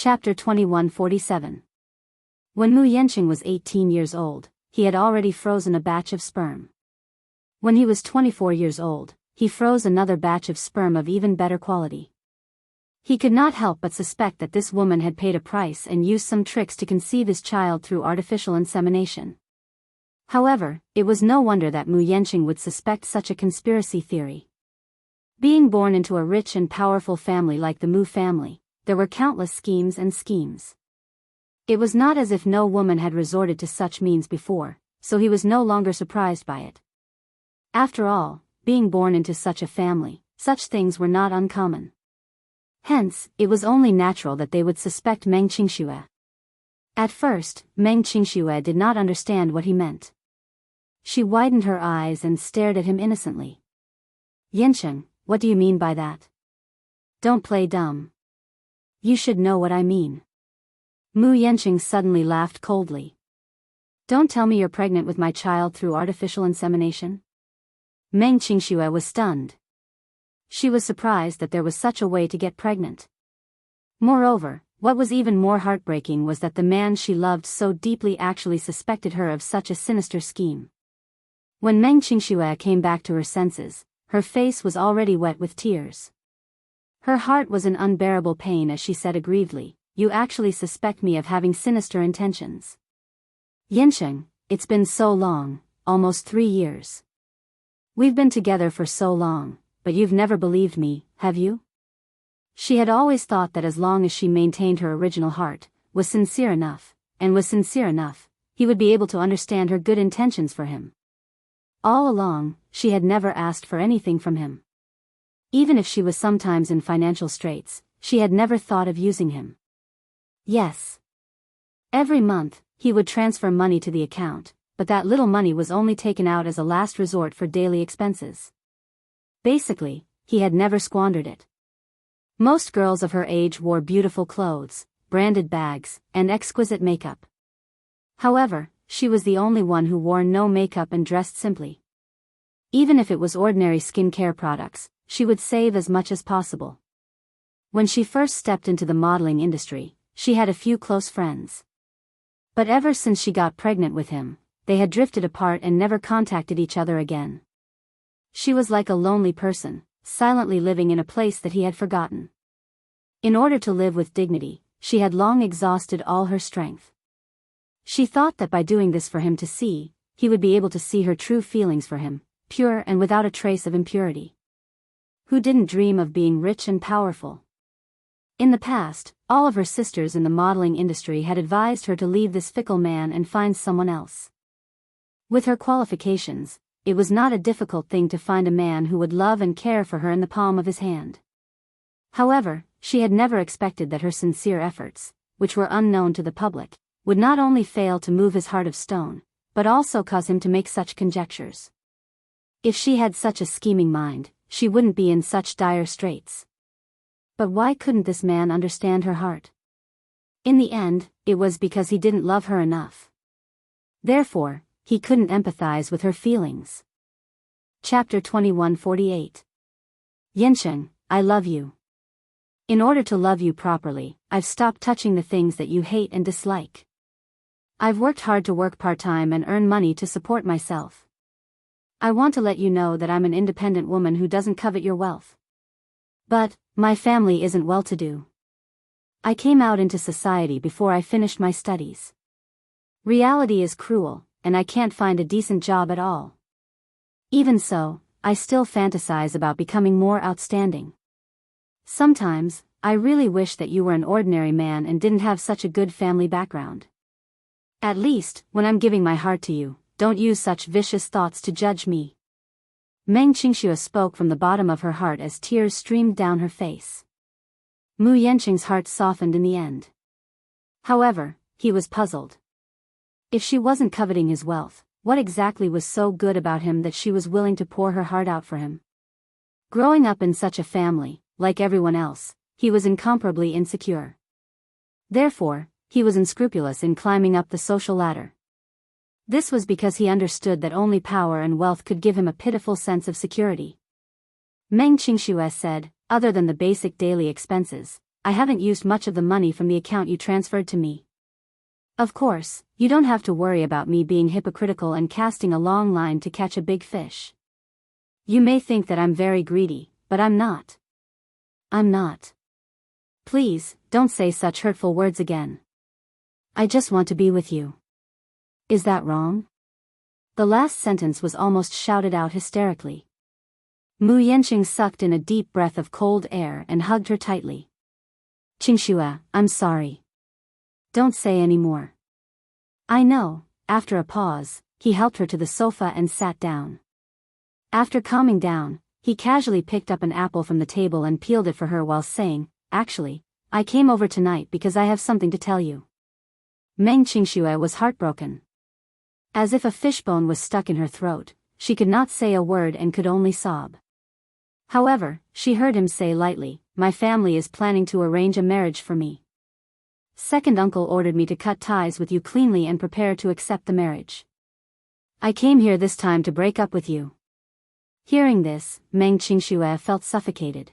Chapter 2147. When Mu Yanqing was 18 years old, he had already frozen a batch of sperm. When he was 24 years old, he froze another batch of sperm of even better quality. He could not help but suspect that this woman had paid a price and used some tricks to conceive his child through artificial insemination. However, it was no wonder that Mu Yanqing would suspect such a conspiracy theory. Being born into a rich and powerful family like the Mu family, there were countless schemes and schemes. It was not as if no woman had resorted to such means before, so he was no longer surprised by it. After all, being born into such a family, such things were not uncommon. Hence, it was only natural that they would suspect Meng Qingxue. At first, Meng Qingxue did not understand what he meant. She widened her eyes and stared at him innocently. "Yanqing, what do you mean by that? Don't play dumb. You should know what I mean." Mu Yanqing suddenly laughed coldly. "Don't tell me you're pregnant with my child through artificial insemination?" Meng Qingxue was stunned. She was surprised that there was such a way to get pregnant. Moreover, what was even more heartbreaking was that the man she loved so deeply actually suspected her of such a sinister scheme. When Meng Qingxue came back to her senses, her face was already wet with tears. Her heart was in unbearable pain as she said aggrievedly, "You actually suspect me of having sinister intentions. Yanqing, it's been so long, almost 3 years. We've been together for so long, but you've never believed me, have you?" She had always thought that as long as she maintained her original heart, was sincere enough, he would be able to understand her good intentions for him. All along, she had never asked for anything from him. Even if she was sometimes in financial straits, she had never thought of using him. Yes. Every month, he would transfer money to the account, but that little money was only taken out as a last resort for daily expenses. Basically, he had never squandered it. Most girls of her age wore beautiful clothes, branded bags, and exquisite makeup. However, she was the only one who wore no makeup and dressed simply. Even if it was ordinary skincare products, she would save as much as possible. When she first stepped into the modeling industry, she had a few close friends. But ever since she got pregnant with him, they had drifted apart and never contacted each other again. She was like a lonely person, silently living in a place that he had forgotten. In order to live with dignity, she had long exhausted all her strength. She thought that by doing this for him to see, he would be able to see her true feelings for him, pure and without a trace of impurity. Who didn't dream of being rich and powerful? In the past, all of her sisters in the modeling industry had advised her to leave this fickle man and find someone else. With her qualifications, it was not a difficult thing to find a man who would love and care for her in the palm of his hand. However, she had never expected that her sincere efforts, which were unknown to the public, would not only fail to move his heart of stone, but also cause him to make such conjectures. If she had such a scheming mind, she wouldn't be in such dire straits. But why couldn't this man understand her heart? In the end, it was because he didn't love her enough. Therefore, he couldn't empathize with her feelings. Chapter 2148. Yanqing, I love you. In order to love you properly, I've stopped touching the things that you hate and dislike. I've worked hard to work part-time and earn money to support myself. I want to let you know that I'm an independent woman who doesn't covet your wealth. But, my family isn't well-to-do. I came out into society before I finished my studies. Reality is cruel, and I can't find a decent job at all. Even so, I still fantasize about becoming more outstanding. Sometimes, I really wish that you were an ordinary man and didn't have such a good family background. At least, when I'm giving my heart to you, don't use such vicious thoughts to judge me." Meng Qingxue spoke from the bottom of her heart as tears streamed down her face. Mu Yanqing's heart softened in the end. However, he was puzzled. If she wasn't coveting his wealth, what exactly was so good about him that she was willing to pour her heart out for him? Growing up in such a family, like everyone else, he was incomparably insecure. Therefore, he was unscrupulous in climbing up the social ladder. This was because he understood that only power and wealth could give him a pitiful sense of security. Meng Qingxue said, "Other than the basic daily expenses, I haven't used much of the money from the account you transferred to me. Of course, you don't have to worry about me being hypocritical and casting a long line to catch a big fish. You may think that I'm very greedy, but I'm not. I'm not. Please, don't say such hurtful words again. I just want to be with you. Is that wrong? The last sentence was almost shouted out hysterically. Mu Yanqing sucked in a deep breath of cold air and hugged her tightly. Qingxue, I'm sorry. Don't say any more. I know. After a pause, he helped her to the sofa and sat down. After calming down, he casually picked up an apple from the table and peeled it for her while saying, Actually, I came over tonight because I have something to tell you. Meng Qingxue was heartbroken. As if a fishbone was stuck in her throat, she could not say a word and could only sob. However, she heard him say lightly, My family is planning to arrange a marriage for me. Second uncle ordered me to cut ties with you cleanly and prepare to accept the marriage. I came here this time to break up with you. Hearing this, Meng Qingxue felt suffocated.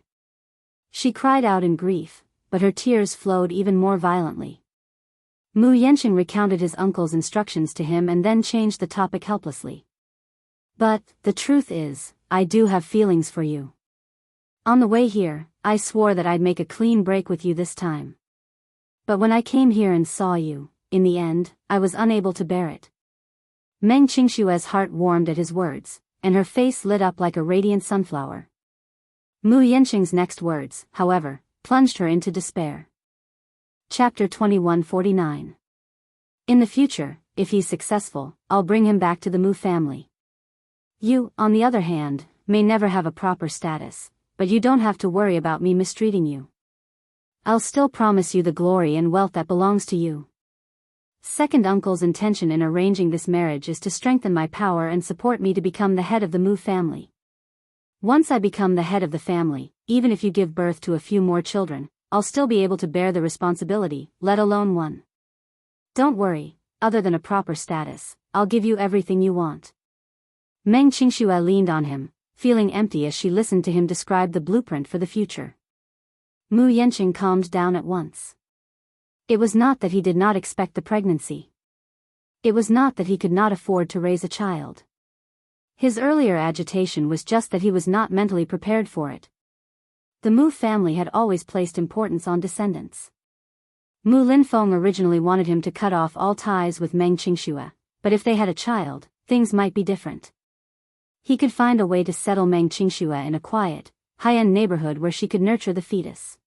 She cried out in grief, but her tears flowed even more violently. Mu Yanqing recounted his uncle's instructions to him and then changed the topic helplessly. But, the truth is, I do have feelings for you. On the way here, I swore that I'd make a clean break with you this time. But when I came here and saw you, in the end, I was unable to bear it. Meng Qingxue's heart warmed at his words, and her face lit up like a radiant sunflower. Mu Yanqing's next words, however, plunged her into despair. Chapter 2149. In the future, if he's successful, I'll bring him back to the Mu family. You, on the other hand, may never have a proper status, but you don't have to worry about me mistreating you. I'll still promise you the glory and wealth that belongs to you. Second uncle's intention in arranging this marriage is to strengthen my power and support me to become the head of the Mu family. Once I become the head of the family, even if you give birth to a few more children, I'll still be able to bear the responsibility, let alone one. Don't worry, other than a proper status, I'll give you everything you want. Meng Qingxue leaned on him, feeling empty as she listened to him describe the blueprint for the future. Mu Yanqing calmed down at once. It was not that he did not expect the pregnancy. It was not that he could not afford to raise a child. His earlier agitation was just that he was not mentally prepared for it. The Mu family had always placed importance on descendants. Mu Linfeng originally wanted him to cut off all ties with Meng Qingxue, but if they had a child, things might be different. He could find a way to settle Meng Qingxue in a quiet, high-end neighborhood where she could nurture the fetus.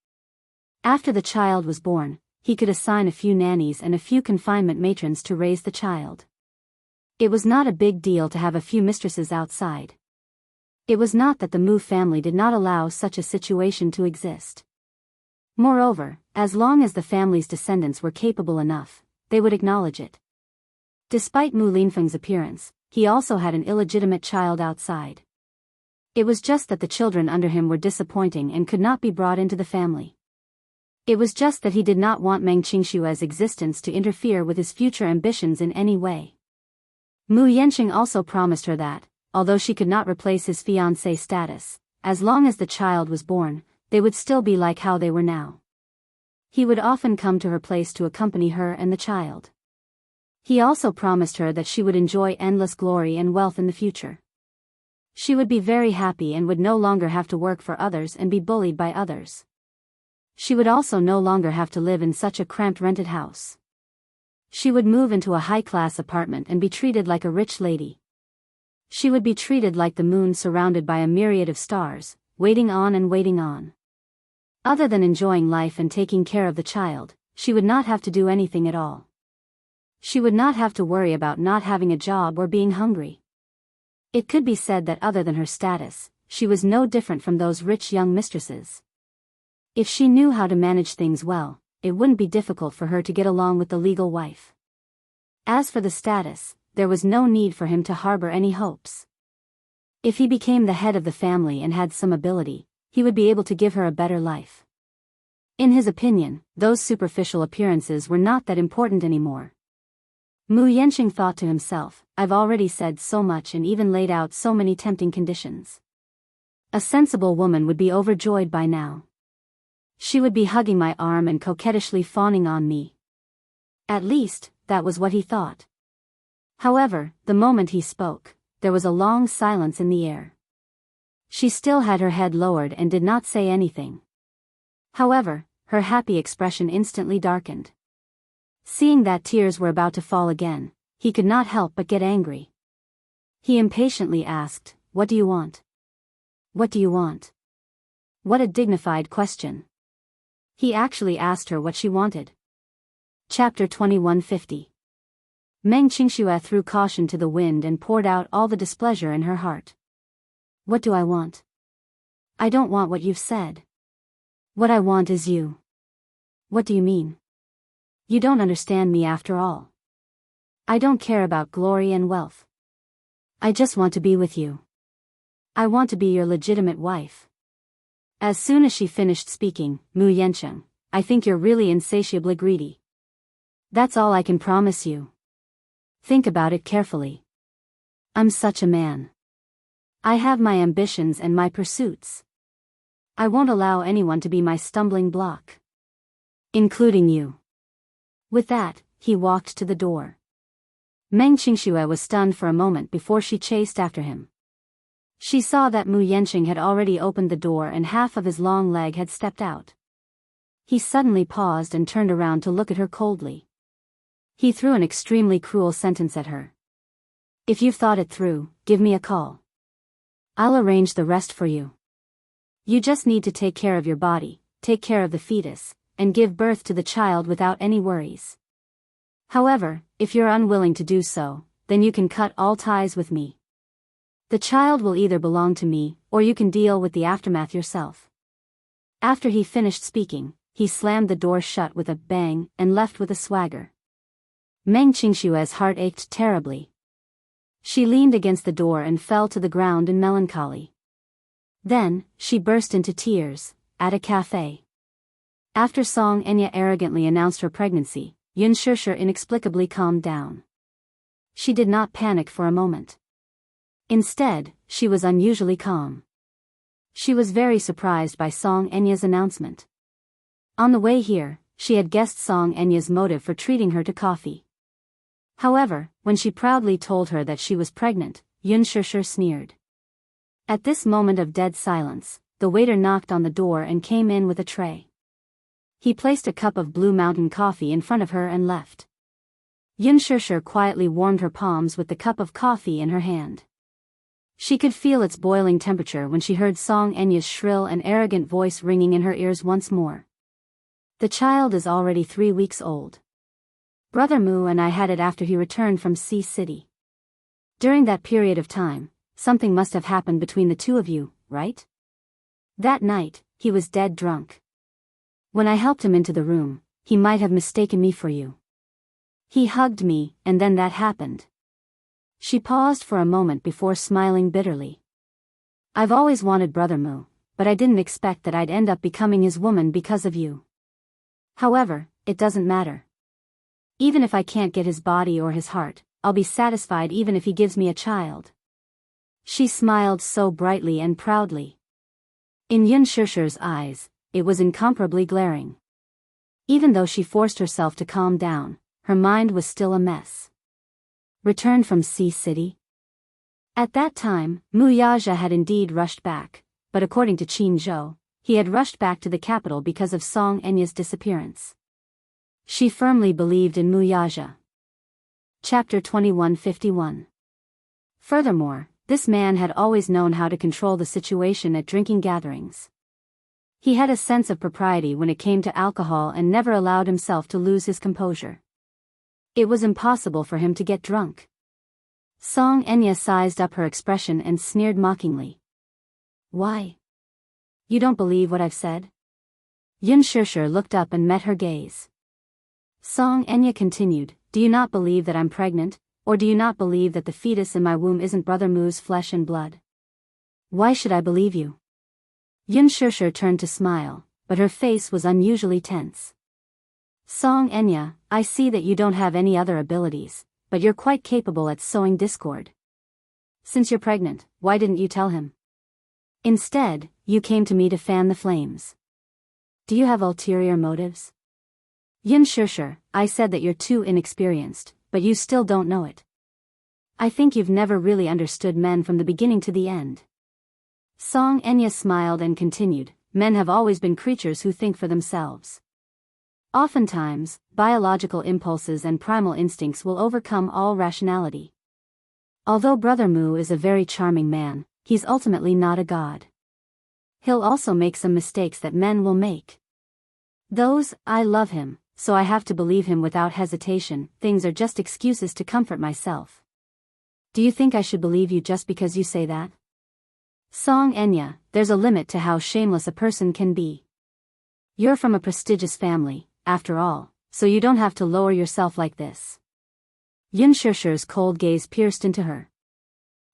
After the child was born, he could assign a few nannies and a few confinement matrons to raise the child. It was not a big deal to have a few mistresses outside. It was not that the Mu family did not allow such a situation to exist. Moreover, as long as the family's descendants were capable enough, they would acknowledge it. Despite Mu Linfeng's appearance, he also had an illegitimate child outside. It was just that the children under him were disappointing and could not be brought into the family. It was just that he did not want Meng Qingxue's existence to interfere with his future ambitions in any way. Mu Yanqing also promised her that, although she could not replace his fiancé status, as long as the child was born, they would still be like how they were now. He would often come to her place to accompany her and the child. He also promised her that she would enjoy endless glory and wealth in the future. She would be very happy and would no longer have to work for others and be bullied by others. She would also no longer have to live in such a cramped rented house. She would move into a high-class apartment and be treated like a rich lady. She would be treated like the moon surrounded by a myriad of stars, waiting on and waiting on. Other than enjoying life and taking care of the child, she would not have to do anything at all. She would not have to worry about not having a job or being hungry. It could be said that other than her status, she was no different from those rich young mistresses. If she knew how to manage things well, it wouldn't be difficult for her to get along with the legal wife. As for the status, there was no need for him to harbor any hopes. If he became the head of the family and had some ability, he would be able to give her a better life. In his opinion, those superficial appearances were not that important anymore. Mu Yanqing thought to himself, I've already said so much and even laid out so many tempting conditions. A sensible woman would be overjoyed by now. She would be hugging my arm and coquettishly fawning on me. At least, that was what he thought. However, the moment he spoke, there was a long silence in the air. She still had her head lowered and did not say anything. However, her happy expression instantly darkened. Seeing that tears were about to fall again, he could not help but get angry. He impatiently asked, "What do you want? What do you want?" What a dignified question. He actually asked her what she wanted. Chapter 2150. Meng Qingxue threw caution to the wind and poured out all the displeasure in her heart. What do I want? I don't want what you've said. What I want is you. What do you mean? You don't understand me after all. I don't care about glory and wealth. I just want to be with you. I want to be your legitimate wife. As soon as she finished speaking, Mu Yancheng, I think you're really insatiably greedy. That's all I can promise you. Think about it carefully. I'm such a man. I have my ambitions and my pursuits. I won't allow anyone to be my stumbling block. Including you. With that, he walked to the door. Meng Qingxue was stunned for a moment before she chased after him. She saw that Mu Yanqing had already opened the door and half of his long leg had stepped out. He suddenly paused and turned around to look at her coldly. He threw an extremely cruel sentence at her. If you've thought it through, give me a call. I'll arrange the rest for you. You just need to take care of your body, take care of the fetus, and give birth to the child without any worries. However, if you're unwilling to do so, then you can cut all ties with me. The child will either belong to me, or you can deal with the aftermath yourself. After he finished speaking, he slammed the door shut with a bang and left with a swagger. Meng Qingxue's heart ached terribly. She leaned against the door and fell to the ground in melancholy. Then, she burst into tears, at a cafe. After Song Enya arrogantly announced her pregnancy, Yun Shishir inexplicably calmed down. She did not panic for a moment. Instead, she was unusually calm. She was very surprised by Song Enya's announcement. On the way here, she had guessed Song Enya's motive for treating her to coffee. However, when she proudly told her that she was pregnant, Yun Shishir sneered. At this moment of dead silence, the waiter knocked on the door and came in with a tray. He placed a cup of Blue Mountain coffee in front of her and left. Yun Shishir quietly warmed her palms with the cup of coffee in her hand. She could feel its boiling temperature when she heard Song Enya's shrill and arrogant voice ringing in her ears once more. The child is already 3 weeks old. Brother Mu and I had it after he returned from Sea City. During that period of time, something must have happened between the two of you, right? That night, he was dead drunk. When I helped him into the room, he might have mistaken me for you. He hugged me, and then that happened. She paused for a moment before smiling bitterly. I've always wanted Brother Mu, but I didn't expect that I'd end up becoming his woman because of you. However, it doesn't matter. Even if I can't get his body or his heart, I'll be satisfied even if he gives me a child. She smiled so brightly and proudly. In Yun Shishir's eyes, it was incomparably glaring. Even though she forced herself to calm down, her mind was still a mess. Returned from Sea City? At that time, Mu Yaja had indeed rushed back, but according to Qin Zhou, he had rushed back to the capital because of Song Enya's disappearance. She firmly believed in Mu Yaja. Chapter 2151. Furthermore, this man had always known how to control the situation at drinking gatherings. He had a sense of propriety when it came to alcohol and never allowed himself to lose his composure. It was impossible for him to get drunk. Song Enya sized up her expression and sneered mockingly. Why? You don't believe what I've said? Yun Shishir looked up and met her gaze. Song Enya continued, do you not believe that I'm pregnant, or do you not believe that the fetus in my womb isn't Brother Mu's flesh and blood? Why should I believe you? Yun Shishir turned to smile, but her face was unusually tense. Song Enya, I see that you don't have any other abilities, but you're quite capable at sowing discord. Since you're pregnant, why didn't you tell him? Instead, you came to me to fan the flames. Do you have ulterior motives? Yin Shusher, I said that you're too inexperienced, but you still don't know it. I think you've never really understood men from the beginning to the end. Song Enya smiled and continued, men have always been creatures who think for themselves. Oftentimes, biological impulses and primal instincts will overcome all rationality. Although Brother Mu is a very charming man, he's ultimately not a god. He'll also make some mistakes that men will make. I love him, so I have to believe him without hesitation. Things are just excuses to comfort myself. Do you think I should believe you just because you say that? Song Enya, there's a limit to how shameless a person can be. You're from a prestigious family, after all, so you don't have to lower yourself like this. Yin Shusher's cold gaze pierced into her.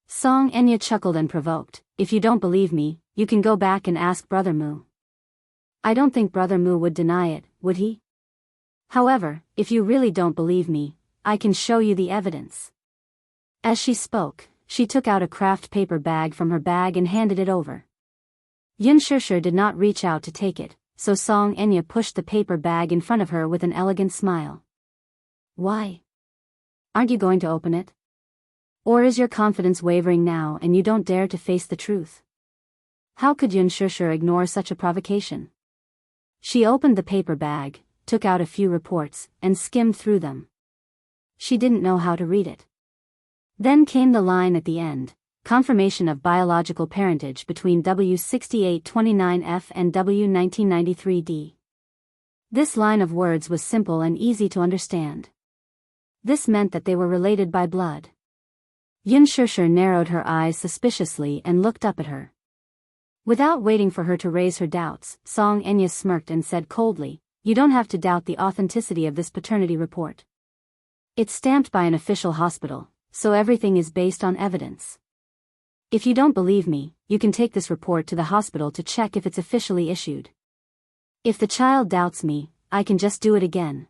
Song Enya chuckled and provoked, if you don't believe me, you can go back and ask Brother Mu. I don't think Brother Mu would deny it, would he? However, if you really don't believe me, I can show you the evidence. As she spoke, she took out a craft paper bag from her bag and handed it over. Yin Shusher did not reach out to take it, so Song Enya pushed the paper bag in front of her with an elegant smile. Why? Aren't you going to open it? Or is your confidence wavering now and you don't dare to face the truth? How could Yin Shusher ignore such a provocation? She opened the paper bag, took out a few reports, and skimmed through them. She didn't know how to read it. Then came the line at the end, confirmation of biological parentage between W6829F and W1993D. This line of words was simple and easy to understand. This meant that they were related by blood. Yin Shusher narrowed her eyes suspiciously and looked up at her. Without waiting for her to raise her doubts, Song Enya smirked and said coldly, you don't have to doubt the authenticity of this paternity report. It's stamped by an official hospital, so everything is based on evidence. If you don't believe me, you can take this report to the hospital to check if it's officially issued. If the child doubts me, I can just do it again.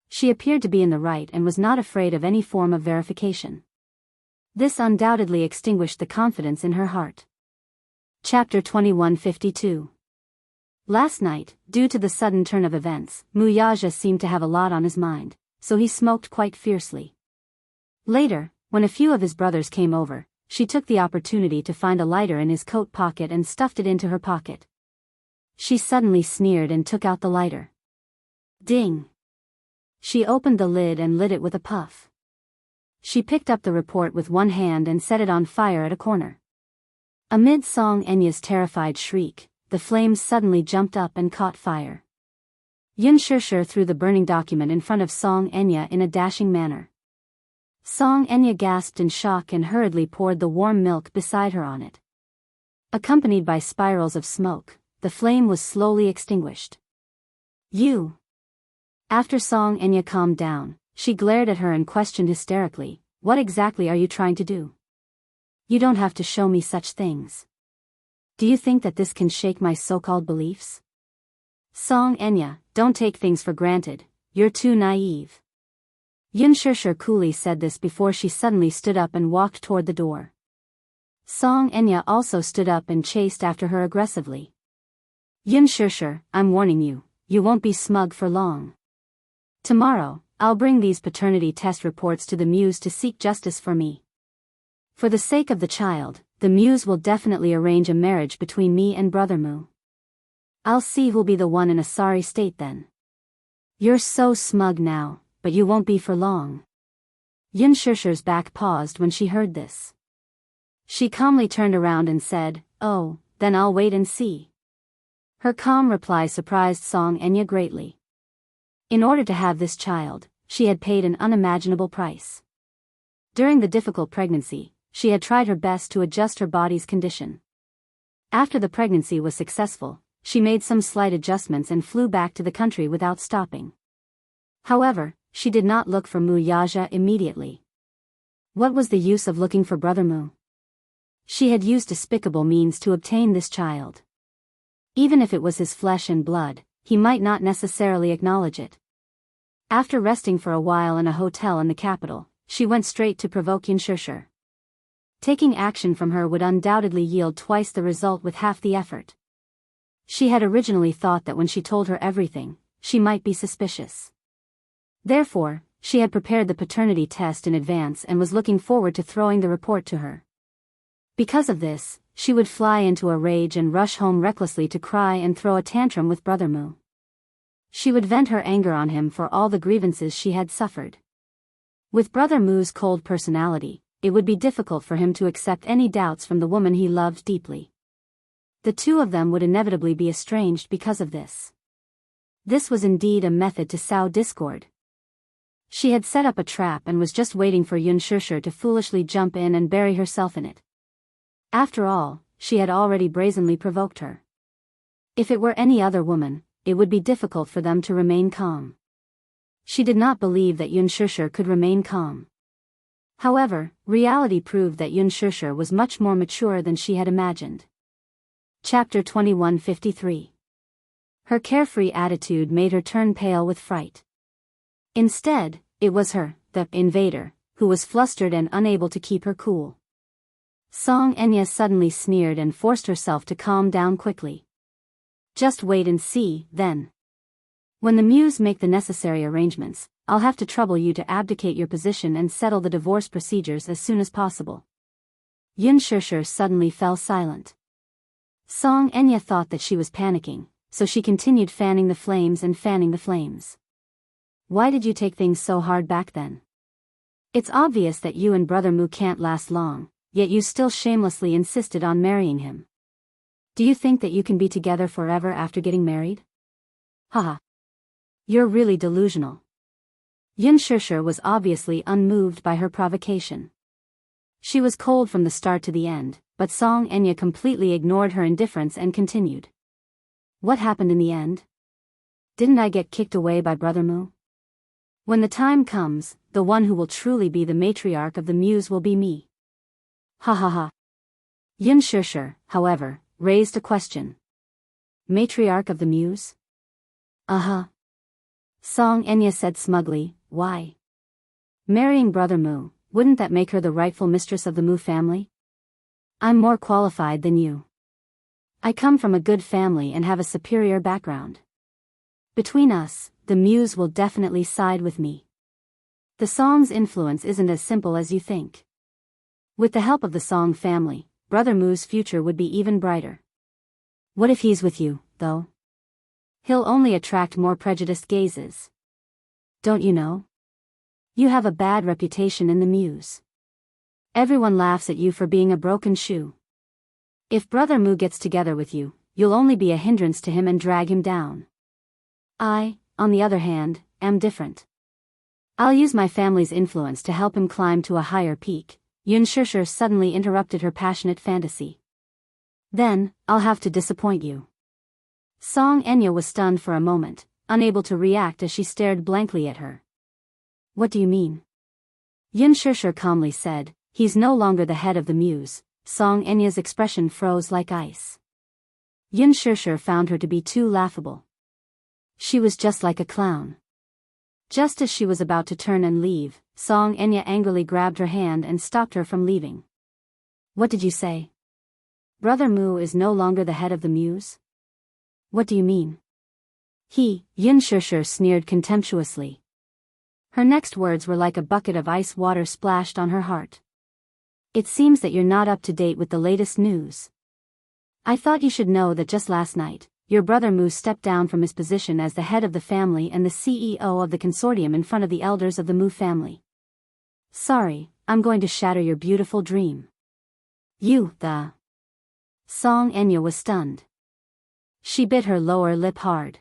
She appeared to be in the right and was not afraid of any form of verification. This undoubtedly extinguished the confidence in her heart. Chapter 2152. Last night, due to the sudden turn of events, Muyaja seemed to have a lot on his mind, so he smoked quite fiercely. Later, when a few of his brothers came over, she took the opportunity to find a lighter in his coat pocket and stuffed it into her pocket. She suddenly sneered and took out the lighter. Ding! She opened the lid and lit it with a puff. She picked up the report with one hand and set it on fire at a corner. Amid Song Enya's terrified shriek, the flames suddenly jumped up and caught fire. Yin Shusher threw the burning document in front of Song Enya in a dashing manner. Song Enya gasped in shock and hurriedly poured the warm milk beside her on it. Accompanied by spirals of smoke, the flame was slowly extinguished. You! After Song Enya calmed down, she glared at her and questioned hysterically, what exactly are you trying to do? You don't have to show me such things. Do you think that this can shake my so-called beliefs? Song Enya, don't take things for granted, you're too naive. Yin Shusher coolly said this before she suddenly stood up and walked toward the door. Song Enya also stood up and chased after her aggressively. Yin Shusher, I'm warning you, you won't be smug for long. Tomorrow, I'll bring these paternity test reports to the Muse to seek justice for me. For the sake of the child, the Muse will definitely arrange a marriage between me and Brother Mu. I'll see who'll be the one in a sorry state then. You're so smug now, but you won't be for long. Yin Shusher's back paused when she heard this. She calmly turned around and said, oh, then I'll wait and see. Her calm reply surprised Song Enya greatly. In order to have this child, she had paid an unimaginable price. During the difficult pregnancy, she had tried her best to adjust her body's condition. After the pregnancy was successful, she made some slight adjustments and flew back to the country without stopping. However, she did not look for Muyaja immediately. What was the use of looking for Brother Mu? She had used despicable means to obtain this child. Even if it was his flesh and blood, he might not necessarily acknowledge it. After resting for a while in a hotel in the capital, she went straight to provoke Yin Shusher. Taking action from her would undoubtedly yield twice the result with half the effort. She had originally thought that when she told her everything, she might be suspicious. Therefore, she had prepared the paternity test in advance and was looking forward to throwing the report to her. Because of this, she would fly into a rage and rush home recklessly to cry and throw a tantrum with Brother Moo. She would vent her anger on him for all the grievances she had suffered. With Brother Moo's cold personality, it would be difficult for him to accept any doubts from the woman he loved deeply. The two of them would inevitably be estranged because of this. This was indeed a method to sow discord. She had set up a trap and was just waiting for Yun Shishir to foolishly jump in and bury herself in it. After all, she had already brazenly provoked her. If it were any other woman, it would be difficult for them to remain calm. She did not believe that Yun Shishir could remain calm. However, reality proved that Yun Shishir was much more mature than she had imagined. Chapter 2153. Her carefree attitude made her turn pale with fright. Instead, it was her, the invader, who was flustered and unable to keep her cool. Song Enya suddenly sneered and forced herself to calm down quickly. Just wait and see, then. When the Muse make the necessary arrangements, I'll have to trouble you to abdicate your position and settle the divorce procedures as soon as possible. Yun Shishir suddenly fell silent. Song Enya thought that she was panicking, so she continued fanning the flames and fanning the flames. Why did you take things so hard back then? It's obvious that you and Brother Moo can't last long, yet you still shamelessly insisted on marrying him. Do you think that you can be together forever after getting married? Haha. You're really delusional. Yun Shishir was obviously unmoved by her provocation. She was cold from the start to the end, but Song Enya completely ignored her indifference and continued. What happened in the end? Didn't I get kicked away by Brother Moo? When the time comes, the one who will truly be the matriarch of the Muse will be me. Ha ha ha. Yun Shishir, however, raised a question. Matriarch of the Muse? Uh-huh. Song Enya said smugly, why? Marrying Brother Moo, wouldn't that make her the rightful mistress of the Moo family? I'm more qualified than you. I come from a good family and have a superior background. Between us, the Muse will definitely side with me. The Song's influence isn't as simple as you think. With the help of the Song family, Brother Moo's future would be even brighter. What if he's with you, though? He'll only attract more prejudiced gazes. Don't you know? You have a bad reputation in the Muse. Everyone laughs at you for being a broken shoe. If Brother Moo gets together with you, you'll only be a hindrance to him and drag him down. I, on the other hand, am different. I'll use my family's influence to help him climb to a higher peak. Yun Shishir suddenly interrupted her passionate fantasy. Then, I'll have to disappoint you. Song Enya was stunned for a moment, unable to react as she stared blankly at her. What do you mean? Yun Shishir calmly said, he's no longer the head of the Muse. Song Enya's expression froze like ice. Yun Shishir found her to be too laughable. She was just like a clown. Just as she was about to turn and leave, Song Enya angrily grabbed her hand and stopped her from leaving. What did you say? Brother Moo is no longer the head of the Muse? What do you mean? Yun Shishir sneered contemptuously. Her next words were like a bucket of ice water splashed on her heart. It seems that you're not up to date with the latest news. I thought you should know that just last night, your brother Moo stepped down from his position as the head of the family and the CEO of the consortium in front of the elders of the Moo family. Sorry, I'm going to shatter your beautiful dream. Song Enya was stunned. She bit her lower lip hard.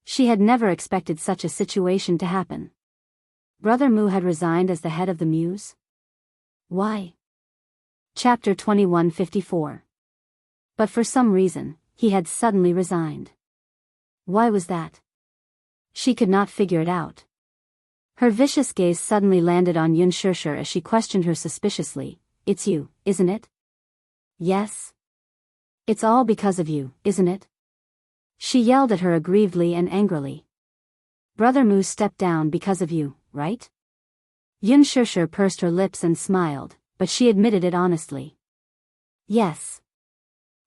She had never expected such a situation to happen. Brother Moo had resigned as the head of the Muse? Why? Chapter 2154. But for some reason, he had suddenly resigned. Why was that? She could not figure it out. Her vicious gaze suddenly landed on Yun Shishir as she questioned her suspiciously. It's you, isn't it? Yes. It's all because of you, isn't it? She yelled at her aggrievedly and angrily. Brother Moo stepped down because of you, right? Yun Shishir pursed her lips and smiled, but she admitted it honestly. Yes.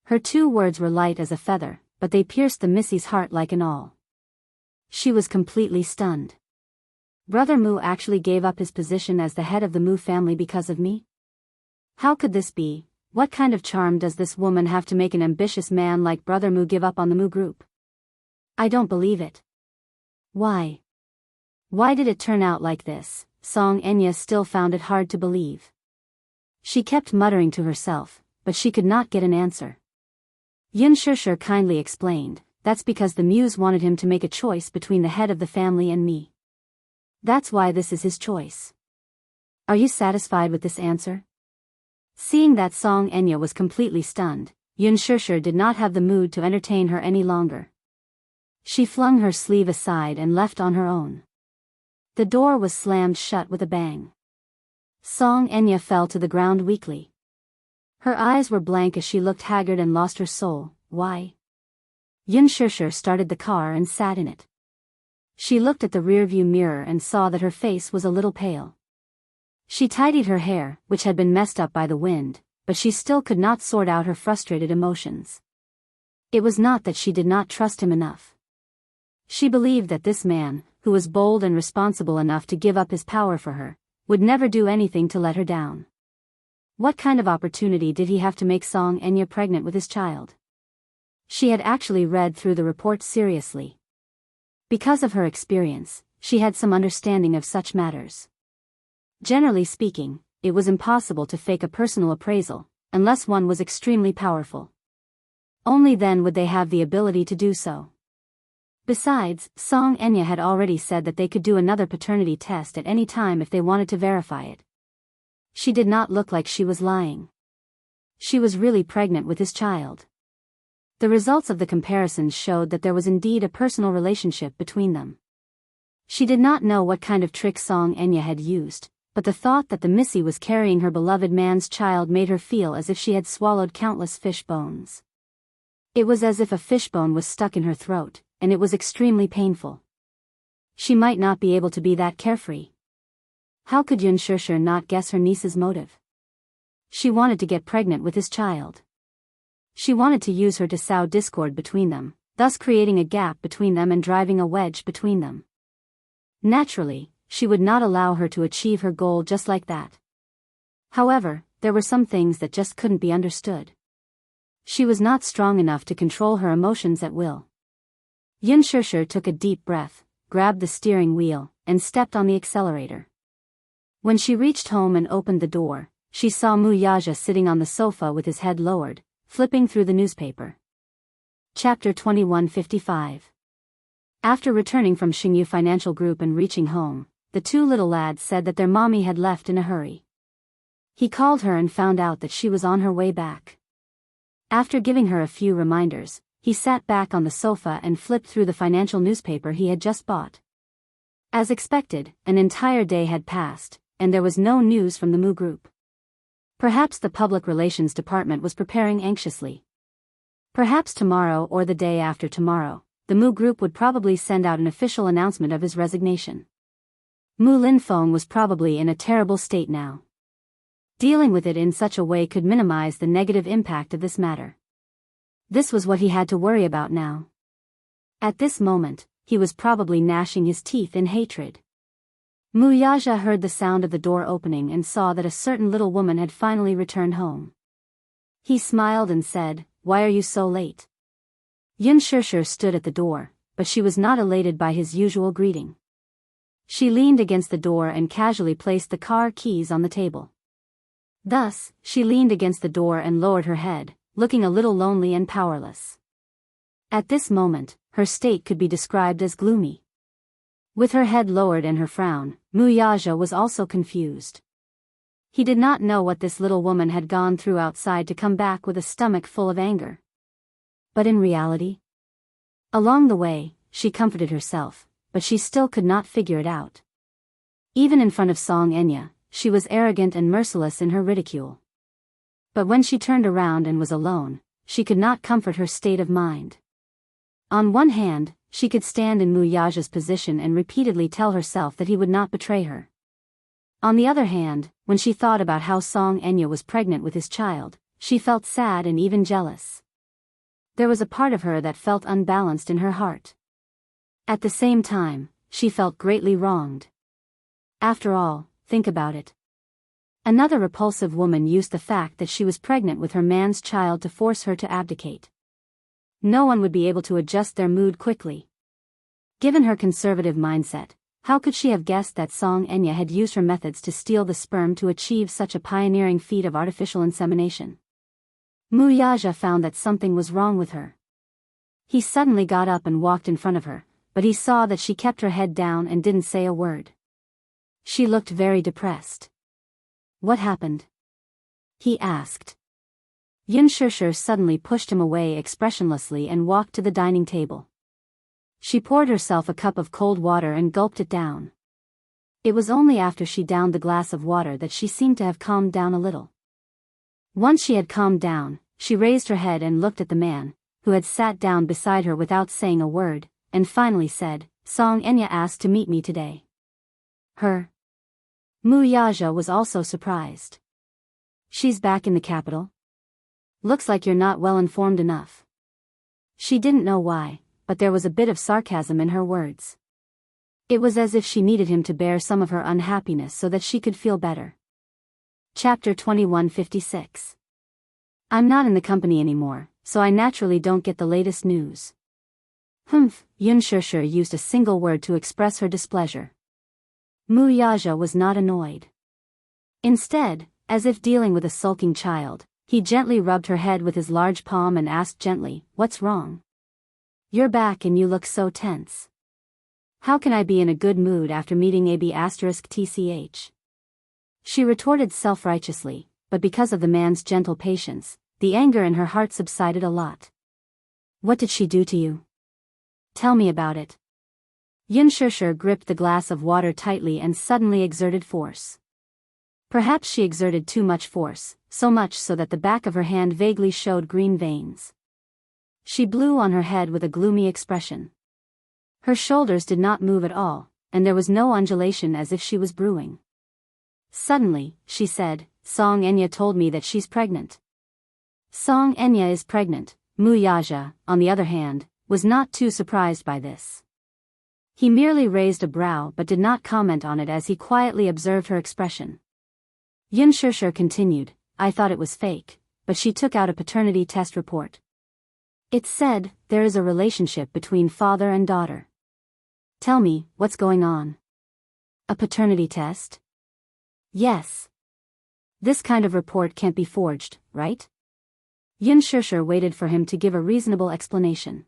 Her two words were light as a feather, but they pierced the Missy's heart like an awl. She was completely stunned. Brother Mu actually gave up his position as the head of the Mu family because of me? How could this be? What kind of charm does this woman have to make an ambitious man like Brother Mu give up on the Mu group? I don't believe it. Why? Why did it turn out like this? Song Enya still found it hard to believe. She kept muttering to herself, but she could not get an answer. Yun Shishir kindly explained, that's because the muse wanted him to make a choice between the head of the family and me. That's why this is his choice. Are you satisfied with this answer? Seeing that Song Enya was completely stunned, Yun Shishir did not have the mood to entertain her any longer. She flung her sleeve aside and left on her own. The door was slammed shut with a bang. Song Enya fell to the ground weakly. Her eyes were blank as she looked haggard and lost her soul. Why? Yun Shishir started the car and sat in it. She looked at the rearview mirror and saw that her face was a little pale. She tidied her hair, which had been messed up by the wind, but she still could not sort out her frustrated emotions. It was not that she did not trust him enough. She believed that this man, who was bold and responsible enough to give up his power for her, would never do anything to let her down. What kind of opportunity did he have to make Song Enya pregnant with his child? She had actually read through the report seriously. Because of her experience, she had some understanding of such matters. Generally speaking, it was impossible to fake a personal appraisal, unless one was extremely powerful. Only then would they have the ability to do so. Besides, Song Enya had already said that they could do another paternity test at any time if they wanted to verify it. She did not look like she was lying. She was really pregnant with his child. The results of the comparisons showed that there was indeed a personal relationship between them. She did not know what kind of trick Song Enya had used, but the thought that the Missy was carrying her beloved man's child made her feel as if she had swallowed countless fish bones. It was as if a fishbone was stuck in her throat, and it was extremely painful. She might not be able to be that carefree. How could Yun Shishir not guess her niece's motive? She wanted to get pregnant with his child. She wanted to use her to sow discord between them, thus creating a gap between them and driving a wedge between them. Naturally, she would not allow her to achieve her goal just like that. However, there were some things that just couldn't be understood. She was not strong enough to control her emotions at will. Yun Shishir took a deep breath, grabbed the steering wheel, and stepped on the accelerator. When she reached home and opened the door, she saw Mu Yaja sitting on the sofa with his head lowered, flipping through the newspaper. Chapter 2155. After returning from Xingyu Financial Group and reaching home, the two little lads said that their mommy had left in a hurry. He called her and found out that she was on her way back. After giving her a few reminders, he sat back on the sofa and flipped through the financial newspaper he had just bought. As expected, an entire day had passed, and there was no news from the Mu Group. Perhaps the public relations department was preparing anxiously. Perhaps tomorrow or the day after tomorrow, the Mu Group would probably send out an official announcement of his resignation. Mu Linfeng was probably in a terrible state now. Dealing with it in such a way could minimize the negative impact of this matter. This was what he had to worry about now. At this moment, he was probably gnashing his teeth in hatred. Mu Yaja heard the sound of the door opening and saw that a certain little woman had finally returned home. He smiled and said, "Why are you so late?" Yun Shishir stood at the door, but she was not elated by his usual greeting. She leaned against the door and casually placed the car keys on the table. Thus, she leaned against the door and lowered her head, looking a little lonely and powerless. At this moment, her state could be described as gloomy. With her head lowered and her frown, Mu Yaja was also confused. He did not know what this little woman had gone through outside to come back with a stomach full of anger. But in reality? Along the way, she comforted herself, but she still could not figure it out. Even in front of Song Enya, she was arrogant and merciless in her ridicule. But when she turned around and was alone, she could not comfort her state of mind. On one hand, she could stand in Mu Yaja's position and repeatedly tell herself that he would not betray her. On the other hand, when she thought about how Song Enya was pregnant with his child, she felt sad and even jealous. There was a part of her that felt unbalanced in her heart. At the same time, she felt greatly wronged. After all, think about it. Another repulsive woman used the fact that she was pregnant with her man's child to force her to abdicate. No one would be able to adjust their mood quickly. Given her conservative mindset, how could she have guessed that Song Enya had used her methods to steal the sperm to achieve such a pioneering feat of artificial insemination? Muyaja found that something was wrong with her. He suddenly got up and walked in front of her, but he saw that she kept her head down and didn't say a word. She looked very depressed. What happened? He asked. Yun Shishir suddenly pushed him away expressionlessly and walked to the dining table. She poured herself a cup of cold water and gulped it down. It was only after she downed the glass of water that she seemed to have calmed down a little. Once she had calmed down, she raised her head and looked at the man, who had sat down beside her without saying a word, and finally said, Song Enya asked to meet me today. Her? Muyaja was also surprised. She's back in the capital? Looks like you're not well informed enough. She didn't know why, but there was a bit of sarcasm in her words. It was as if she needed him to bear some of her unhappiness so that she could feel better. Chapter 2156. I'm not in the company anymore, so I naturally don't get the latest news. Yun Shishir used a single word to express her displeasure. Muyaja was not annoyed. Instead, as if dealing with a sulking child, he gently rubbed her head with his large palm and asked gently, What's wrong? You're back and you look so tense. How can I be in a good mood after meeting AB*TCH? She retorted self-righteously, but because of the man's gentle patience, the anger in her heart subsided a lot. What did she do to you? Tell me about it. Yun Shishir gripped the glass of water tightly and suddenly exerted force. Perhaps she exerted too much force, so much so that the back of her hand vaguely showed green veins. She blew on her head with a gloomy expression. Her shoulders did not move at all, and there was no undulation as if she was brewing. Suddenly, she said, Song Enya told me that she's pregnant. Song Enya is pregnant. Muyaja, on the other hand, was not too surprised by this. He merely raised a brow but did not comment on it as he quietly observed her expression. Yun Shishir continued, I thought it was fake, but she took out a paternity test report. It said, there is a relationship between father and daughter. Tell me, what's going on? A paternity test? Yes. This kind of report can't be forged, right? Yun Shishir waited for him to give a reasonable explanation.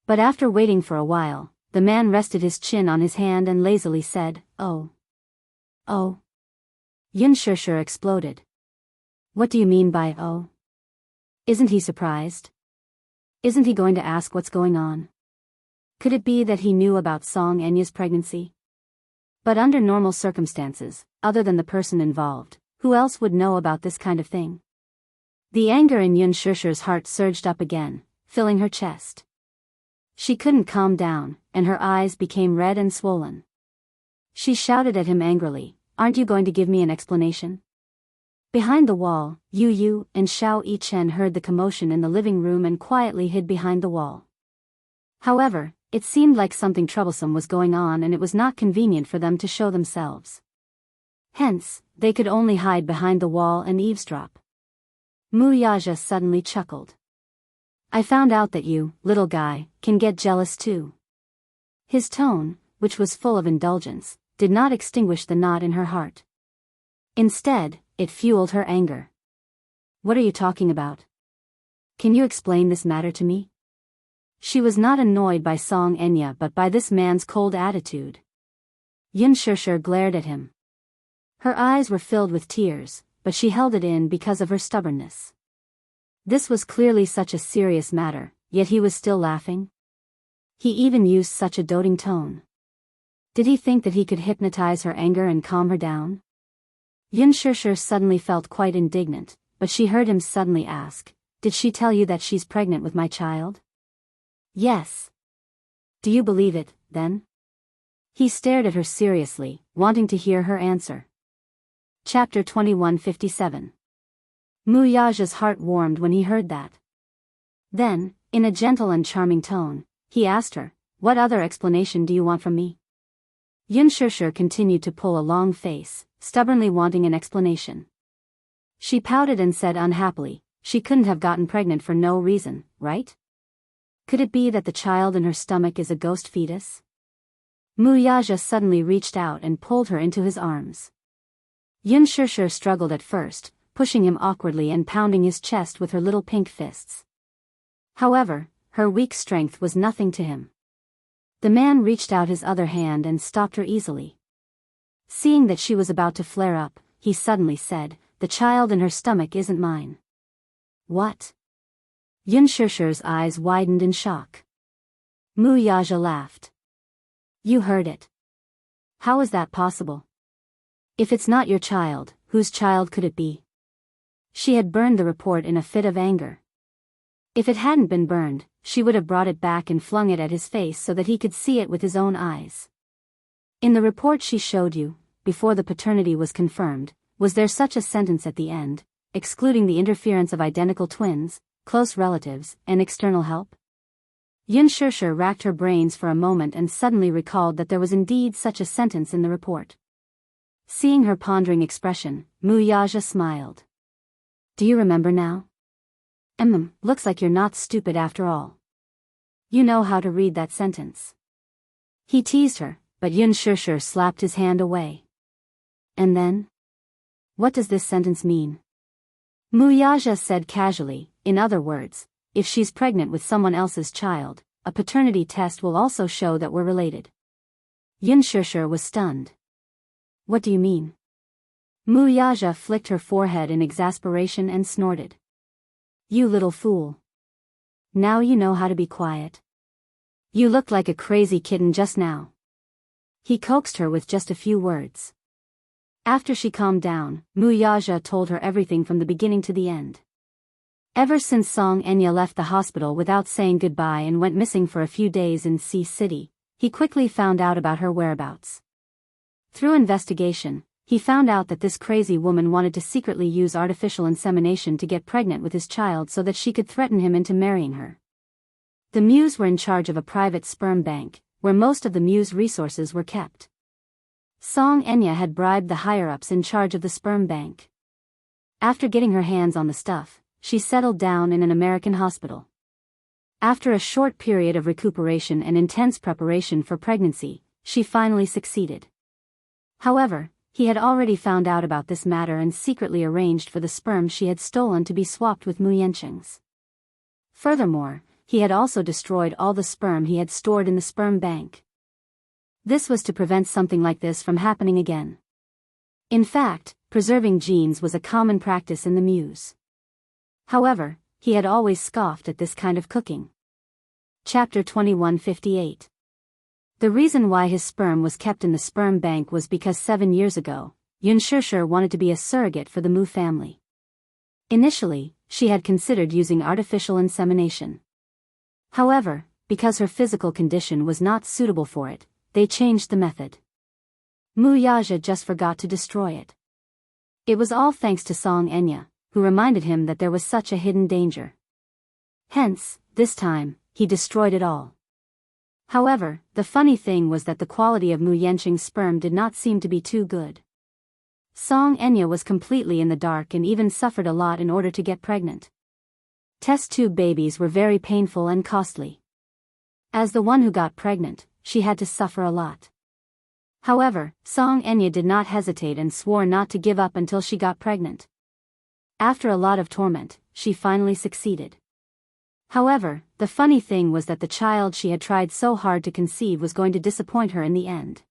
But after waiting for a while, the man rested his chin on his hand and lazily said, Oh. Oh. Yun Shishir exploded. What do you mean by oh? Isn't he surprised? Isn't he going to ask what's going on? Could it be that he knew about Song Enya's pregnancy? But under normal circumstances, other than the person involved, who else would know about this kind of thing? The anger in Yun Shishir's heart surged up again, filling her chest. She couldn't calm down, and her eyes became red and swollen. She shouted at him angrily, Aren't you going to give me an explanation? Behind the wall, Yu and Xiao Yichen heard the commotion in the living room and quietly hid behind the wall. However, it seemed like something troublesome was going on and it was not convenient for them to show themselves. Hence, they could only hide behind the wall and eavesdrop. Muyaja suddenly chuckled. I found out that you, little guy, can get jealous too. His tone, which was full of indulgence, did not extinguish the knot in her heart. Instead, it fueled her anger. What are you talking about? Can you explain this matter to me? She was not annoyed by Song Enya but by this man's cold attitude. Yun Shishir glared at him. Her eyes were filled with tears, but she held it in because of her stubbornness. This was clearly such a serious matter, yet he was still laughing. He even used such a doting tone. Did he think that he could hypnotize her anger and calm her down? Yun Shishir suddenly felt quite indignant, but she heard him suddenly ask, Did she tell you that she's pregnant with my child? Yes. Do you believe it, then? He stared at her seriously, wanting to hear her answer. Chapter 2157. Muyaja's heart warmed when he heard that. Then, In a gentle and charming tone, he asked her, "What other explanation do you want from me?" Yun Shishir continued to pull a long face, stubbornly wanting an explanation. She pouted and said unhappily, she couldn't have gotten pregnant for no reason, right? Could it be that the child in her stomach is a ghost fetus? Muyaja suddenly reached out and pulled her into his arms. Yun Shishir struggled at first, pushing him awkwardly and pounding his chest with her little pink fists. However, her weak strength was nothing to him. The man reached out his other hand and stopped her easily. Seeing that she was about to flare up, he suddenly said, "The child in her stomach isn't mine." What? Yun Shishir's eyes widened in shock. Muyaja laughed. You heard it. How is that possible? If it's not your child, whose child could it be? She had burned the report in a fit of anger. If it hadn't been burned, she would have brought it back and flung it at his face so that he could see it with his own eyes. In the report she showed you, before the paternity was confirmed, was there such a sentence at the end, excluding the interference of identical twins, close relatives, and external help? Yun Shishir racked her brains for a moment and suddenly recalled that there was indeed such a sentence in the report. Seeing her pondering expression, Muyaja smiled. Do you remember now? Looks like you're not stupid after all. You know how to read that sentence. He teased her, but Yun Shishir slapped his hand away. And then? What does this sentence mean? Muyaja said casually, in other words, if she's pregnant with someone else's child, a paternity test will also show that we're related. Yun Shishir was stunned. What do you mean? Muyaja flicked her forehead in exasperation and snorted. You little fool. Now you know how to be quiet. You looked like a crazy kitten just now. He coaxed her with just a few words. After she calmed down, Muyaja told her everything from the beginning to the end. Ever since Song Enya left the hospital without saying goodbye and went missing for a few days in Sea City, he quickly found out about her whereabouts. Through investigation, he found out that this crazy woman wanted to secretly use artificial insemination to get pregnant with his child so that she could threaten him into marrying her. The Mews were in charge of a private sperm bank, where most of the Mews' resources were kept. Song Enya had bribed the higher-ups in charge of the sperm bank. After getting her hands on the stuff, she settled down in an American hospital. After a short period of recuperation and intense preparation for pregnancy, she finally succeeded. However, he had already found out about this matter and secretly arranged for the sperm she had stolen to be swapped with Mu Yanqing's. Furthermore, he had also destroyed all the sperm he had stored in the sperm bank. This was to prevent something like this from happening again. In fact, preserving genes was a common practice in the Mews. However, he had always scoffed at this kind of cooking. Chapter 2158. The reason why his sperm was kept in the sperm bank was because 7 years ago, Yun Shishir wanted to be a surrogate for the Mu family. Initially, she had considered using artificial insemination. However, because her physical condition was not suitable for it, they changed the method. Muyaja just forgot to destroy it. It was all thanks to Song Enya, who reminded him that there was such a hidden danger. Hence, this time, he destroyed it all. However, the funny thing was that the quality of Mu Yanqing's sperm did not seem to be too good. Song Enya was completely in the dark and even suffered a lot in order to get pregnant. Test tube babies were very painful and costly. As the one who got pregnant, she had to suffer a lot. However, Song Enya did not hesitate and swore not to give up until she got pregnant. After a lot of torment, she finally succeeded. However, the funny thing was that the child she had tried so hard to conceive was going to disappoint her in the end.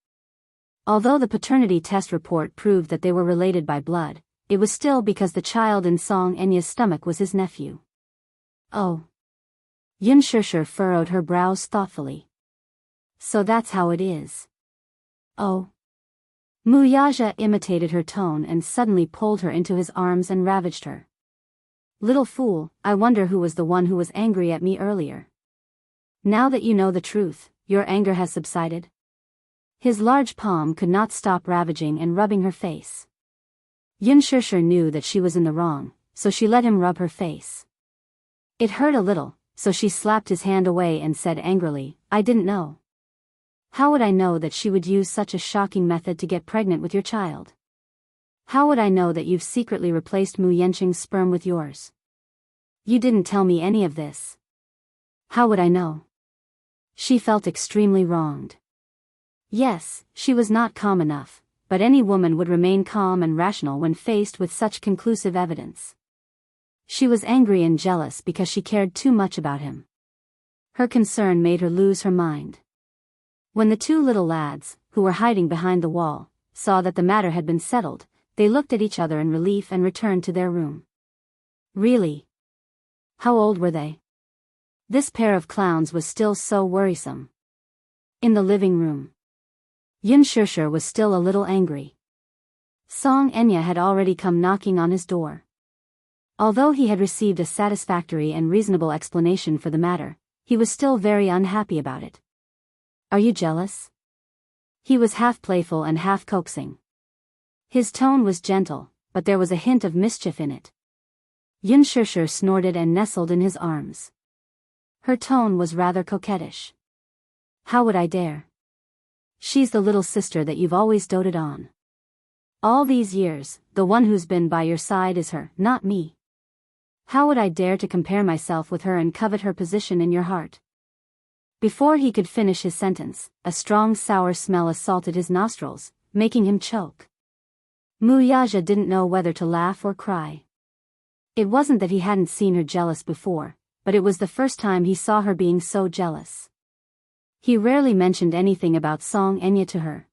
Although the paternity test report proved that they were related by blood, it was still because the child in Song Enya's stomach was his nephew. Oh. Yun Shishir furrowed her brows thoughtfully. So that's how it is. Oh. Muyaja imitated her tone and suddenly pulled her into his arms and ravaged her. Little fool, I wonder who was the one who was angry at me earlier. Now that you know the truth, your anger has subsided? His large palm could not stop ravaging and rubbing her face. Yun Shishir knew that she was in the wrong, so she let him rub her face. It hurt a little, so she slapped his hand away and said angrily, "I didn't know. How would I know that she would use such a shocking method to get pregnant with your child? How would I know that you've secretly replaced Mu Yanqing's sperm with yours? You didn't tell me any of this. How would I know?" She felt extremely wronged. Yes, she was not calm enough, but any woman would remain calm and rational when faced with such conclusive evidence. She was angry and jealous because she cared too much about him. Her concern made her lose her mind. When the two little lads, who were hiding behind the wall, saw that the matter had been settled, they looked at each other in relief and returned to their room. Really? How old were they? This pair of clowns was still so worrisome. In the living room, Yun Shishir was still a little angry. Song Enya had already come knocking on his door. Although he had received a satisfactory and reasonable explanation for the matter, he was still very unhappy about it. "Are you jealous?" He was half playful and half coaxing. His tone was gentle, but there was a hint of mischief in it. Yun Shishir snorted and nestled in his arms. Her tone was rather coquettish. "How would I dare? She's the little sister that you've always doted on. All these years, the one who's been by your side is her, not me. How would I dare to compare myself with her and covet her position in your heart?" Before he could finish his sentence, a strong sour smell assaulted his nostrils, making him choke. Mu Yaja didn't know whether to laugh or cry. It wasn't that he hadn't seen her jealous before, but it was the first time he saw her being so jealous. He rarely mentioned anything about Song Enya to her.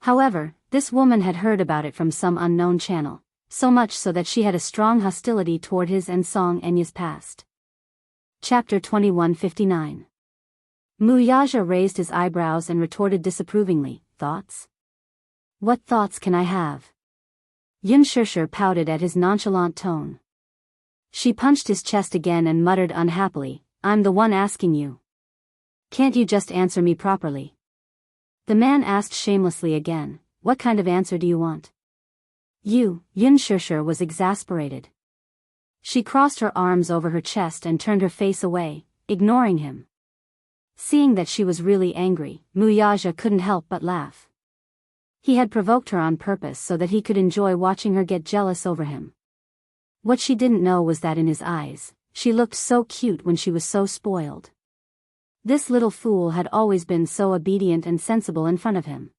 However, this woman had heard about it from some unknown channel, so much so that she had a strong hostility toward his and Song Enya's past. Chapter 2159. Mu Yaja raised his eyebrows and retorted disapprovingly, "Thoughts? What thoughts can I have?" Yun Shishir pouted at his nonchalant tone. She punched his chest again and muttered unhappily, "I'm the one asking you. Can't you just answer me properly?" The man asked shamelessly again, "What kind of answer do you want?" Yun Shishir was exasperated. She crossed her arms over her chest and turned her face away, ignoring him. Seeing that she was really angry, Mu Yaja couldn't help but laugh. He had provoked her on purpose so that he could enjoy watching her get jealous over him. What she didn't know was that in his eyes, she looked so cute when she was so spoiled. This little fool had always been so obedient and sensible in front of him.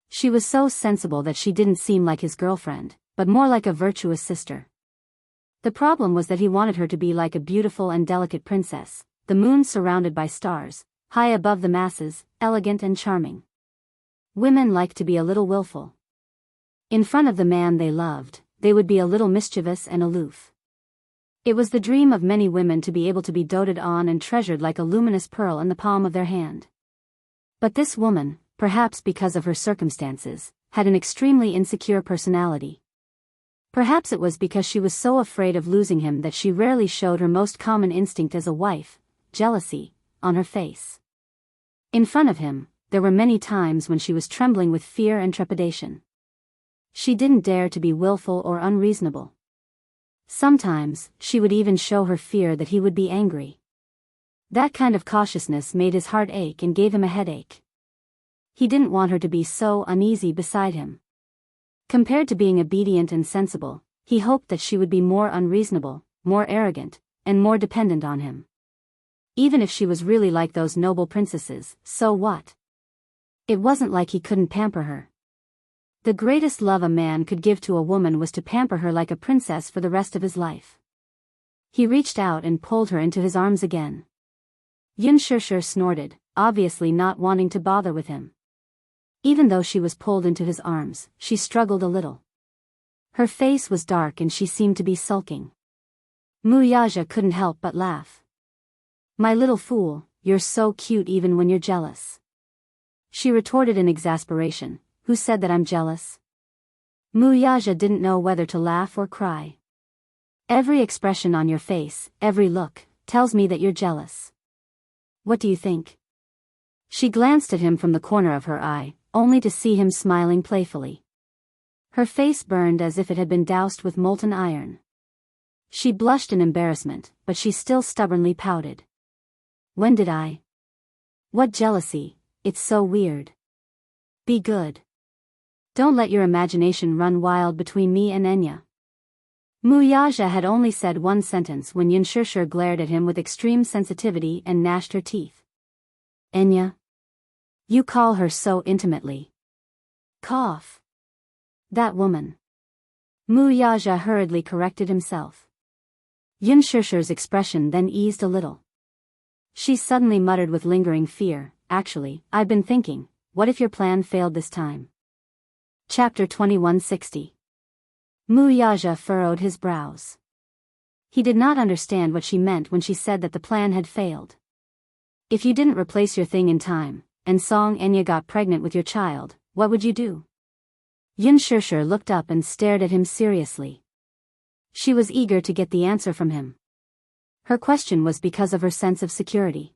She was so sensible that she didn't seem like his girlfriend, but more like a virtuous sister. The problem was that he wanted her to be like a beautiful and delicate princess, the moon surrounded by stars, high above the masses, elegant and charming. Women like to be a little willful. In front of the man they loved, they would be a little mischievous and aloof. It was the dream of many women to be able to be doted on and treasured like a luminous pearl in the palm of their hand. But this woman, perhaps because of her circumstances, had an extremely insecure personality. Perhaps it was because she was so afraid of losing him that she rarely showed her most common instinct as a wife, jealousy, on her face. In front of him, there were many times when she was trembling with fear and trepidation. She didn't dare to be willful or unreasonable. Sometimes, she would even show her fear that he would be angry. That kind of cautiousness made his heart ache and gave him a headache. He didn't want her to be so uneasy beside him. Compared to being obedient and sensible, he hoped that she would be more unreasonable, more arrogant, and more dependent on him. Even if she was really like those noble princesses, so what? It wasn't like he couldn't pamper her. The greatest love a man could give to a woman was to pamper her like a princess for the rest of his life. He reached out and pulled her into his arms again. Yun Shishir snorted, obviously not wanting to bother with him. Even though she was pulled into his arms, she struggled a little. Her face was dark and she seemed to be sulking. Mu Yaja couldn't help but laugh. "My little fool, you're so cute even when you're jealous." She retorted in exasperation, "Who said that I'm jealous?" Mu Yaja didn't know whether to laugh or cry. "Every expression on your face, every look, tells me that you're jealous. What do you think?" She glanced at him from the corner of her eye, only to see him smiling playfully. Her face burned as if it had been doused with molten iron. She blushed in embarrassment, but she still stubbornly pouted. When did I? What jealousy, it's so weird. Be good. Don't let your imagination run wild between me and Enya. Muyaja had only said one sentence when Yunshishir glared at him with extreme sensitivity and gnashed her teeth. Enya? You call her so intimately. Cough. That woman. Muyaja hurriedly corrected himself. Yunshishir's expression then eased a little. She suddenly muttered with lingering fear, actually, I've been thinking, what if your plan failed this time? Chapter 2160. Muyaja furrowed his brows. He did not understand what she meant when she said that the plan had failed. If you didn't replace your thing in time, and Song Enya got pregnant with your child, what would you do? Yunshishir looked up and stared at him seriously. She was eager to get the answer from him. Her question was because of her sense of security.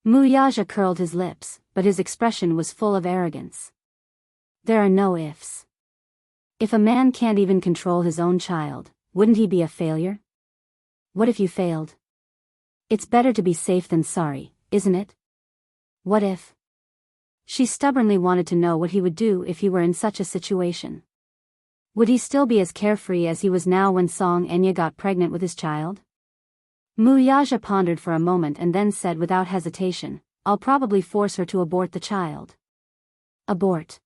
Muyaja curled his lips, but his expression was full of arrogance. There are no ifs. If a man can't even control his own child, wouldn't he be a failure? What if you failed? It's better to be safe than sorry, isn't it? What if? She stubbornly wanted to know what he would do if he were in such a situation. Would he still be as carefree as he was now when Song Enya got pregnant with his child? Muyaja pondered for a moment and then said without hesitation, I'll probably force her to abort the child. Abort.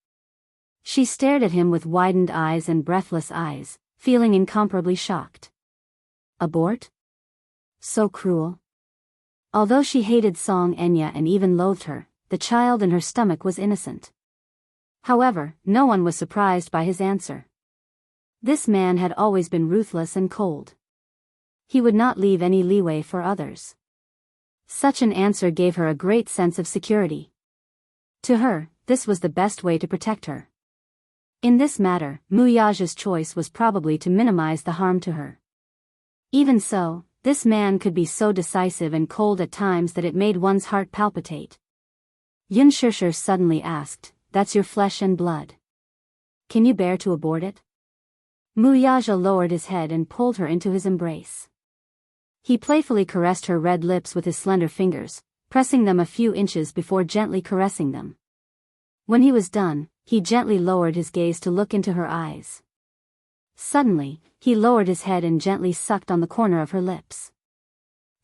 She stared at him with widened eyes and breathless eyes, feeling incomparably shocked. Abort? So cruel. Although she hated Song Enya and even loathed her, the child in her stomach was innocent. However, no one was surprised by his answer. This man had always been ruthless and cold. He would not leave any leeway for others. Such an answer gave her a great sense of security. To her, this was the best way to protect her. In this matter, Muyaja's choice was probably to minimize the harm to her. Even so, this man could be so decisive and cold at times that it made one's heart palpitate. Yunshishir suddenly asked, That's your flesh and blood. Can you bear to abort it? Muyaja lowered his head and pulled her into his embrace. He playfully caressed her red lips with his slender fingers, pressing them a few inches before gently caressing them. When he was done, he gently lowered his gaze to look into her eyes. Suddenly, he lowered his head and gently sucked on the corner of her lips.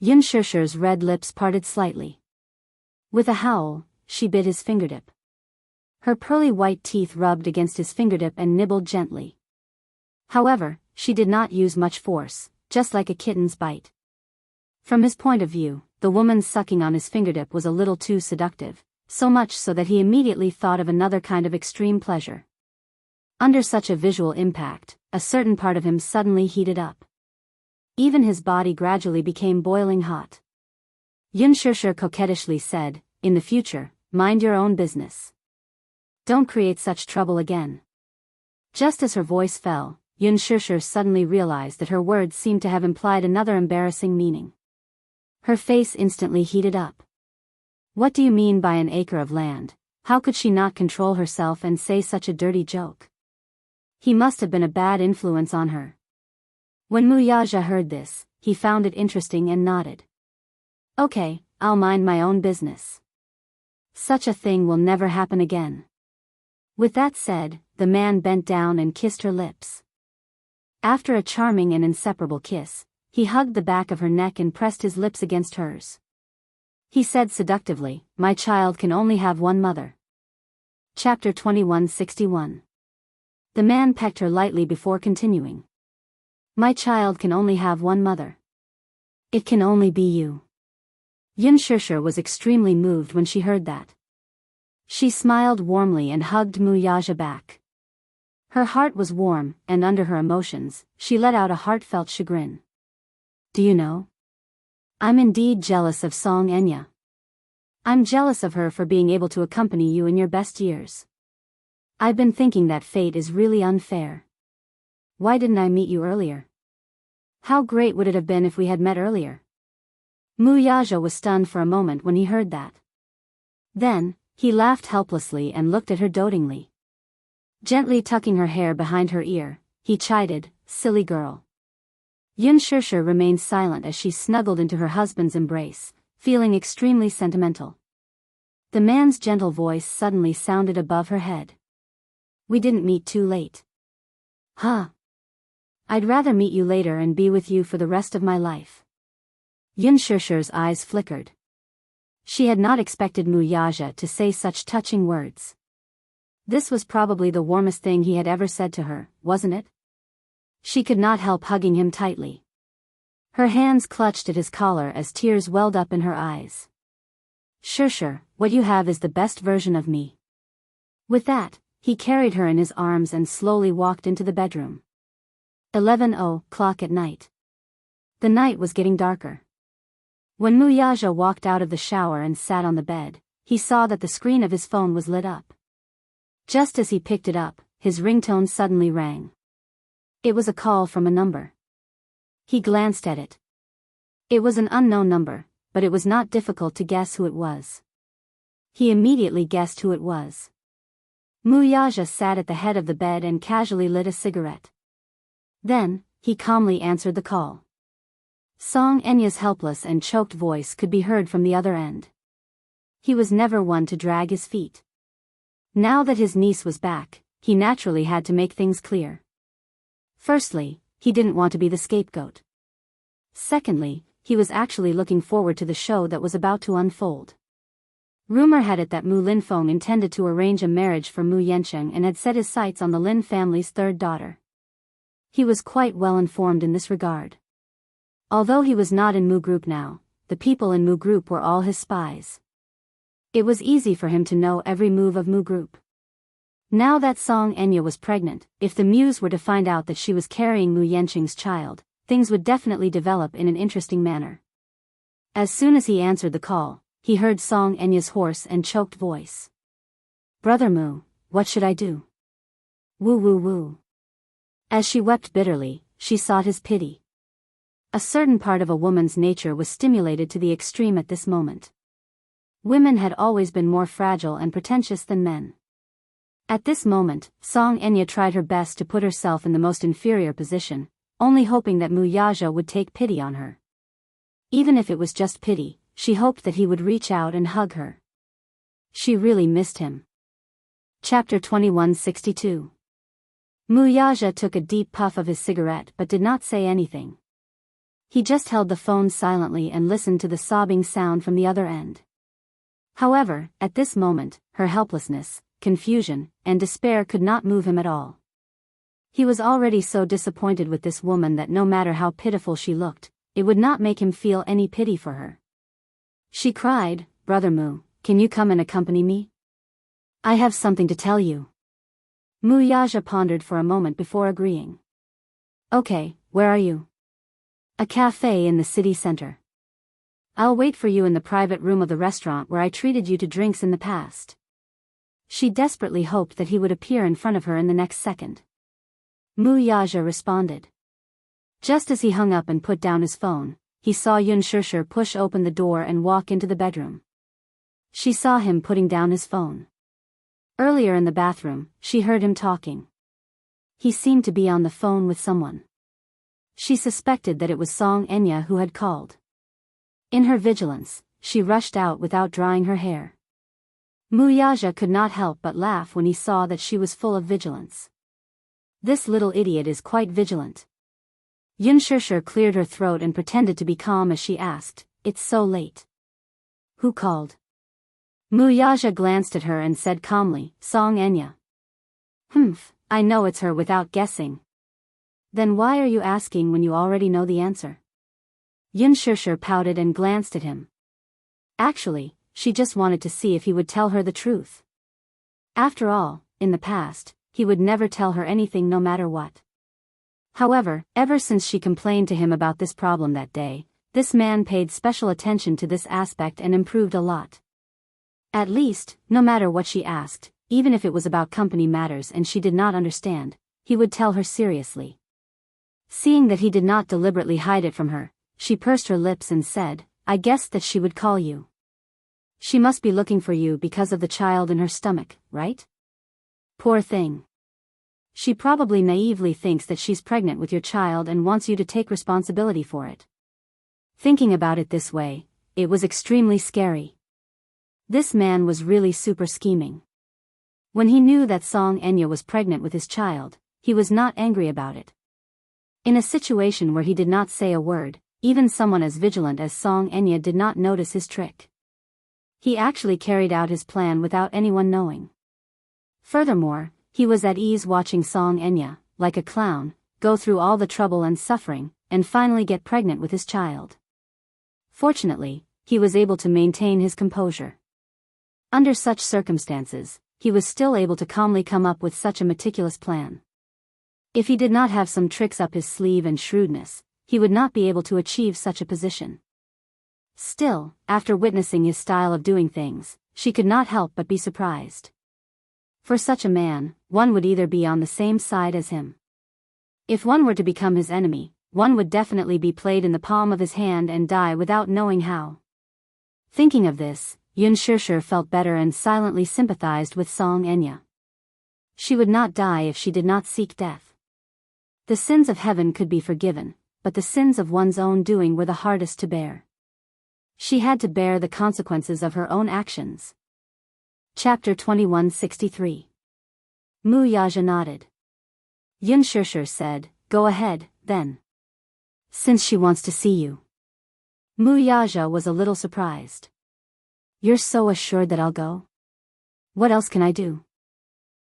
Yunshishir's red lips parted slightly. With a howl, she bit his fingertip. Her pearly white teeth rubbed against his fingertip and nibbled gently. However, she did not use much force, just like a kitten's bite. From his point of view, the woman's sucking on his fingertip was a little too seductive, so much so that he immediately thought of another kind of extreme pleasure. Under such a visual impact, a certain part of him suddenly heated up. Even his body gradually became boiling hot. Yunshishir coquettishly said, In the future, mind your own business. Don't create such trouble again. Just as her voice fell, Yunshishir suddenly realized that her words seemed to have implied another embarrassing meaning. Her face instantly heated up. What do you mean by an acre of land? How could she not control herself and say such a dirty joke? He must have been a bad influence on her. When Muyaja heard this, he found it interesting and nodded. Okay, I'll mind my own business. Such a thing will never happen again. With that said, the man bent down and kissed her lips. After a charming and inseparable kiss, he hugged the back of her neck and pressed his lips against hers. He said seductively, My child can only have one mother. Chapter 2161. The man pecked her lightly before continuing. My child can only have one mother. It can only be you. Yunshishir was extremely moved when she heard that. She smiled warmly and hugged Muyaja back. Her heart was warm, and under her emotions, she let out a heartfelt chagrin. Do you know? I'm indeed jealous of Song Enya. I'm jealous of her for being able to accompany you in your best years. I've been thinking that fate is really unfair. Why didn't I meet you earlier? How great would it have been if we had met earlier? Muyaja was stunned for a moment when he heard that. Then, he laughed helplessly and looked at her dotingly. Gently tucking her hair behind her ear, he chided, Silly girl. Yun Shishir remained silent as she snuggled into her husband's embrace, feeling extremely sentimental. The man's gentle voice suddenly sounded above her head. We didn't meet too late. Huh? I'd rather meet you later and be with you for the rest of my life. Yun Shishir's eyes flickered. She had not expected Muyaja to say such touching words. This was probably the warmest thing he had ever said to her, wasn't it? She could not help hugging him tightly. Her hands clutched at his collar as tears welled up in her eyes. Shishir, what you have is the best version of me. With that, he carried her in his arms and slowly walked into the bedroom. 11:00 at night. The night was getting darker. When Muyaja walked out of the shower and sat on the bed, he saw that the screen of his phone was lit up. Just as he picked it up, his ringtone suddenly rang. It was a call from a number. He glanced at it. It was an unknown number, but it was not difficult to guess who it was. He immediately guessed who it was. Muyaja sat at the head of the bed and casually lit a cigarette. Then, he calmly answered the call. Song Enya's helpless and choked voice could be heard from the other end. He was never one to drag his feet. Now that his niece was back, he naturally had to make things clear. Firstly, he didn't want to be the scapegoat. Secondly, he was actually looking forward to the show that was about to unfold. Rumor had it that Mu Linfeng intended to arrange a marriage for Mu Yancheng and had set his sights on the Lin family's third daughter. He was quite well informed in this regard. Although he was not in Mu Group now, the people in Mu Group were all his spies. It was easy for him to know every move of Mu Group. Now that Song Enya was pregnant, if the Muse were to find out that she was carrying Mu Yancheng's child, things would definitely develop in an interesting manner. As soon as he answered the call, he heard Song Enya's hoarse and choked voice. Brother Mu, what should I do? Woo woo woo. As she wept bitterly, she sought his pity. A certain part of a woman's nature was stimulated to the extreme at this moment. Women had always been more fragile and pretentious than men. At this moment, Song Enya tried her best to put herself in the most inferior position, only hoping that Muyaja would take pity on her. Even if it was just pity, she hoped that he would reach out and hug her. She really missed him. Chapter 2162. Muyaja took a deep puff of his cigarette but did not say anything. He just held the phone silently and listened to the sobbing sound from the other end. However, at this moment, her helplessness, confusion, and despair could not move him at all. He was already so disappointed with this woman that no matter how pitiful she looked, it would not make him feel any pity for her. She cried, Brother Mu, can you come and accompany me? I have something to tell you. Muyaja pondered for a moment before agreeing. Okay, where are you? A cafe in the city center. I'll wait for you in the private room of the restaurant where I treated you to drinks in the past. She desperately hoped that he would appear in front of her in the next second. Muyaja responded. Just as he hung up and put down his phone, he saw Yun Shishir push open the door and walk into the bedroom. She saw him putting down his phone. Earlier in the bathroom, she heard him talking. He seemed to be on the phone with someone. She suspected that it was Song Enya who had called. In her vigilance, she rushed out without drying her hair. Muyaja could not help but laugh when he saw that she was full of vigilance. This little idiot is quite vigilant. Yun Shishir cleared her throat and pretended to be calm as she asked, It's so late. Who called? Muyaja glanced at her and said calmly, Song Enya. I know it's her without guessing. Then why are you asking when you already know the answer? Yun Shishir pouted and glanced at him. Actually, she just wanted to see if he would tell her the truth. After all, in the past, he would never tell her anything no matter what. However, ever since she complained to him about this problem that day, this man paid special attention to this aspect and improved a lot. At least, no matter what she asked, even if it was about company matters and she did not understand, he would tell her seriously. Seeing that he did not deliberately hide it from her, she pursed her lips and said, I guessed that she would call you. She must be looking for you because of the child in her stomach, right? Poor thing. She probably naively thinks that she's pregnant with your child and wants you to take responsibility for it. Thinking about it this way, it was extremely scary. This man was really super scheming. When he knew that Song Enya was pregnant with his child, he was not angry about it. In a situation where he did not say a word, even someone as vigilant as Song Enya did not notice his trick. He actually carried out his plan without anyone knowing. Furthermore, he was at ease watching Song Enya, like a clown, go through all the trouble and suffering, and finally get pregnant with his child. Fortunately, he was able to maintain his composure. Under such circumstances, he was still able to calmly come up with such a meticulous plan. If he did not have some tricks up his sleeve and shrewdness, he would not be able to achieve such a position. Still, after witnessing his style of doing things, she could not help but be surprised. For such a man, one would either be on the same side as him. If one were to become his enemy, one would definitely be played in the palm of his hand and die without knowing how. Thinking of this, Yun Shishir felt better and silently sympathized with Song Enya. She would not die if she did not seek death. The sins of heaven could be forgiven, but the sins of one's own doing were the hardest to bear. She had to bear the consequences of her own actions. Chapter 2163. Mu Yaja nodded. Yun Shishir said, "Go ahead, then. Since she wants to see you." Mu Yaja was a little surprised. "You're so assured that I'll go? What else can I do?"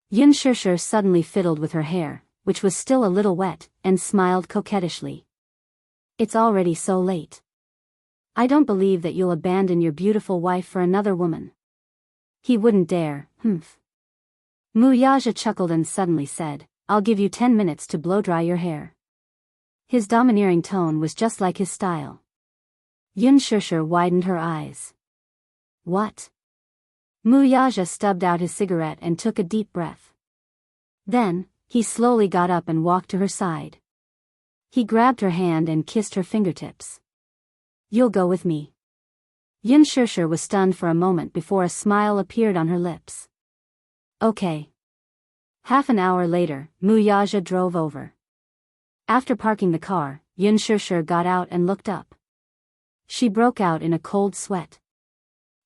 Yun Shishir suddenly fiddled with her hair, which was still a little wet, and smiled coquettishly. "It's already so late. I don't believe that you'll abandon your beautiful wife for another woman." "He wouldn't dare, humph." Mu Yaja chuckled and suddenly said, "I'll give you 10 minutes to blow-dry your hair." His domineering tone was just like his style. Yun Shishir widened her eyes. "What?" Mu Yaja stubbed out his cigarette and took a deep breath. Then, he slowly got up and walked to her side. He grabbed her hand and kissed her fingertips. "You'll go with me." Yun Shishir was stunned for a moment before a smile appeared on her lips. "Okay." Half an hour later, Mu Yaja drove over. After parking the car, Yun Shishir got out and looked up. She broke out in a cold sweat.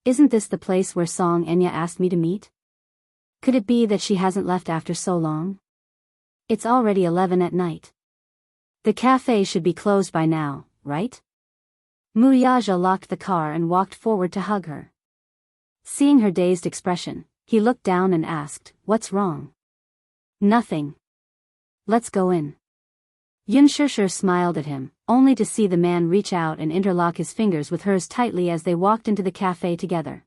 "Isn't this the place where Song Enya asked me to meet? Could it be that she hasn't left after so long? It's already 11 at night. The cafe should be closed by now, right?" Mu Yaja locked the car and walked forward to hug her. Seeing her dazed expression, he looked down and asked, "What's wrong?" "Nothing. Let's go in." Yun Shishir smiled at him, only to see the man reach out and interlock his fingers with hers tightly as they walked into the cafe together.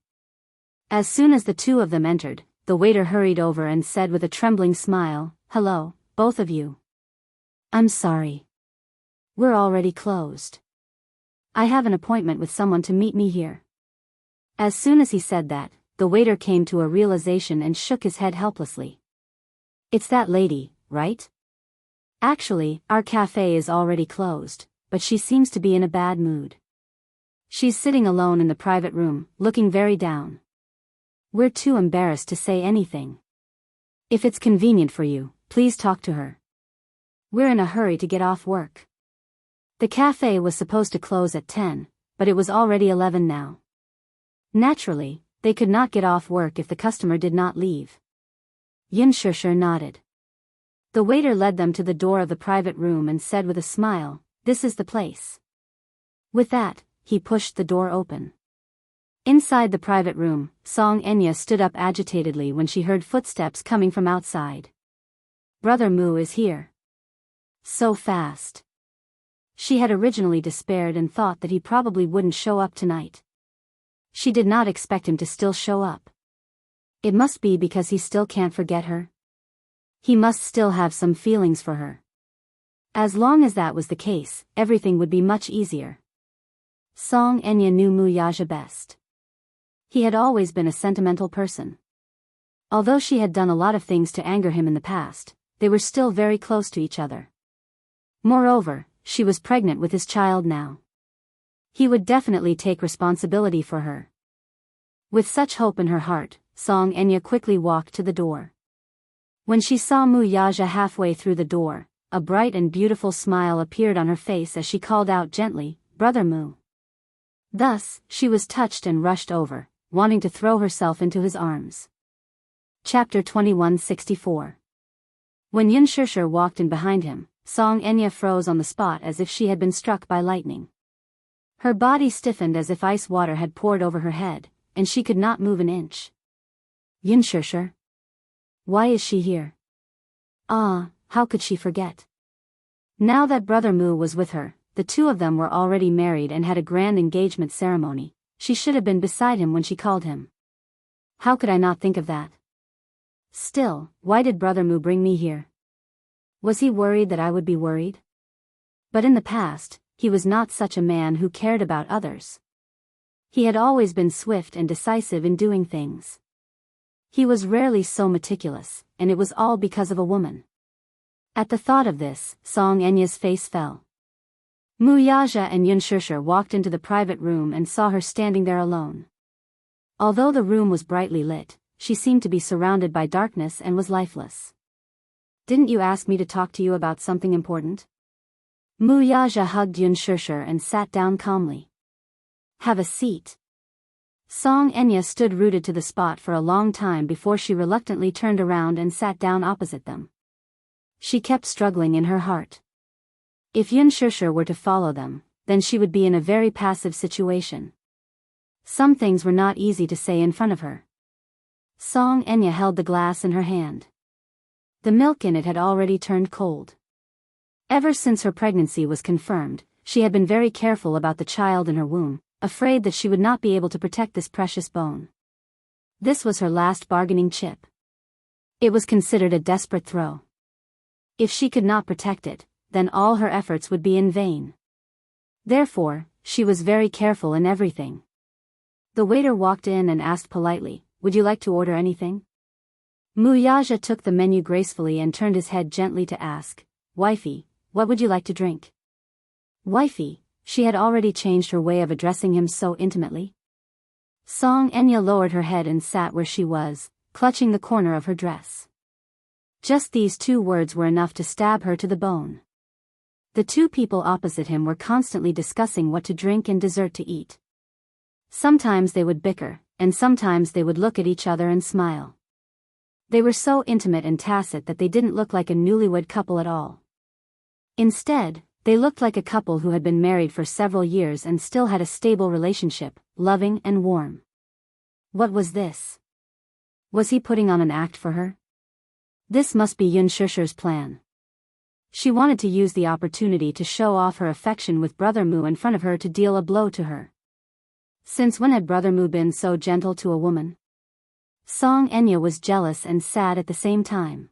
As soon as the two of them entered, the waiter hurried over and said with a trembling smile, "Hello, both of you. I'm sorry. We're already closed. I have an appointment with someone to meet me here." As soon as he said that, the waiter came to a realization and shook his head helplessly. "It's that lady, right? Actually, our cafe is already closed, but she seems to be in a bad mood. She's sitting alone in the private room, looking very down. We're too embarrassed to say anything. If it's convenient for you, please talk to her. We're in a hurry to get off work." The cafe was supposed to close at 10, but it was already 11 now. Naturally, they could not get off work if the customer did not leave. Yun Shishir nodded. The waiter led them to the door of the private room and said with a smile, "This is the place." With that, he pushed the door open. Inside the private room, Song Enya stood up agitatedly when she heard footsteps coming from outside. "Brother Mu is here. So fast." She had originally despaired and thought that he probably wouldn't show up tonight. She did not expect him to still show up. It must be because he still can't forget her. He must still have some feelings for her. As long as that was the case, everything would be much easier. Song Enya knew Mu Yaja best. He had always been a sentimental person. Although she had done a lot of things to anger him in the past, they were still very close to each other. Moreover, she was pregnant with his child now. He would definitely take responsibility for her. With such hope in her heart, Song Enya quickly walked to the door. When she saw Mu Yaja halfway through the door, a bright and beautiful smile appeared on her face as she called out gently, "Brother Mu." Thus, she was touched and rushed over, wanting to throw herself into his arms. Chapter 2164. When Yun Shishir walked in behind him, Song Enya froze on the spot as if she had been struck by lightning. Her body stiffened as if ice water had poured over her head, and she could not move an inch. Yun Shishir? Why is she here? Ah, how could she forget? Now that Brother Mu was with her, the two of them were already married and had a grand engagement ceremony. She should have been beside him when she called him. How could I not think of that? Still, why did Brother Mu bring me here? Was he worried that I would be worried? But in the past, he was not such a man who cared about others. He had always been swift and decisive in doing things. He was rarely so meticulous, and it was all because of a woman. At the thought of this, Song Enya's face fell. Mu Yaja and Yun Shishir walked into the private room and saw her standing there alone. Although the room was brightly lit, she seemed to be surrounded by darkness and was lifeless. Didn't you ask me to talk to you about something important? Mu Yaja hugged Yun Shishir and sat down calmly. Have a seat. Song Enya stood rooted to the spot for a long time before she reluctantly turned around and sat down opposite them. She kept struggling in her heart. If Yun Shishir were to follow them, then she would be in a very passive situation. Some things were not easy to say in front of her. Song Enya held the glass in her hand. The milk in it had already turned cold. Ever since her pregnancy was confirmed, she had been very careful about the child in her womb, afraid that she would not be able to protect this precious bone. This was her last bargaining chip. It was considered a desperate throw. If she could not protect it, then all her efforts would be in vain. Therefore, she was very careful in everything. The waiter walked in and asked politely, "Would you like to order anything?" Mu Yaja took the menu gracefully and turned his head gently to ask, "Wifey, what would you like to drink?" Wifey, she had already changed her way of addressing him so intimately. Song Enya lowered her head and sat where she was, clutching the corner of her dress. Just these two words were enough to stab her to the bone. The two people opposite him were constantly discussing what to drink and dessert to eat. Sometimes they would bicker, and sometimes they would look at each other and smile. They were so intimate and tacit that they didn't look like a newlywed couple at all. Instead, they looked like a couple who had been married for several years and still had a stable relationship, loving and warm. What was this? Was he putting on an act for her? This must be Yun Shishir's plan. She wanted to use the opportunity to show off her affection with Brother Mu in front of her to deal a blow to her. Since when had Brother Mu been so gentle to a woman? Song Enya was jealous and sad at the same time.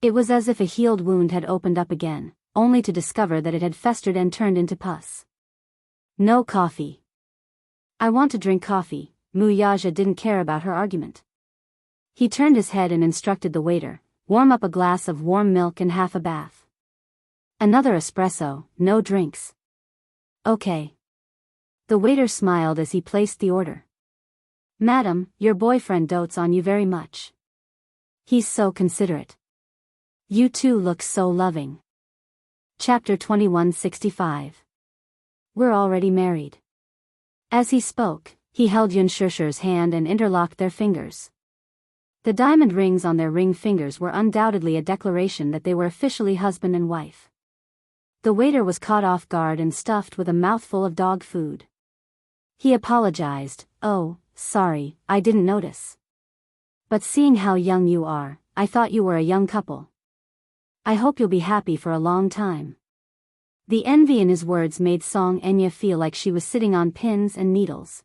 It was as if a healed wound had opened up again, only to discover that it had festered and turned into pus. No coffee. I want to drink coffee. Mu Yaja didn't care about her argument. He turned his head and instructed the waiter, "Warm up a glass of warm milk and half a bath. Another espresso, no drinks." Okay. The waiter smiled as he placed the order. "Madam, your boyfriend dotes on you very much. He's so considerate. You two look so loving." Chapter 2165. We're already married. As he spoke, he held Yun Shishir's hand and interlocked their fingers. The diamond rings on their ring fingers were undoubtedly a declaration that they were officially husband and wife. The waiter was caught off guard and stuffed with a mouthful of dog food. He apologized, "Oh, sorry, I didn't notice. But seeing how young you are, I thought you were a young couple. I hope you'll be happy for a long time." The envy in his words made Song Enya feel like she was sitting on pins and needles.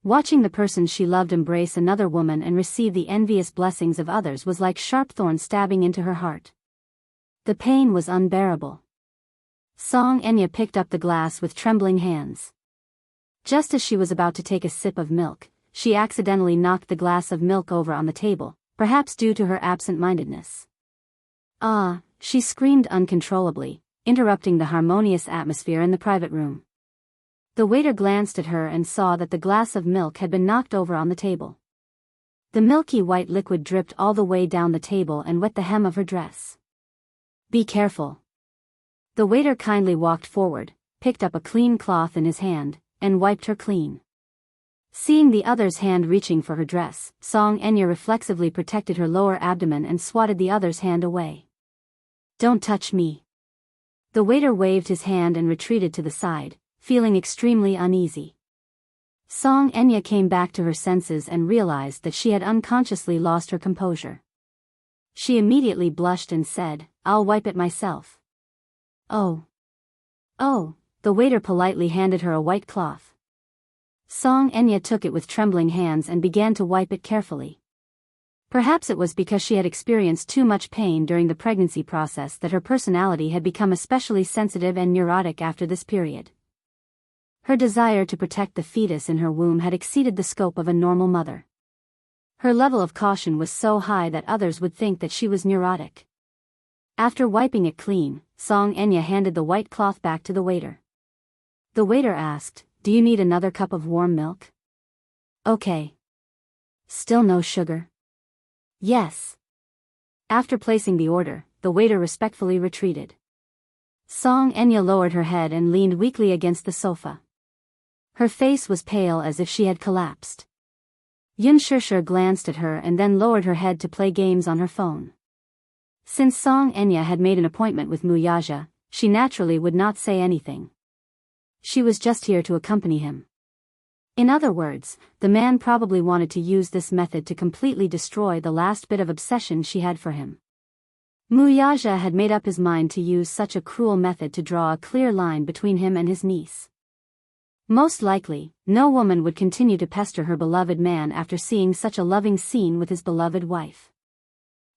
Watching the person she loved embrace another woman and receive the envious blessings of others was like sharp thorns stabbing into her heart. The pain was unbearable. Song Enya picked up the glass with trembling hands. Just as she was about to take a sip of milk, she accidentally knocked the glass of milk over on the table, perhaps due to her absent-mindedness. "Ah!" she screamed uncontrollably, interrupting the harmonious atmosphere in the private room. The waiter glanced at her and saw that the glass of milk had been knocked over on the table. The milky white liquid dripped all the way down the table and wet the hem of her dress. "Be careful." The waiter kindly walked forward, picked up a clean cloth in his hand, and wiped her clean. Seeing the other's hand reaching for her dress, Song Enya reflexively protected her lower abdomen and swatted the other's hand away. "Don't touch me." The waiter waved his hand and retreated to the side, feeling extremely uneasy. Song Enya came back to her senses and realized that she had unconsciously lost her composure. She immediately blushed and said, "I'll wipe it myself." "Oh. Oh," the waiter politely handed her a white cloth. Song Enya took it with trembling hands and began to wipe it carefully. Perhaps it was because she had experienced too much pain during the pregnancy process that her personality had become especially sensitive and neurotic after this period. Her desire to protect the fetus in her womb had exceeded the scope of a normal mother. Her level of caution was so high that others would think that she was neurotic. After wiping it clean, Song Enya handed the white cloth back to the waiter. The waiter asked, "Do you need another cup of warm milk?" "Okay." "Still no sugar?" "Yes." After placing the order, the waiter respectfully retreated. Song Enya lowered her head and leaned weakly against the sofa. Her face was pale as if she had collapsed. Yun Shishir glanced at her and then lowered her head to play games on her phone. Since Song Enya had made an appointment with Muyaja, she naturally would not say anything. She was just here to accompany him. In other words, the man probably wanted to use this method to completely destroy the last bit of obsession she had for him. Muyaja had made up his mind to use such a cruel method to draw a clear line between him and his niece. Most likely, no woman would continue to pester her beloved man after seeing such a loving scene with his beloved wife.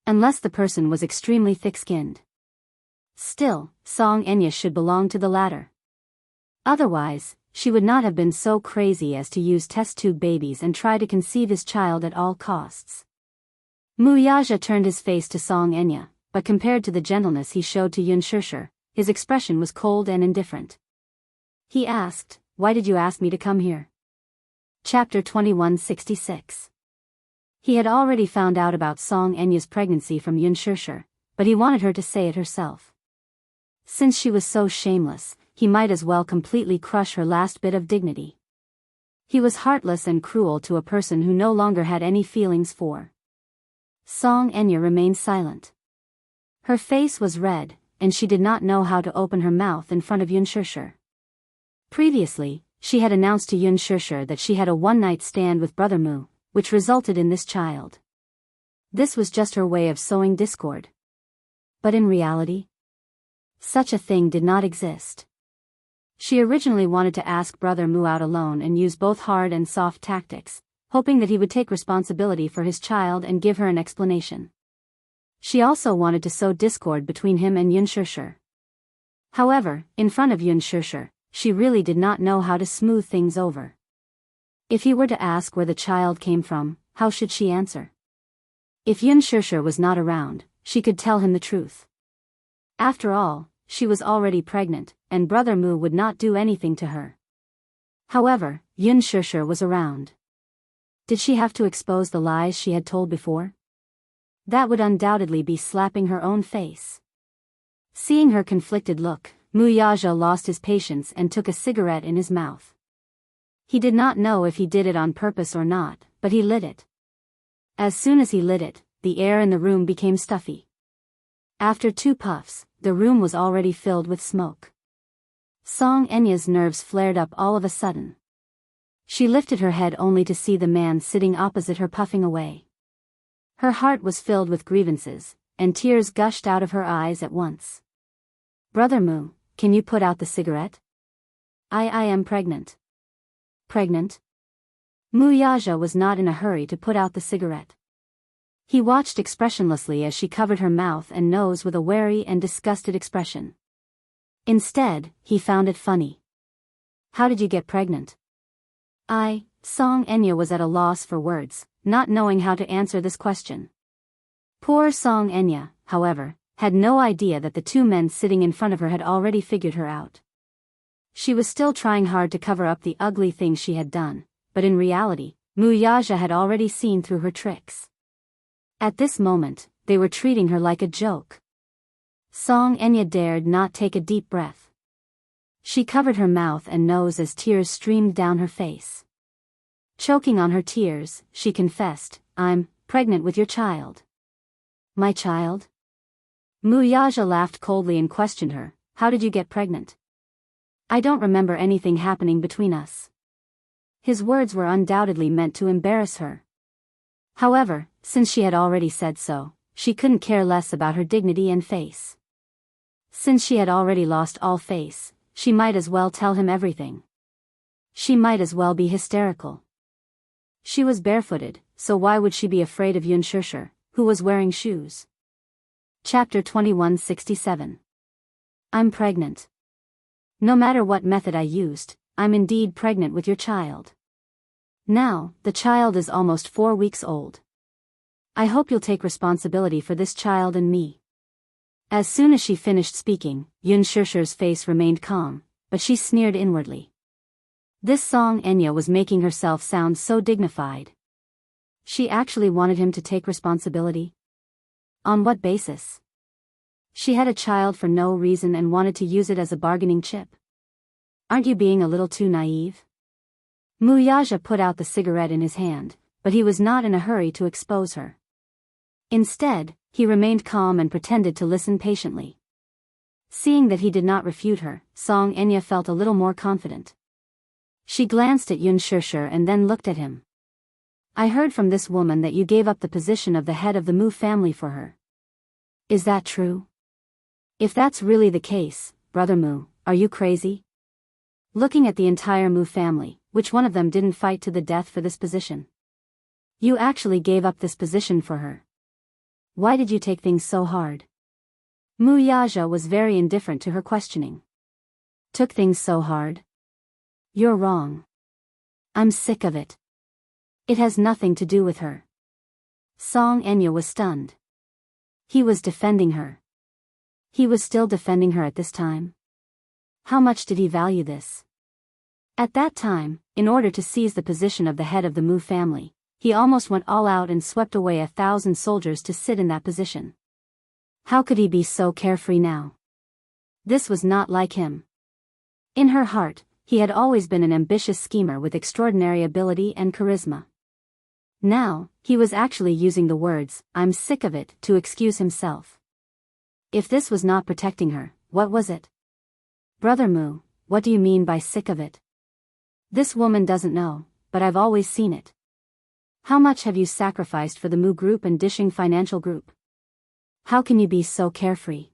Unless the person was extremely thick-skinned. Still, Song Enya should belong to the latter. Otherwise, she would not have been so crazy as to use test tube babies and try to conceive his child at all costs. Muyaja turned his face to Song Enya, but compared to the gentleness he showed to Yun Shishir, his expression was cold and indifferent. He asked, "Why did you ask me to come here?" Chapter 2166. He had already found out about Song Enya's pregnancy from Yun Shishir, but he wanted her to say it herself. Since she was so shameless, he might as well completely crush her last bit of dignity. He was heartless and cruel to a person who no longer had any feelings for. Song Enya remained silent. Her face was red, and she did not know how to open her mouth in front of Yun Shishir. Previously, she had announced to Yun Shishir that she had a one-night stand with Brother Mu, which resulted in this child. This was just her way of sowing discord. But in reality, such a thing did not exist. She originally wanted to ask Brother Mu out alone and use both hard and soft tactics, hoping that he would take responsibility for his child and give her an explanation. She also wanted to sow discord between him and Yun Shishir. However, in front of Yun Shishir, she really did not know how to smooth things over. If he were to ask where the child came from, how should she answer? If Yun Shishir was not around, she could tell him the truth. After all, she was already pregnant, and Brother Mu would not do anything to her. However, Yun Shishir was around. Did she have to expose the lies she had told before? That would undoubtedly be slapping her own face. Seeing her conflicted look, Muyaja lost his patience and took a cigarette in his mouth. He did not know if he did it on purpose or not, but he lit it. As soon as he lit it, the air in the room became stuffy. After 2 puffs, the room was already filled with smoke. Song Enya's nerves flared up all of a sudden. She lifted her head only to see the man sitting opposite her puffing away. Her heart was filled with grievances, and tears gushed out of her eyes at once. "Brother Mu, can you put out the cigarette? I am pregnant." "Pregnant?" Muyaja was not in a hurry to put out the cigarette. He watched expressionlessly as she covered her mouth and nose with a wary and disgusted expression. Instead, he found it funny. "How did you get pregnant?" Song Enya was at a loss for words, not knowing how to answer this question. Poor Song Enya, however, had no idea that the 2 men sitting in front of her had already figured her out. She was still trying hard to cover up the ugly things she had done, but in reality, Muyaja had already seen through her tricks. At this moment, they were treating her like a joke. Song Enya dared not take a deep breath. She covered her mouth and nose as tears streamed down her face. Choking on her tears, she confessed, "I'm pregnant with your child." "My child?" Muyaja laughed coldly and questioned her, "How did you get pregnant?" "I don't remember anything happening between us." His words were undoubtedly meant to embarrass her. However, since she had already said so, she couldn't care less about her dignity and face. Since she had already lost all face, she might as well tell him everything. She might as well be hysterical. She was barefooted, so why would she be afraid of Yunshusher, who was wearing shoes? Chapter 2167. I'm pregnant. No matter what method I used, I'm indeed pregnant with your child. Now, the child is almost 4 weeks old. I hope you'll take responsibility for this child and me. As soon as she finished speaking, Yunshusher's face remained calm, but she sneered inwardly. This Song Enya was making herself sound so dignified. She actually wanted him to take responsibility? On what basis? She had a child for no reason and wanted to use it as a bargaining chip. Aren't you being a little too naive? Muyaja put out the cigarette in his hand, but he was not in a hurry to expose her. Instead, he remained calm and pretended to listen patiently. Seeing that he did not refute her, Song Enya felt a little more confident. She glanced at Yunshusher and then looked at him. I heard from this woman that you gave up the position of the head of the Mu family for her. Is that true? If that's really the case, Brother Mu, are you crazy? Looking at the entire Mu family, which one of them didn't fight to the death for this position? You actually gave up this position for her. Why did you take things so hard? Muyaja was very indifferent to her questioning. Took things so hard? You're wrong. I'm sick of it. It has nothing to do with her. Song Enya was stunned. He was defending her. He was still defending her at this time. How much did he value this? At that time, in order to seize the position of the head of the Mu family, he almost went all out and swept away 1,000 soldiers to sit in that position. How could he be so carefree now? This was not like him. In her heart, he had always been an ambitious schemer with extraordinary ability and charisma. Now, he was actually using the words, "I'm sick of it," to excuse himself. If this was not protecting her, what was it? Brother Mu, what do you mean by sick of it? This woman doesn't know, but I've always seen it. How much have you sacrificed for the Mu group and Dishing Financial Group? How can you be so carefree?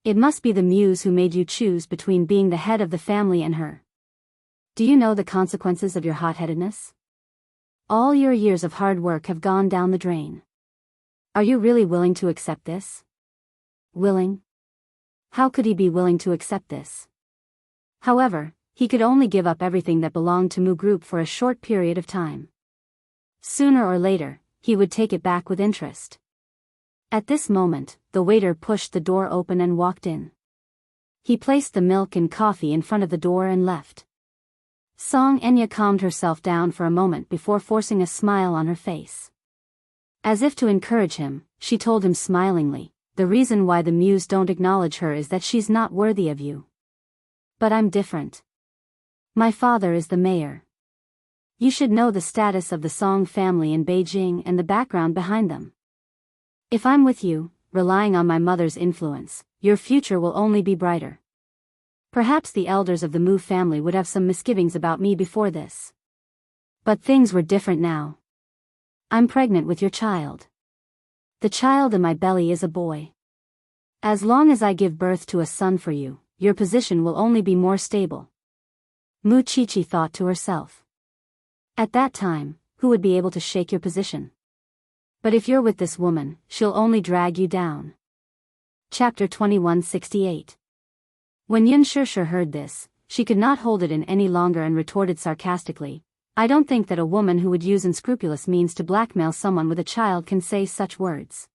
It must be the muse who made you choose between being the head of the family and her. Do you know the consequences of your hot-headedness? All your years of hard work have gone down the drain. Are you really willing to accept this? Willing? How could he be willing to accept this? However, he could only give up everything that belonged to Mu Group for a short period of time. Sooner or later, he would take it back with interest. At this moment, the waiter pushed the door open and walked in. He placed the milk and coffee in front of the door and left. Song Enya calmed herself down for a moment before forcing a smile on her face. As if to encourage him, she told him smilingly, "The reason why the muse don't acknowledge her is that she's not worthy of you. But I'm different. My father is the mayor. You should know the status of the Song family in Beijing and the background behind them. If I'm with you, relying on my mother's influence, your future will only be brighter." Perhaps the elders of the Mu family would have some misgivings about me before this. But things were different now. I'm pregnant with your child. The child in my belly is a boy. As long as I give birth to a son for you, your position will only be more stable. Mu Chichi thought to herself. At that time, who would be able to shake your position? But if you're with this woman, she'll only drag you down. Chapter 2168. When Yunshusher heard this, she could not hold it in any longer and retorted sarcastically, "I don't think that a woman who would use unscrupulous means to blackmail someone with a child can say such words.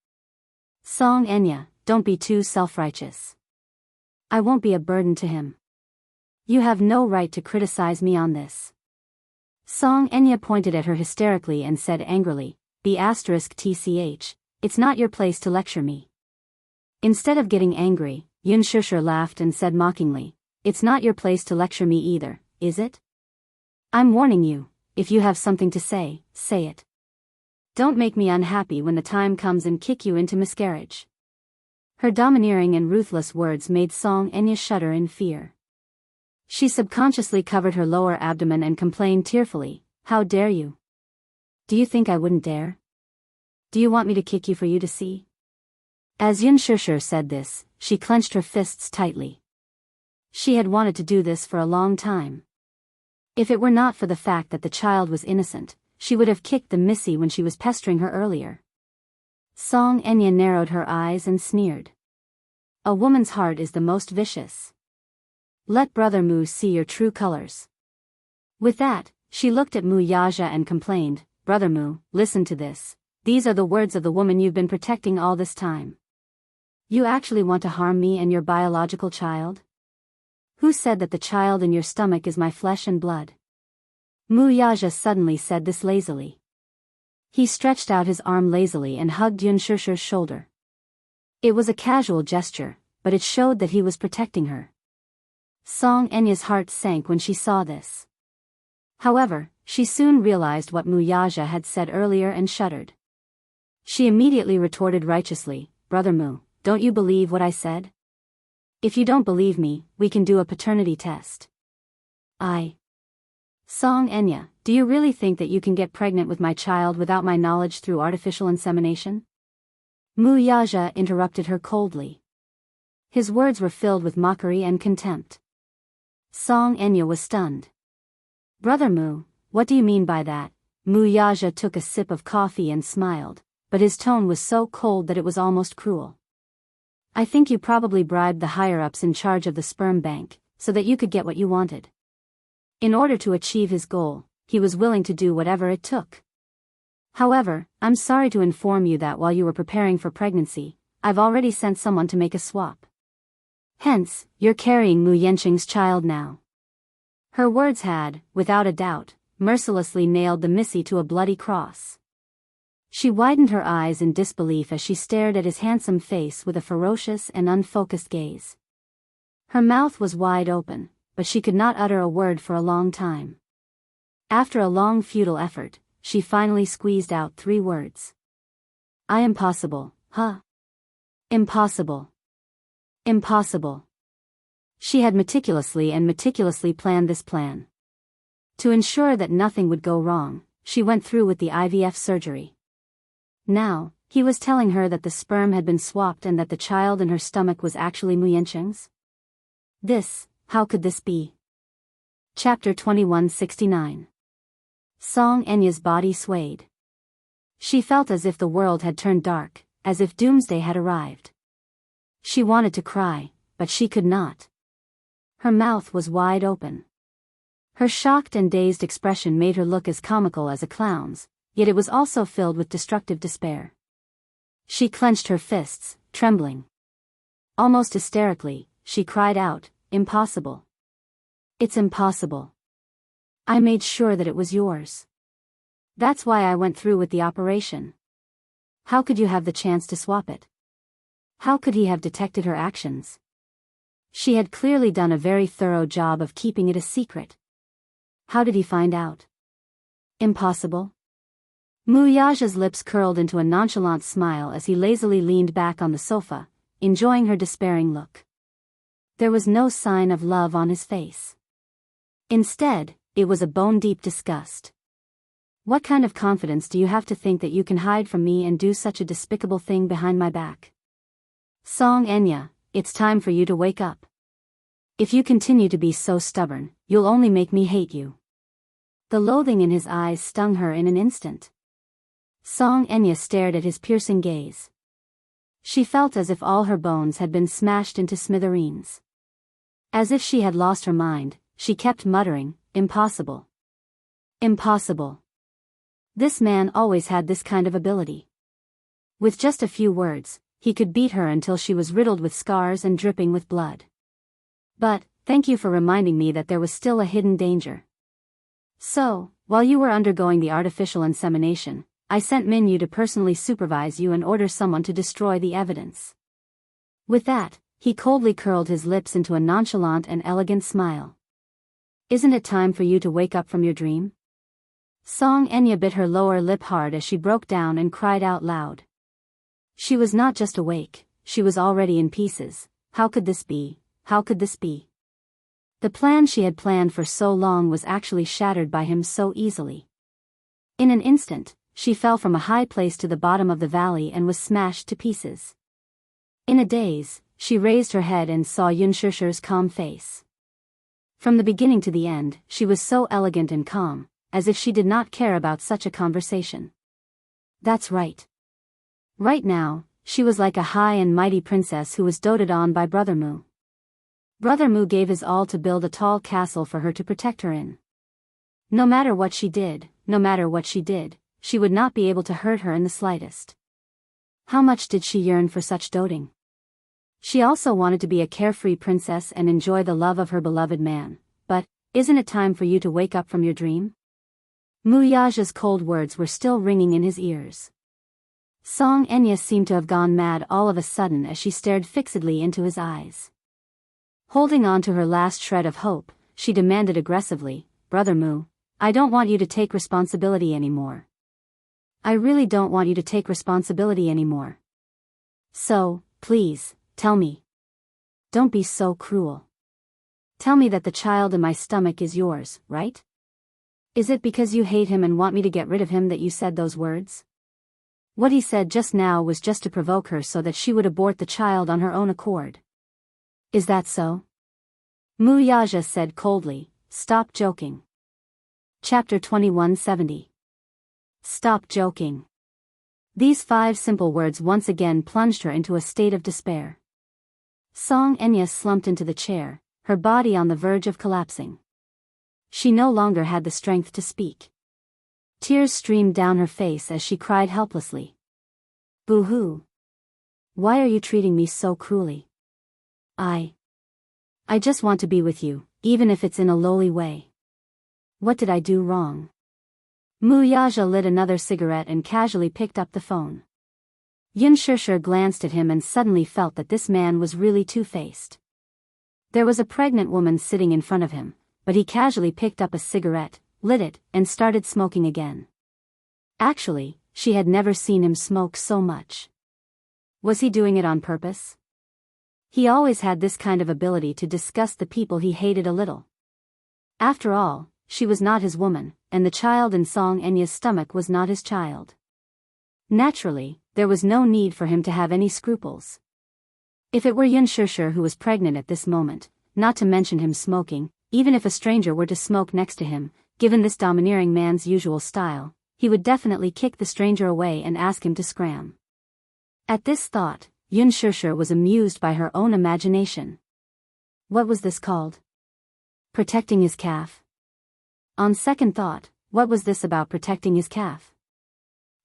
Song Enya, don't be too self-righteous. I won't be a burden to him. You have no right to criticize me on this." Song Enya pointed at her hysterically and said angrily, "B*tch, it's not your place to lecture me." Instead of getting angry, Yun Shusher laughed and said mockingly, "It's not your place to lecture me either, is it? I'm warning you, if you have something to say, say it. Don't make me unhappy when the time comes and kick you into miscarriage." Her domineering and ruthless words made Song Enya shudder in fear. She subconsciously covered her lower abdomen and complained tearfully, "How dare you? Do you think I wouldn't dare? Do you want me to kick you for you to see?" As Yun Shusher said this, she clenched her fists tightly. She had wanted to do this for a long time. If it were not for the fact that the child was innocent, she would have kicked the missy when she was pestering her earlier. Song Enya narrowed her eyes and sneered. "A woman's heart is the most vicious. Let Brother Mu see your true colors." With that, she looked at Mu Yaja and complained, "Brother Mu, listen to this. These are the words of the woman you've been protecting all this time. You actually want to harm me and your biological child? Who said that the child in your stomach is my flesh and blood?" Mu Yaja suddenly said this lazily. He stretched out his arm lazily and hugged Yun Shusher's shoulder. It was a casual gesture, but it showed that he was protecting her. Song Enya's heart sank when she saw this. However, she soon realized what Mu Yaja had said earlier and shuddered. She immediately retorted righteously, "Brother Mu, don't you believe what I said? If you don't believe me, we can do a paternity test." Song Enya, do you really think that you can get pregnant with my child without my knowledge through artificial insemination? Mu Yaja interrupted her coldly. His words were filled with mockery and contempt. Song Enya was stunned. "Brother Mu, what do you mean by that?" Mu Yaja took a sip of coffee and smiled, but his tone was so cold that it was almost cruel. "I think you probably bribed the higher-ups in charge of the sperm bank, so that you could get what you wanted." In order to achieve his goal, he was willing to do whatever it took. "However, I'm sorry to inform you that while you were preparing for pregnancy, I've already sent someone to make a swap. Hence, you're carrying Mu Yanqing's child now." Her words had, without a doubt, mercilessly nailed the missy to a bloody cross. She widened her eyes in disbelief as she stared at his handsome face with a ferocious and unfocused gaze. Her mouth was wide open, but she could not utter a word for a long time. After a long futile effort, she finally squeezed out 3 words. "I am possible, huh? Impossible. Impossible." She had meticulously planned this plan. To ensure that nothing would go wrong, she went through with the IVF surgery. Now, he was telling her that the sperm had been swapped and that the child in her stomach was actually Mu Yanqing's? How could this be? Chapter 2169. Song Enya's body swayed. She felt as if the world had turned dark, as if doomsday had arrived. She wanted to cry, but she could not. Her mouth was wide open. Her shocked and dazed expression made her look as comical as a clown's, yet it was also filled with destructive despair. She clenched her fists, trembling. Almost hysterically, she cried out, "Impossible. It's impossible. I made sure that it was yours. That's why I went through with the operation. How could you have the chance to swap it? How could he have detected her actions? She had clearly done a very thorough job of keeping it a secret. How did he find out? Impossible." Mu Yaja's lips curled into a nonchalant smile as he lazily leaned back on the sofa, enjoying her despairing look. There was no sign of love on his face. Instead, it was a bone-deep disgust. "What kind of confidence do you have to think that you can hide from me and do such a despicable thing behind my back? Song Enya, it's time for you to wake up. If you continue to be so stubborn, you'll only make me hate you." The loathing in his eyes stung her in an instant. Song Enya stared at his piercing gaze. She felt as if all her bones had been smashed into smithereens. As if she had lost her mind, she kept muttering, "Impossible. Impossible." This man always had this kind of ability. With just a few words, he could beat her until she was riddled with scars and dripping with blood. "But, thank you for reminding me that there was still a hidden danger. So, While you were undergoing the artificial insemination, I sent Minyu to personally supervise you and order someone to destroy the evidence." With that, he coldly curled his lips into a nonchalant and elegant smile. "Isn't it time for you to wake up from your dream?" Song Enya bit her lower lip hard as she broke down and cried out loud. She was not just awake, she was already in pieces. How could this be? How could this be? The plan she had planned for so long was actually shattered by him so easily. In an instant, she fell from a high place to the bottom of the valley and was smashed to pieces. In a daze, she raised her head and saw Yunshusher's calm face. From the beginning to the end, she was so elegant and calm, as if she did not care about such a conversation. That's right. Right now, she was like a high and mighty princess who was doted on by Brother Mu. Brother Mu gave his all to build a tall castle for her to protect her in. No matter what she did, she would not be able to hurt her in the slightest. How much did she yearn for such doting? She also wanted to be a carefree princess and enjoy the love of her beloved man. But, isn't it time for you to wake up from your dream? Mu Yaja's cold words were still ringing in his ears. Song Enya seemed to have gone mad all of a sudden as she stared fixedly into his eyes. Holding on to her last shred of hope, she demanded aggressively, "Brother Mu, I don't want you to take responsibility anymore. I really don't want you to take responsibility anymore. So, please, tell me. Don't be so cruel. Tell me that the child in my stomach is yours, right? Is it because you hate him and want me to get rid of him that you said those words?" What he said just now was just to provoke her so that she would abort the child on her own accord. "Is that so?" Mu Yaja said coldly, "Stop joking." Chapter 2170. Stop joking. These 5 simple words once again plunged her into a state of despair. Song Enya slumped into the chair, her body on the verge of collapsing. She no longer had the strength to speak. Tears streamed down her face as she cried helplessly. "Boo-hoo. Why are you treating me so cruelly? I just want to be with you, even if it's in a lowly way. What did I do wrong?" Mu Yaja lit another cigarette and casually picked up the phone. Yunshusher glanced at him and suddenly felt that this man was really two-faced. There was a pregnant woman sitting in front of him, but he casually picked up a cigarette, lit it, and started smoking again. Actually, she had never seen him smoke so much. Was he doing it on purpose? He always had this kind of ability to disgust the people he hated a little. After all, she was not his woman, and the child in Song Enya's stomach was not his child. Naturally, there was no need for him to have any scruples. If it were Yunshusher who was pregnant at this moment, not to mention him smoking, even if a stranger were to smoke next to him, given this domineering man's usual style, he would definitely kick the stranger away and ask him to scram. At this thought, Yunshusher was amused by her own imagination. What was this called? Protecting his calf? On second thought, what was this about protecting his calf?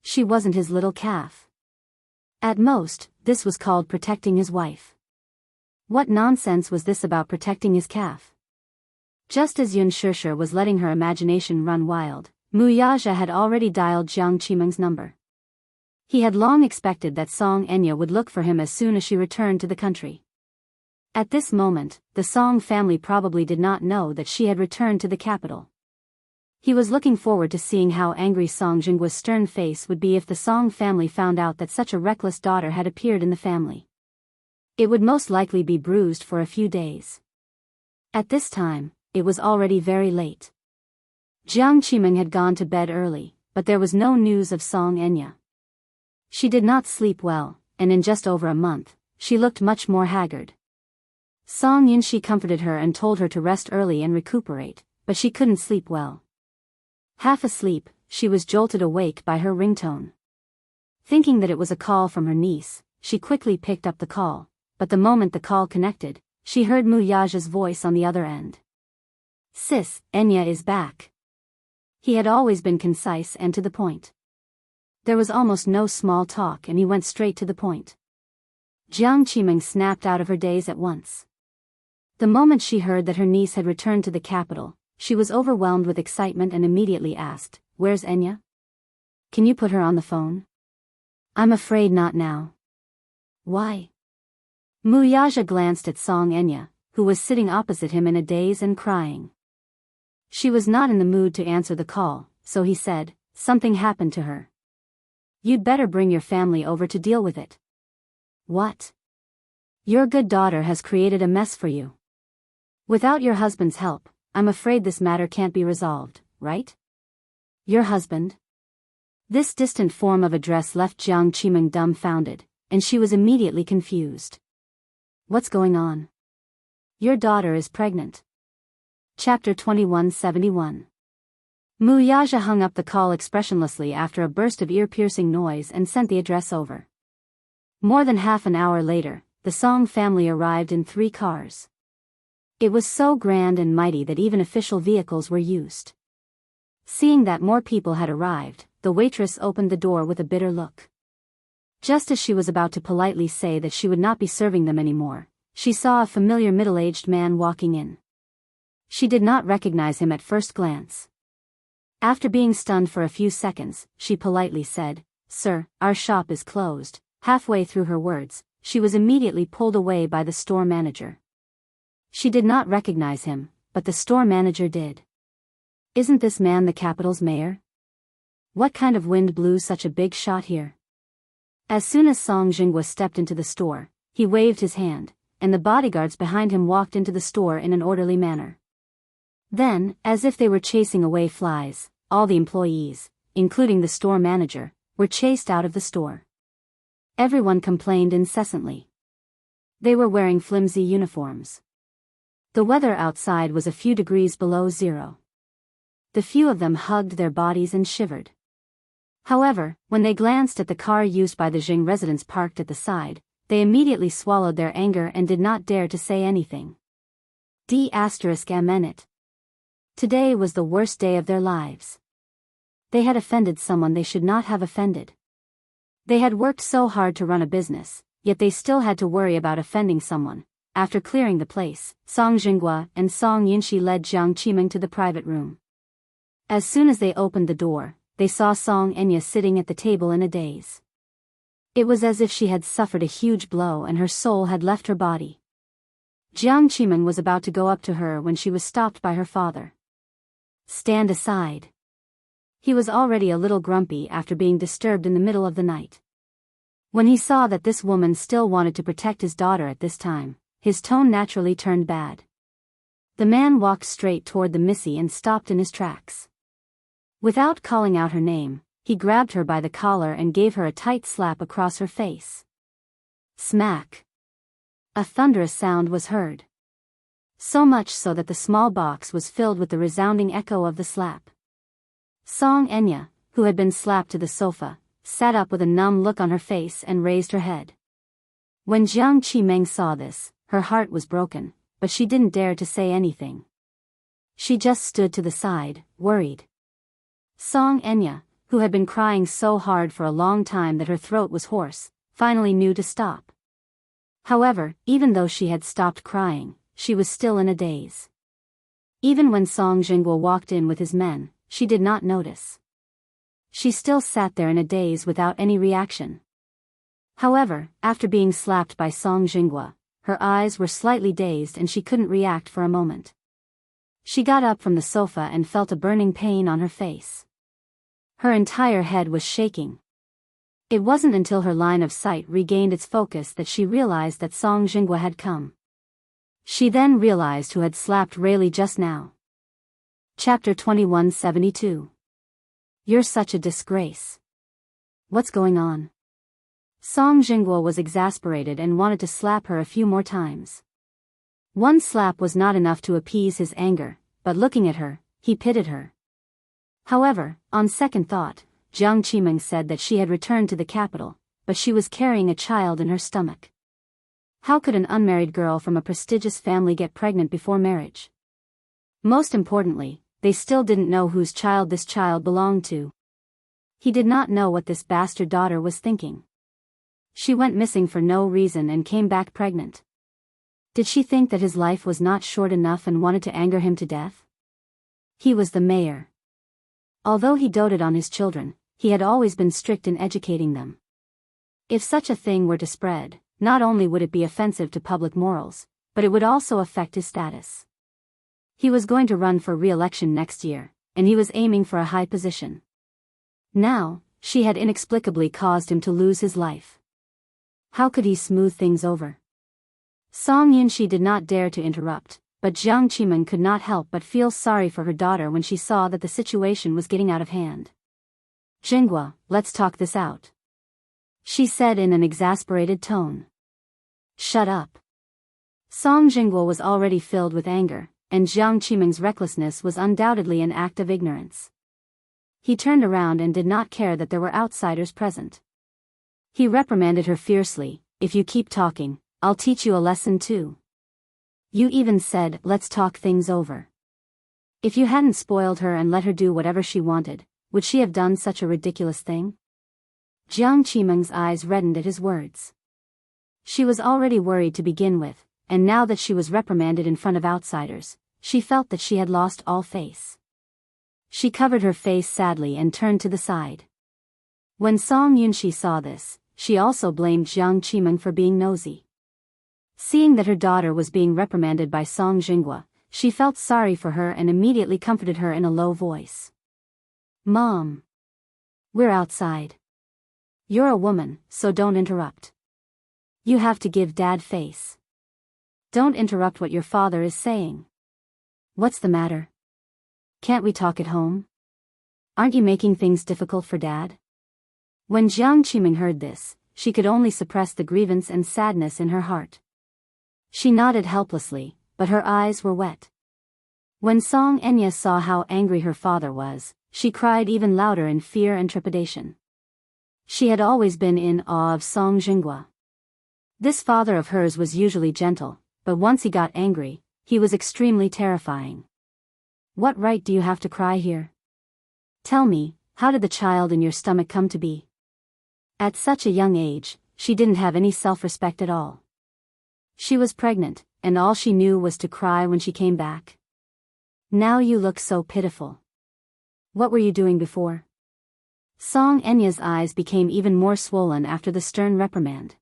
She wasn't his little calf. At most, this was called protecting his wife. What nonsense was this about protecting his calf? Just as Yunshusher was letting her imagination run wild, Mu Yaja had already dialed Jiang Qimeng's number. He had long expected that Song Enya would look for him as soon as she returned to the country. At this moment, the Song family probably did not know that she had returned to the capital. He was looking forward to seeing how angry Song Jinggua's stern face would be if the Song family found out that such a reckless daughter had appeared in the family. It would most likely be bruised for a few days. At this time, it was already very late. Jiang Qimeng had gone to bed early, but there was no news of Song Enya. She did not sleep well, and in just over a month, she looked much more haggard. Song Yunshi comforted her and told her to rest early and recuperate, but she couldn't sleep well. Half asleep, she was jolted awake by her ringtone. Thinking that it was a call from her niece, she quickly picked up the call, but the moment the call connected, she heard Mu Yaja's voice on the other end. "Sis, Enya is back." He had always been concise and to the point. There was almost no small talk and he went straight to the point. Jiang Qimeng snapped out of her daze at once. The moment she heard that her niece had returned to the capital, she was overwhelmed with excitement and immediately asked, "Where's Enya? Can you put her on the phone?" "I'm afraid not now." "Why?" Muyaja glanced at Song Enya, who was sitting opposite him in a daze and crying. She was not in the mood to answer the call, so he said, "Something happened to her. You'd better bring your family over to deal with it." "What?" "Your good daughter has created a mess for you. Without your husband's help, I'm afraid this matter can't be resolved, right?" "Your husband?" This distant form of address left Jiang Qimeng dumbfounded, and she was immediately confused. "What's going on?" "Your daughter is pregnant." Chapter 2171. Muyaja hung up the call expressionlessly after a burst of ear-piercing noise and sent the address over. More than half an hour later, the Song family arrived in 3 cars. It was so grand and mighty that even official vehicles were used. Seeing that more people had arrived, the waitress opened the door with a bitter look. Just as she was about to politely say that she would not be serving them anymore, she saw a familiar middle-aged man walking in. She did not recognize him at first glance. After being stunned for a few seconds, she politely said, "Sir, our shop is closed." Halfway through her words, she was immediately pulled away by the store manager. She did not recognize him, but the store manager did. "Isn't this man the capital's mayor? What kind of wind blew such a big shot here?" As soon as Song Jinghua stepped into the store, he waved his hand, and the bodyguards behind him walked into the store in an orderly manner. Then, as if they were chasing away flies, all the employees, including the store manager, were chased out of the store. Everyone complained incessantly. They were wearing flimsy uniforms. The weather outside was a few degrees below zero. The few of them hugged their bodies and shivered. However, when they glanced at the car used by the Jing residents parked at the side, they immediately swallowed their anger and did not dare to say anything. D****. Today was the worst day of their lives. They had offended someone they should not have offended. They had worked so hard to run a business, yet they still had to worry about offending someone. After clearing the place, Song Jinghua and Song Yinshi led Jiang Qimeng to the private room. As soon as they opened the door, they saw Song Enya sitting at the table in a daze. It was as if she had suffered a huge blow and her soul had left her body. Jiang Qimeng was about to go up to her when she was stopped by her father. "Stand aside." He was already a little grumpy after being disturbed in the middle of the night. When he saw that this woman still wanted to protect his daughter at this time, his tone naturally turned bad. The man walked straight toward the Missy and stopped in his tracks. Without calling out her name, he grabbed her by the collar and gave her a tight slap across her face. Smack! A thunderous sound was heard. So much so that the small box was filled with the resounding echo of the slap. Song Enya, who had been slapped to the sofa, sat up with a numb look on her face and raised her head. When Jiang Qimeng saw this, her heart was broken, but she didn't dare to say anything. She just stood to the side, worried. Song Enya, who had been crying so hard for a long time that her throat was hoarse, finally knew to stop. However, even though she had stopped crying, she was still in a daze. Even when Song Jinghua walked in with his men, she did not notice. She still sat there in a daze without any reaction. However, after being slapped by Song Jinghua, her eyes were slightly dazed and she couldn't react for a moment. She got up from the sofa and felt a burning pain on her face. Her entire head was shaking. It wasn't until her line of sight regained its focus that she realized that Song Jinghua had come. She then realized who had slapped Rayleigh just now. Chapter 2172. You're such a disgrace. What's going on? Song Jinghua was exasperated and wanted to slap her a few more times. One slap was not enough to appease his anger, but looking at her, he pitied her. However, on second thought, Jiang Qimeng said that she had returned to the capital, but she was carrying a child in her stomach. How could an unmarried girl from a prestigious family get pregnant before marriage? Most importantly, they still didn't know whose child this child belonged to. He did not know what this bastard daughter was thinking. She went missing for no reason and came back pregnant. Did she think that his life was not short enough and wanted to anger him to death? He was the mayor. Although he doted on his children, he had always been strict in educating them. If such a thing were to spread, not only would it be offensive to public morals, but it would also affect his status. He was going to run for re-election next year, and he was aiming for a high position. Now, she had inexplicably caused him to lose his life. How could he smooth things over? Song Yunshi did not dare to interrupt, but Jiang Qimeng could not help but feel sorry for her daughter when she saw that the situation was getting out of hand. "Jinghua, let's talk this out," she said in an exasperated tone. "Shut up." Song Jinghua was already filled with anger, and Jiang Qimeng's recklessness was undoubtedly an act of ignorance. He turned around and did not care that there were outsiders present. He reprimanded her fiercely, "If you keep talking, I'll teach you a lesson too. You even said, 'Let's talk things over.' If you hadn't spoiled her and let her do whatever she wanted, would she have done such a ridiculous thing?" Jiang Qimeng's eyes reddened at his words. She was already worried to begin with, and now that she was reprimanded in front of outsiders, she felt that she had lost all face. She covered her face sadly and turned to the side. When Song Yunshi saw this, she also blamed Jiang Qimeng for being nosy. Seeing that her daughter was being reprimanded by Song Jinghua, she felt sorry for her and immediately comforted her in a low voice. "Mom. We're outside. You're a woman, so don't interrupt. You have to give Dad face. Don't interrupt what your father is saying. What's the matter? Can't we talk at home? Aren't you making things difficult for Dad?" When Jiang Qimeng heard this, she could only suppress the grievance and sadness in her heart. She nodded helplessly, but her eyes were wet. When Song Enya saw how angry her father was, she cried even louder in fear and trepidation. She had always been in awe of Song Jinghua. This father of hers was usually gentle, but once he got angry, he was extremely terrifying. "What right do you have to cry here? Tell me, how did the child in your stomach come to be?" At such a young age, she didn't have any self-respect at all. She was pregnant, and all she knew was to cry when she came back. "Now you look so pitiful. What were you doing before?" Song Enya's eyes became even more swollen after the stern reprimand.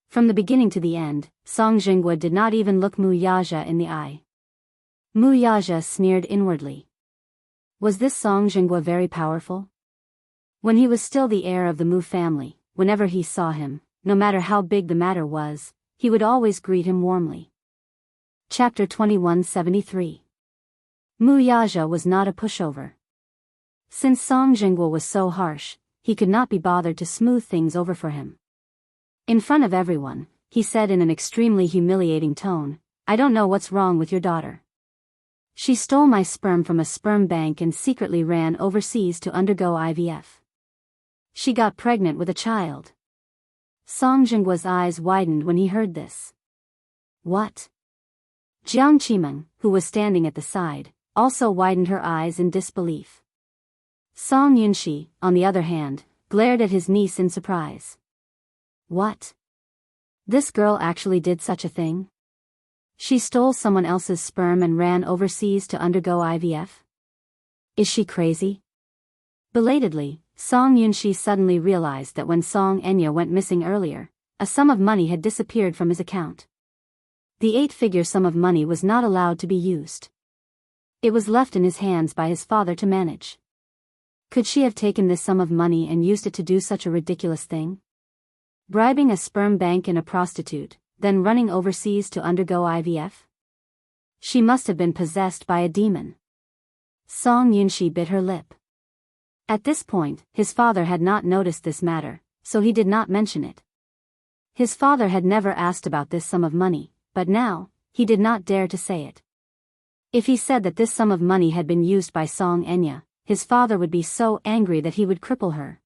From the beginning to the end, Song Jinghua did not even look Mu Yaja in the eye. Mu Yaja sneered inwardly. Was this Song Jinghua very powerful? When he was still the heir of the Mu family, whenever he saw him, no matter how big the matter was, he would always greet him warmly. Chapter 2173. Mu Yaja was not a pushover. Since Song Jinghua was so harsh, he could not be bothered to smooth things over for him. In front of everyone, he said in an extremely humiliating tone, "I don't know what's wrong with your daughter. She stole my sperm from a sperm bank and secretly ran overseas to undergo IVF. She got pregnant with a child." Song Jinghua's eyes widened when he heard this. "What?" Jiang Qimeng, who was standing at the side, also widened her eyes in disbelief. Song Yunshi, on the other hand, glared at his niece in surprise. "What? This girl actually did such a thing? She stole someone else's sperm and ran overseas to undergo IVF? Is she crazy?" Belatedly, Song Yunshi suddenly realized that when Song Enya went missing earlier, a sum of money had disappeared from his account. The 8-figure sum of money was not allowed to be used. It was left in his hands by his father to manage. Could she have taken this sum of money and used it to do such a ridiculous thing? Bribing a sperm bank and a prostitute, then running overseas to undergo IVF? She must have been possessed by a demon. Song Yunshi bit her lip. At this point, his father had not noticed this matter, so he did not mention it. His father had never asked about this sum of money, but now, he did not dare to say it. If he said that this sum of money had been used by Song Enya, his father would be so angry that he would cripple her.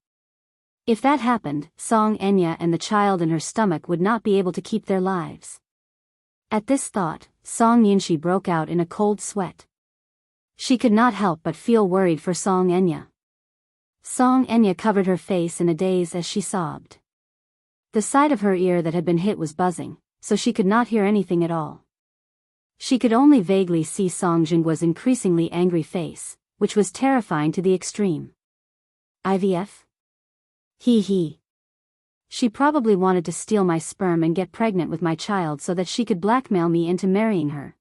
If that happened, Song Enya and the child in her stomach would not be able to keep their lives. At this thought, Song Yunshi broke out in a cold sweat. She could not help but feel worried for Song Enya. Song Enya covered her face in a daze as she sobbed. The side of her ear that had been hit was buzzing, so she could not hear anything at all. She could only vaguely see Song Jinggua's increasingly angry face, which was terrifying to the extreme. IVF? He. She probably wanted to steal my sperm and get pregnant with my child so that she could blackmail me into marrying her.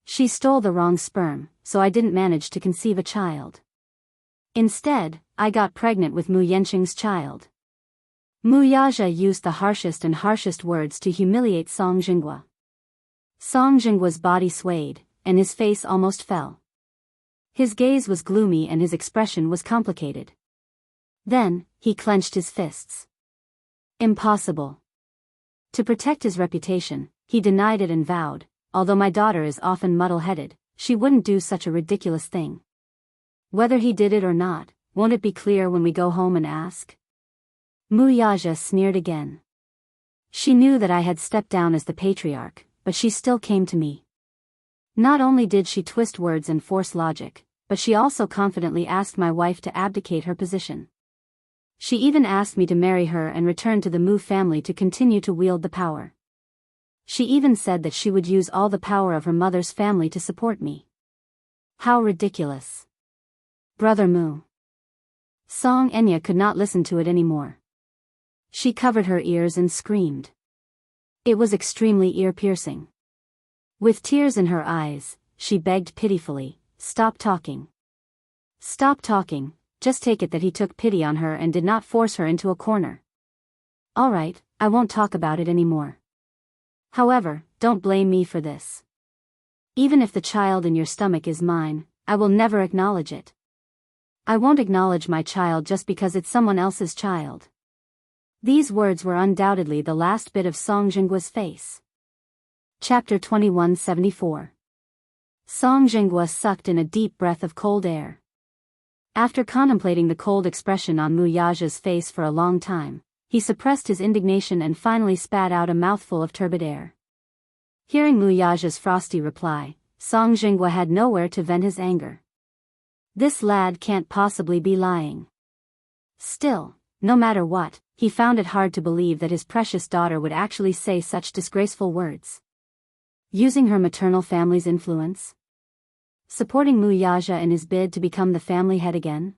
She stole the wrong sperm, so I didn't manage to conceive a child. Instead, I got pregnant with Mu Yanqing's child. Mu Yaja used the harshest words to humiliate Song Jinghua. Song Jinggua's body swayed, and his face almost fell. His gaze was gloomy and his expression was complicated. Then, he clenched his fists. Impossible. To protect his reputation, he denied it and vowed, although my daughter is often muddle-headed, she wouldn't do such a ridiculous thing. Whether he did it or not, won't it be clear when we go home and ask? Mu Yaja sneered again. She knew that I had stepped down as the patriarch, but she still came to me. Not only did she twist words and force logic, but she also confidently asked my wife to abdicate her position. She even asked me to marry her and return to the Mu family to continue to wield the power. She even said that she would use all the power of her mother's family to support me. How ridiculous. Brother Mu. Song Enya could not listen to it anymore. She covered her ears and screamed. It was extremely ear-piercing. With tears in her eyes, she begged pitifully, "Stop talking. Stop talking, just take it that he took pity on her and did not force her into a corner. All right, I won't talk about it anymore. However, don't blame me for this. Even if the child in your stomach is mine, I will never acknowledge it. I won't acknowledge my child just because it's someone else's child." These words were undoubtedly the last bit of Song Jinggua's face. Chapter 2174. Song Jinghua sucked in a deep breath of cold air. After contemplating the cold expression on Mu Yaja's face for a long time, he suppressed his indignation and finally spat out a mouthful of turbid air. Hearing Mu Yaja's frosty reply, Song Jinghua had nowhere to vent his anger. This lad can't possibly be lying. Still, no matter what, he found it hard to believe that his precious daughter would actually say such disgraceful words. Using her maternal family's influence? Supporting Mu Yaja in his bid to become the family head again?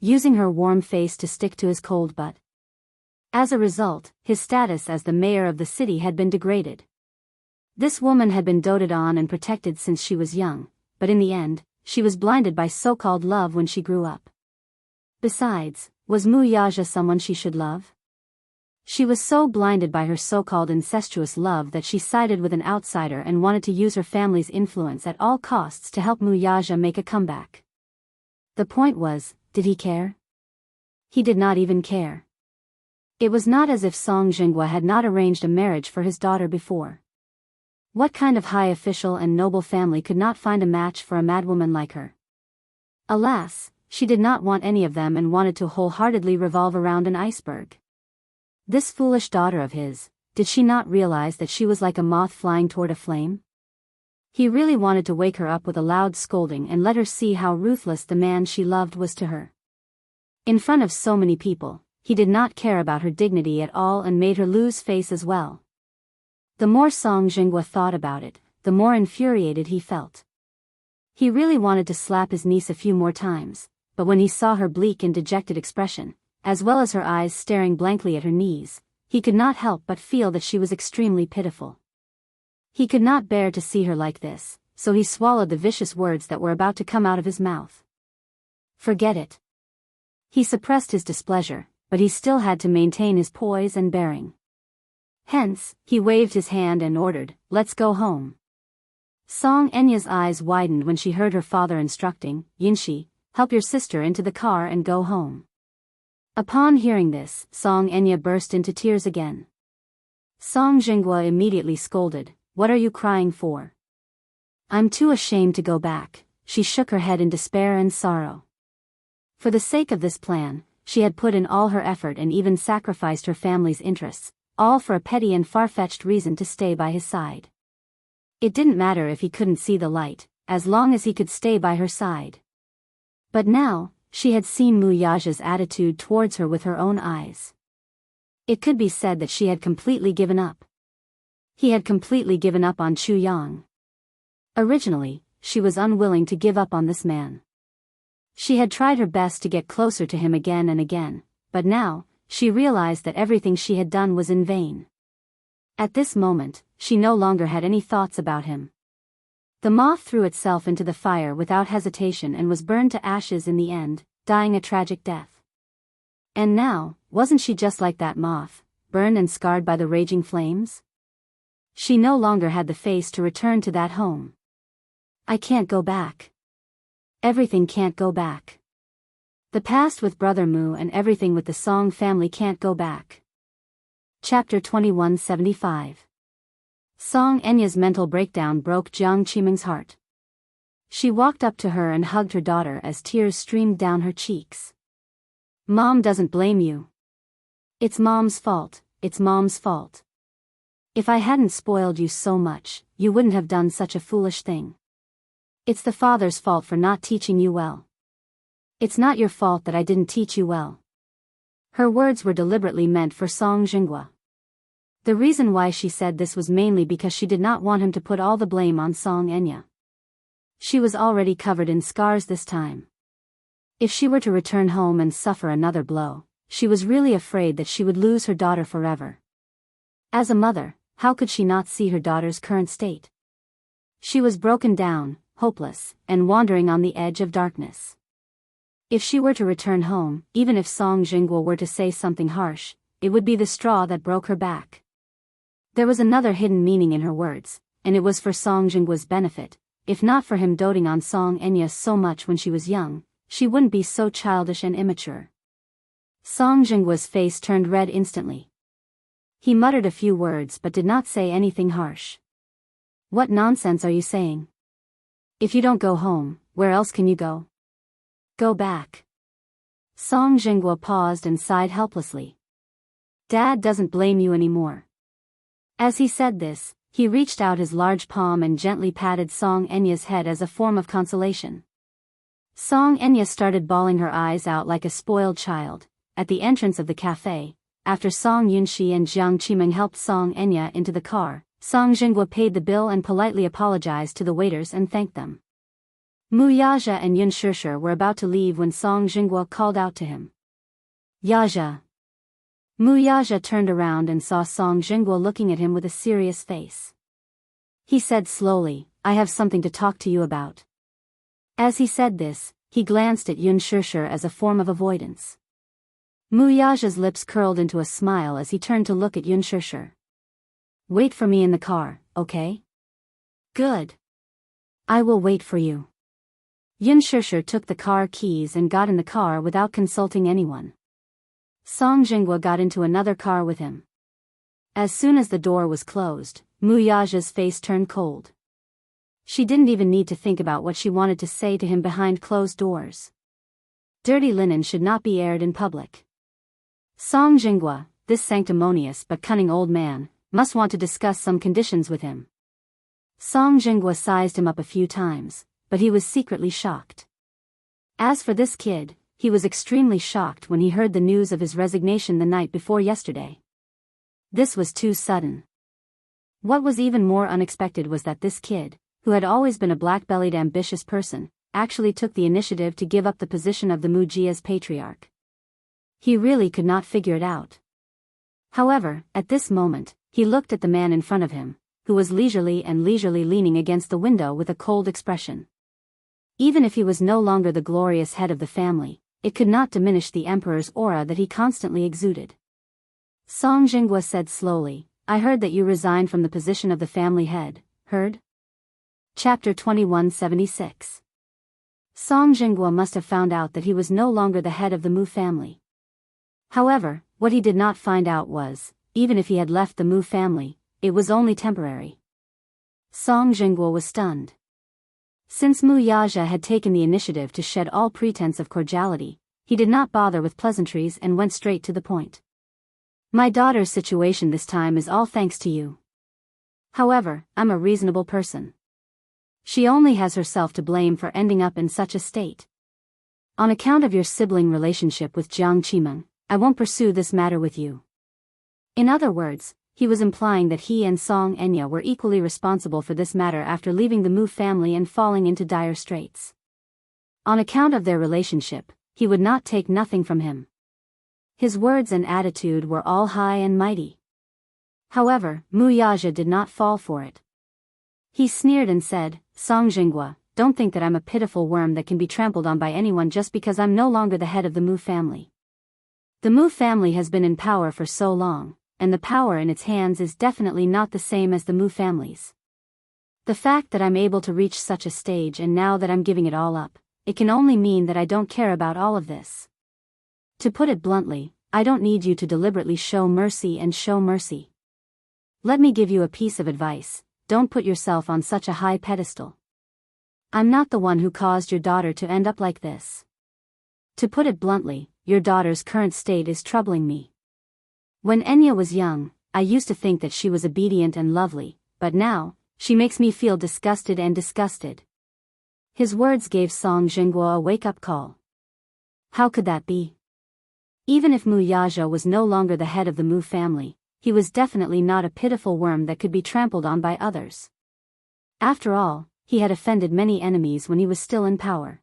Using her warm face to stick to his cold butt? As a result, his status as the mayor of the city had been degraded. This woman had been doted on and protected since she was young, but in the end, she was blinded by so-called love when she grew up. Besides, was Mu Yaja someone she should love? She was so blinded by her so-called incestuous love that she sided with an outsider and wanted to use her family's influence at all costs to help Mu Yaja make a comeback. The point was, did he care? He did not even care. It was not as if Song Jinghua had not arranged a marriage for his daughter before. What kind of high official and noble family could not find a match for a madwoman like her? Alas, she did not want any of them and wanted to wholeheartedly revolve around an iceberg. This foolish daughter of his, did she not realize that she was like a moth flying toward a flame? He really wanted to wake her up with a loud scolding and let her see how ruthless the man she loved was to her. In front of so many people, he did not care about her dignity at all and made her lose face as well. The more Song Jinghua thought about it, the more infuriated he felt. He really wanted to slap his niece a few more times, but when he saw her bleak and dejected expression, as well as her eyes staring blankly at her knees, he could not help but feel that she was extremely pitiful. He could not bear to see her like this, so he swallowed the vicious words that were about to come out of his mouth. Forget it. He suppressed his displeasure, but he still had to maintain his poise and bearing. Hence, he waved his hand and ordered, "Let's go home." Song Enya's eyes widened when she heard her father instructing, "Yinshi, help your sister into the car and go home." Upon hearing this, Song Enya burst into tears again. Song Jinghua immediately scolded, "What are you crying for?" "I'm too ashamed to go back," she shook her head in despair and sorrow. For the sake of this plan, she had put in all her effort and even sacrificed her family's interests, all for a petty and far-fetched reason to stay by his side. It didn't matter if he couldn't see the light, as long as he could stay by her side. But now, she had seen Mu Yaja's attitude towards her with her own eyes. It could be said that she had completely given up. He had completely given up on Chu Yang. Originally, she was unwilling to give up on this man. She had tried her best to get closer to him again and again, but now, she realized that everything she had done was in vain. At this moment, she no longer had any thoughts about him. The moth threw itself into the fire without hesitation and was burned to ashes in the end, dying a tragic death. And now, wasn't she just like that moth, burned and scarred by the raging flames? She no longer had the face to return to that home. I can't go back. Everything can't go back. The past with Brother Mu and everything with the Song family can't go back. Chapter 2175. Song Enya's mental breakdown broke Jiang Qimeng's heart. She walked up to her and hugged her daughter as tears streamed down her cheeks. Mom doesn't blame you. It's Mom's fault, it's Mom's fault. If I hadn't spoiled you so much, you wouldn't have done such a foolish thing. It's the father's fault for not teaching you well. It's not your fault that I didn't teach you well. Her words were deliberately meant for Song Jinghua. The reason why she said this was mainly because she did not want him to put all the blame on Song Enya. She was already covered in scars this time. If she were to return home and suffer another blow, she was really afraid that she would lose her daughter forever. As a mother, how could she not see her daughter's current state? She was broken down, hopeless, and wandering on the edge of darkness. If she were to return home, even if Song Jinghua were to say something harsh, it would be the straw that broke her back. There was another hidden meaning in her words, and it was for Song Jinghua's benefit. If not for him doting on Song Enya so much when she was young, she wouldn't be so childish and immature. Song Jinghua's face turned red instantly. He muttered a few words but did not say anything harsh. What nonsense are you saying? If you don't go home, where else can you go? Go back. Song Jinghua paused and sighed helplessly. Dad doesn't blame you anymore. As he said this, he reached out his large palm and gently patted Song Enya's head as a form of consolation. Song Enya started bawling her eyes out like a spoiled child. At the entrance of the cafe, after Song Yunxi and Jiang Qimeng helped Song Enya into the car, Song Jinghua paid the bill and politely apologized to the waiters and thanked them. Mu Yaja and Yun Shishir were about to leave when Song Jinghua called out to him. Yaja. Mu Yaja turned around and saw Song Jinghua looking at him with a serious face. He said slowly, I have something to talk to you about. As he said this, he glanced at Yun Shishir as a form of avoidance. Mu Yaja's lips curled into a smile as he turned to look at Yun Shishir. Wait for me in the car, okay? Good. I will wait for you. Yun Shishir took the car keys and got in the car without consulting anyone. Song Jinghua got into another car with him. As soon as the door was closed, Mu Yaja's face turned cold. She didn't even need to think about what she wanted to say to him behind closed doors. Dirty linen should not be aired in public. Song Jinghua, this sanctimonious but cunning old man, must want to discuss some conditions with him. Song Jinghua sized him up a few times, but he was secretly shocked. As for this kid, he was extremely shocked when he heard the news of his resignation the night before yesterday. This was too sudden. What was even more unexpected was that this kid, who had always been a black-bellied ambitious person, actually took the initiative to give up the position of the Mujia's patriarch. He really could not figure it out. However, at this moment, he looked at the man in front of him, who was leisurely leaning against the window with a cold expression. Even if he was no longer the glorious head of the family, it could not diminish the emperor's aura that he constantly exuded. Song Jinghua said slowly, I heard that you resigned from the position of the family head, heard? Chapter 2176. Song Jinghua must have found out that he was no longer the head of the Mu family. However, what he did not find out was, even if he had left the Mu family, it was only temporary. Song Jinghua was stunned. Since Mu Yaja had taken the initiative to shed all pretense of cordiality, he did not bother with pleasantries and went straight to the point. My daughter's situation this time is all thanks to you. However, I'm a reasonable person. She only has herself to blame for ending up in such a state. On account of your sibling relationship with Jiang Qimeng, I won't pursue this matter with you. In other words, he was implying that he and Song Enya were equally responsible for this matter after leaving the Mu family and falling into dire straits. On account of their relationship, he would not take nothing from him. His words and attitude were all high and mighty. However, Mu Yaja did not fall for it. He sneered and said, "Song Jingwa, don't think that I'm a pitiful worm that can be trampled on by anyone just because I'm no longer the head of the Mu family. The Mu family has been in power for so long, and the power in its hands is definitely not the same as the Mu family's. The fact that I'm able to reach such a stage and now that I'm giving it all up, it can only mean that I don't care about all of this. To put it bluntly, I don't need you to deliberately show mercy and show mercy. Let me give you a piece of advice, don't put yourself on such a high pedestal. I'm not the one who caused your daughter to end up like this. To put it bluntly, your daughter's current state is troubling me. When Enya was young, I used to think that she was obedient and lovely, but now, she makes me feel disgusted and disgusted." His words gave Song Jingguo a wake-up call. How could that be? Even if Mu Yaja was no longer the head of the Mu family, he was definitely not a pitiful worm that could be trampled on by others. After all, he had offended many enemies when he was still in power.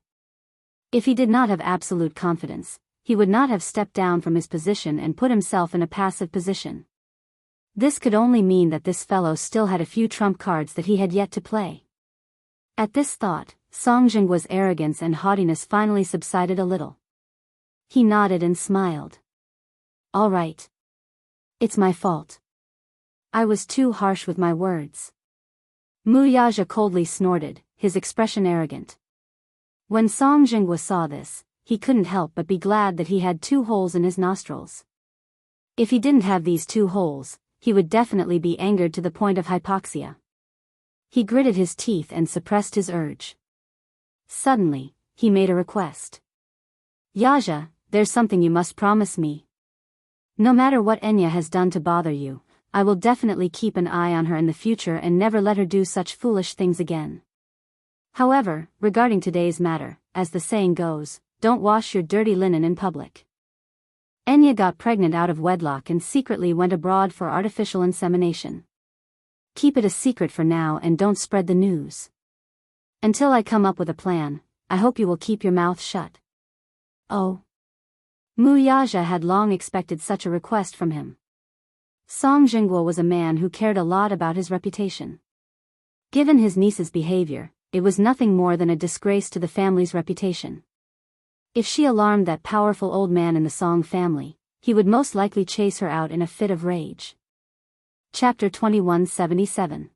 If he did not have absolute confidence, he would not have stepped down from his position and put himself in a passive position. This could only mean that this fellow still had a few trump cards that he had yet to play. At this thought, Song Jingguo's arrogance and haughtiness finally subsided a little. He nodded and smiled. "All right. It's my fault. I was too harsh with my words." Mu Yaja coldly snorted, his expression arrogant. When Song Jingguo saw this, he couldn't help but be glad that he had 2 holes in his nostrils. If he didn't have these 2 holes, he would definitely be angered to the point of hypoxia. He gritted his teeth and suppressed his urge. Suddenly, he made a request. "Yaja, there's something you must promise me. No matter what Enya has done to bother you, I will definitely keep an eye on her in the future and never let her do such foolish things again. However, regarding today's matter, as the saying goes, don't wash your dirty linen in public." Enya got pregnant out of wedlock and secretly went abroad for artificial insemination. Keep it a secret for now and don't spread the news. Until I come up with a plan, I hope you will keep your mouth shut. Oh. Mu Yaja had long expected such a request from him. Song Jingguo was a man who cared a lot about his reputation. Given his niece's behavior, it was nothing more than a disgrace to the family's reputation. If she alarmed that powerful old man in the Song family, he would most likely chase her out in a fit of rage. Chapter 2177.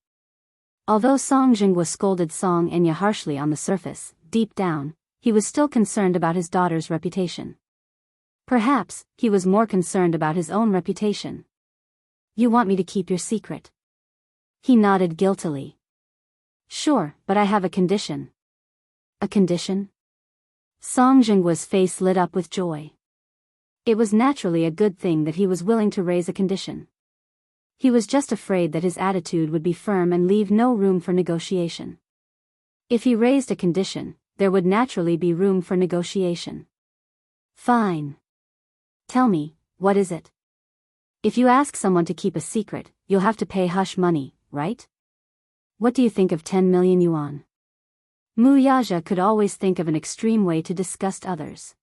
Although Song Jingguo scolded Song Enya harshly on the surface, deep down, he was still concerned about his daughter's reputation. Perhaps, he was more concerned about his own reputation. "You want me to keep your secret?" He nodded guiltily. "Sure, but I have a condition." "A condition?" Song Jingguo's face lit up with joy. It was naturally a good thing that he was willing to raise a condition. He was just afraid that his attitude would be firm and leave no room for negotiation. If he raised a condition, there would naturally be room for negotiation. "Fine. Tell me, what is it? If you ask someone to keep a secret, you'll have to pay hush money, right? What do you think of 10 million yuan?" Mu Yaja could always think of an extreme way to disgust others.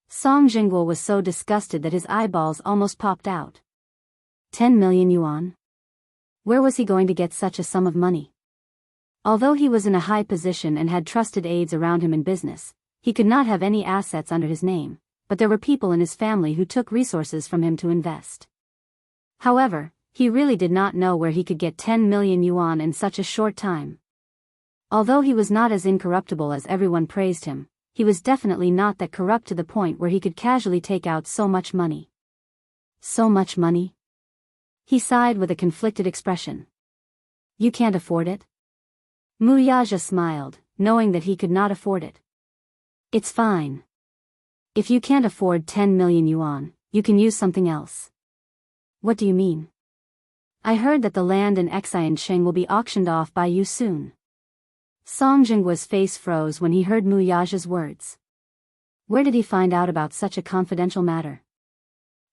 Song Jingguo was so disgusted that his eyeballs almost popped out. 10 million yuan? Where was he going to get such a sum of money? Although he was in a high position and had trusted aides around him in business, he could not have any assets under his name, but there were people in his family who took resources from him to invest. However, he really did not know where he could get 10 million yuan in such a short time. Although he was not as incorruptible as everyone praised him, he was definitely not that corrupt to the point where he could casually take out so much money. So much money? He sighed with a conflicted expression. "You can't afford it?" Mu Yaja smiled, knowing that he could not afford it. "It's fine. If you can't afford 10 million yuan, you can use something else." "What do you mean?" "I heard that the land in Xiansheng will be auctioned off by you soon." Song Jingguo's face froze when he heard Mu Yaja's words. Where did he find out about such a confidential matter?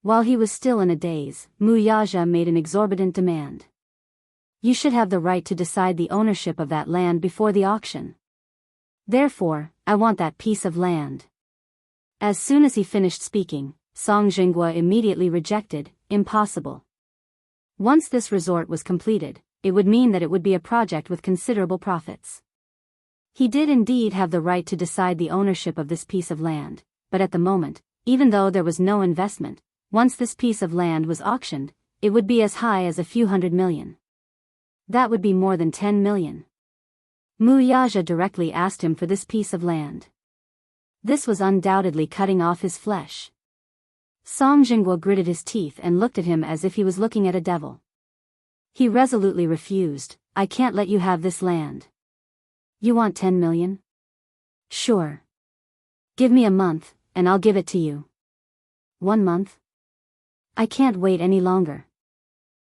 While he was still in a daze, Mu Yaja made an exorbitant demand. You should have the right to decide the ownership of that land before the auction. Therefore, I want that piece of land. As soon as he finished speaking, Song Jinghua immediately rejected, impossible. Once this resort was completed, it would mean that it would be a project with considerable profits. He did indeed have the right to decide the ownership of this piece of land, but at the moment, even though there was no investment, once this piece of land was auctioned, it would be as high as a few hundred million. That would be more than 10 million. Mu Yaja directly asked him for this piece of land. This was undoubtedly cutting off his flesh. Song Jinghua gritted his teeth and looked at him as if he was looking at a devil. He resolutely refused. I can't let you have this land. You want 10 million? Sure. Give me a month, and I'll give it to you. 1 month? I can't wait any longer.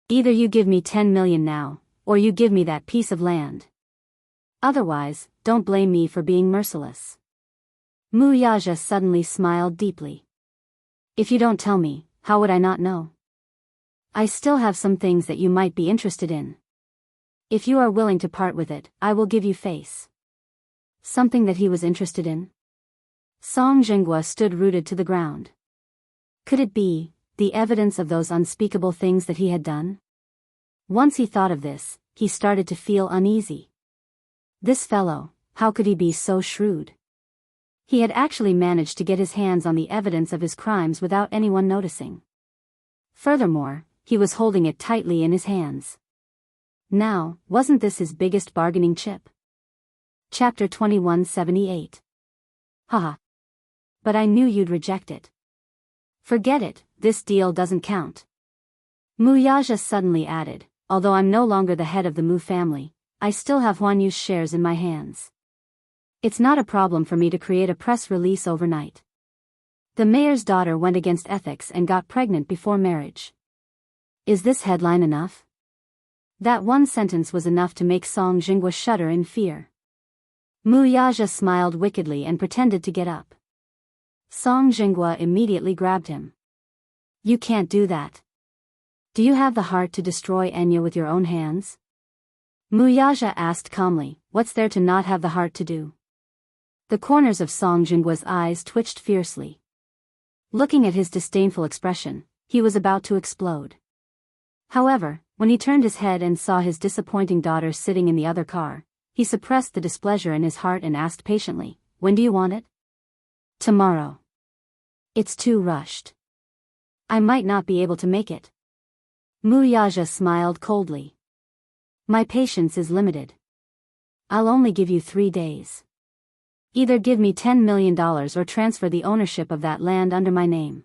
Either you give me 10 million now, or you give me that piece of land. Otherwise, don't blame me for being merciless. Mu Yaja suddenly smiled deeply. If you don't tell me, how would I not know? I still have some things that you might be interested in. If you are willing to part with it, I will give you face. Something that he was interested in? Song Jinghua stood rooted to the ground. Could it be the evidence of those unspeakable things that he had done? Once he thought of this, he started to feel uneasy. This fellow, how could he be so shrewd? He had actually managed to get his hands on the evidence of his crimes without anyone noticing. Furthermore, he was holding it tightly in his hands. Now, wasn't this his biggest bargaining chip? Chapter 2178. Haha. But I knew you'd reject it. Forget it, this deal doesn't count. Mu Yaja suddenly added, although I'm no longer the head of the Mu family, I still have Huan Yu's shares in my hands. It's not a problem for me to create a press release overnight. The mayor's daughter went against ethics and got pregnant before marriage. Is this headline enough? That one sentence was enough to make Song Jinghua shudder in fear. Mu Yaja smiled wickedly and pretended to get up. Song Jinghua immediately grabbed him. You can't do that. Do you have the heart to destroy Enya with your own hands? Mu Yaja asked calmly, what's there to not have the heart to do? The corners of Song Jinghua's eyes twitched fiercely. Looking at his disdainful expression, he was about to explode. However, when he turned his head and saw his disappointing daughter sitting in the other car, he suppressed the displeasure in his heart and asked patiently, when do you want it? Tomorrow. It's too rushed. I might not be able to make it. Mu Yaja smiled coldly. My patience is limited. I'll only give you 3 days. Either give me $10 million or transfer the ownership of that land under my name.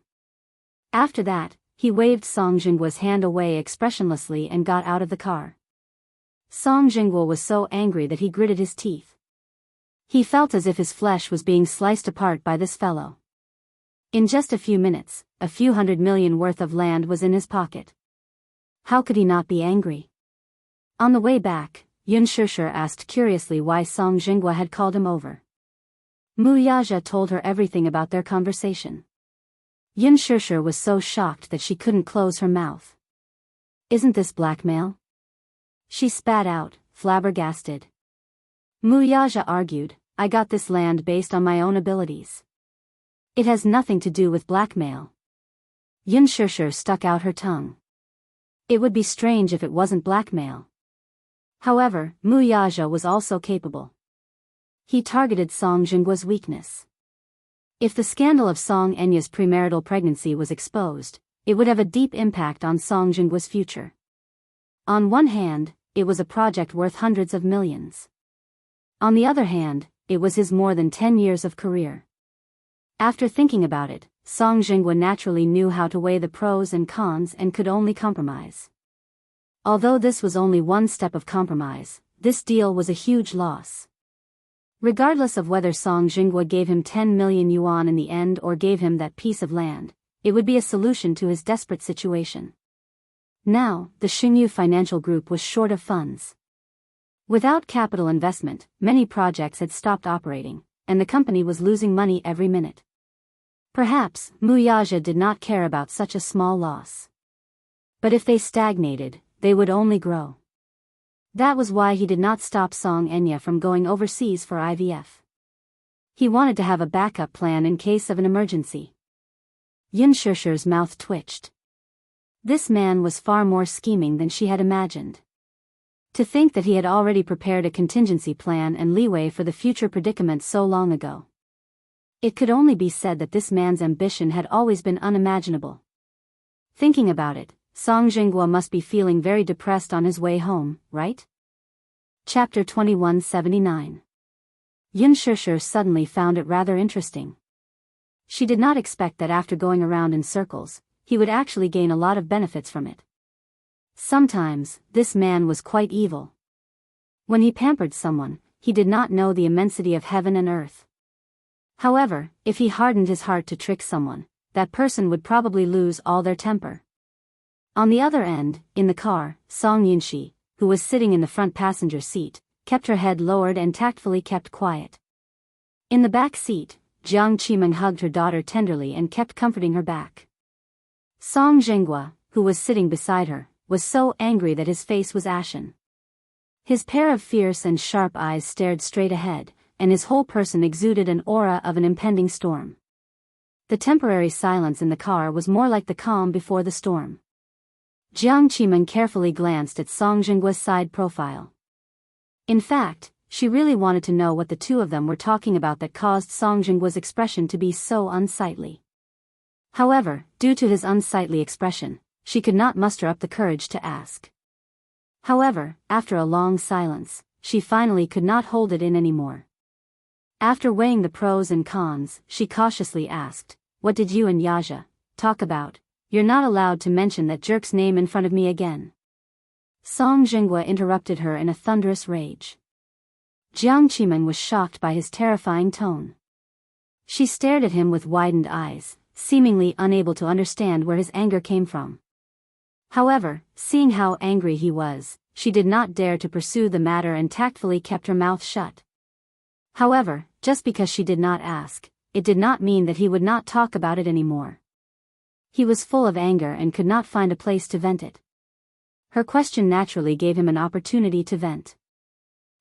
After that, he waved Song Jinghua's hand away expressionlessly and got out of the car. Song Jinghua was so angry that he gritted his teeth. He felt as if his flesh was being sliced apart by this fellow. In just a few minutes, a few $100 million worth of land was in his pocket. How could he not be angry? On the way back, Yun Shishir asked curiously why Song Jinghua had called him over. Mu Yaja told her everything about their conversation. Yun Shishir was so shocked that she couldn't close her mouth. Isn't this blackmail? She spat out, flabbergasted. Mu Yaja argued, I got this land based on my own abilities. It has nothing to do with blackmail. Yun Shishir stuck out her tongue. It would be strange if it wasn't blackmail. However, Mu Yaja was also capable. He targeted Song Jinghua's weakness. If the scandal of Song Enya's premarital pregnancy was exposed, it would have a deep impact on Song Jinghua's future. On one hand, it was a project worth hundreds of millions. On the other hand, it was his more than 10 years of career. After thinking about it, Song Jinghua naturally knew how to weigh the pros and cons and could only compromise. Although this was only one step of compromise, this deal was a huge loss. Regardless of whether Song Jinghua gave him 10 million yuan in the end or gave him that piece of land, it would be a solution to his desperate situation. Now, the Xingyu Financial Group was short of funds. Without capital investment, many projects had stopped operating, and the company was losing money every minute. Perhaps Muyaja did not care about such a small loss. But if they stagnated, they would only grow. That was why he did not stop Song Enya from going overseas for IVF. He wanted to have a backup plan in case of an emergency. Yun Shishir's mouth twitched. This man was far more scheming than she had imagined. To think that he had already prepared a contingency plan and leeway for the future predicament so long ago. It could only be said that this man's ambition had always been unimaginable. Thinking about it, Song Jinghua must be feeling very depressed on his way home, right? Chapter 2179. Yun Shishir suddenly found it rather interesting. She did not expect that after going around in circles, he would actually gain a lot of benefits from it. Sometimes, this man was quite evil. When he pampered someone, he did not know the immensity of heaven and earth. However, if he hardened his heart to trick someone, that person would probably lose all their temper. On the other end, in the car, Song Yunshi, who was sitting in the front passenger seat, kept her head lowered and tactfully kept quiet. In the back seat, Jiang Qimeng hugged her daughter tenderly and kept comforting her back. Song Jinghua, who was sitting beside her, was so angry that his face was ashen. His pair of fierce and sharp eyes stared straight ahead, and his whole person exuded an aura of an impending storm. The temporary silence in the car was more like the calm before the storm. Jiang Qimeng carefully glanced at Song Jinggua's side profile. In fact, she really wanted to know what the two of them were talking about that caused Song Jinggua's expression to be so unsightly. However, due to his unsightly expression, she could not muster up the courage to ask. However, after a long silence, she finally could not hold it in anymore. After weighing the pros and cons, she cautiously asked, "What did you and Yaja talk about? You're not allowed to mention that jerk's name in front of me again." Song Jinghua interrupted her in a thunderous rage. Jiang Qimeng was shocked by his terrifying tone. She stared at him with widened eyes, seemingly unable to understand where his anger came from. However, seeing how angry he was, she did not dare to pursue the matter and tactfully kept her mouth shut. However, just because she did not ask, it did not mean that he would not talk about it anymore. He was full of anger and could not find a place to vent it. Her question naturally gave him an opportunity to vent.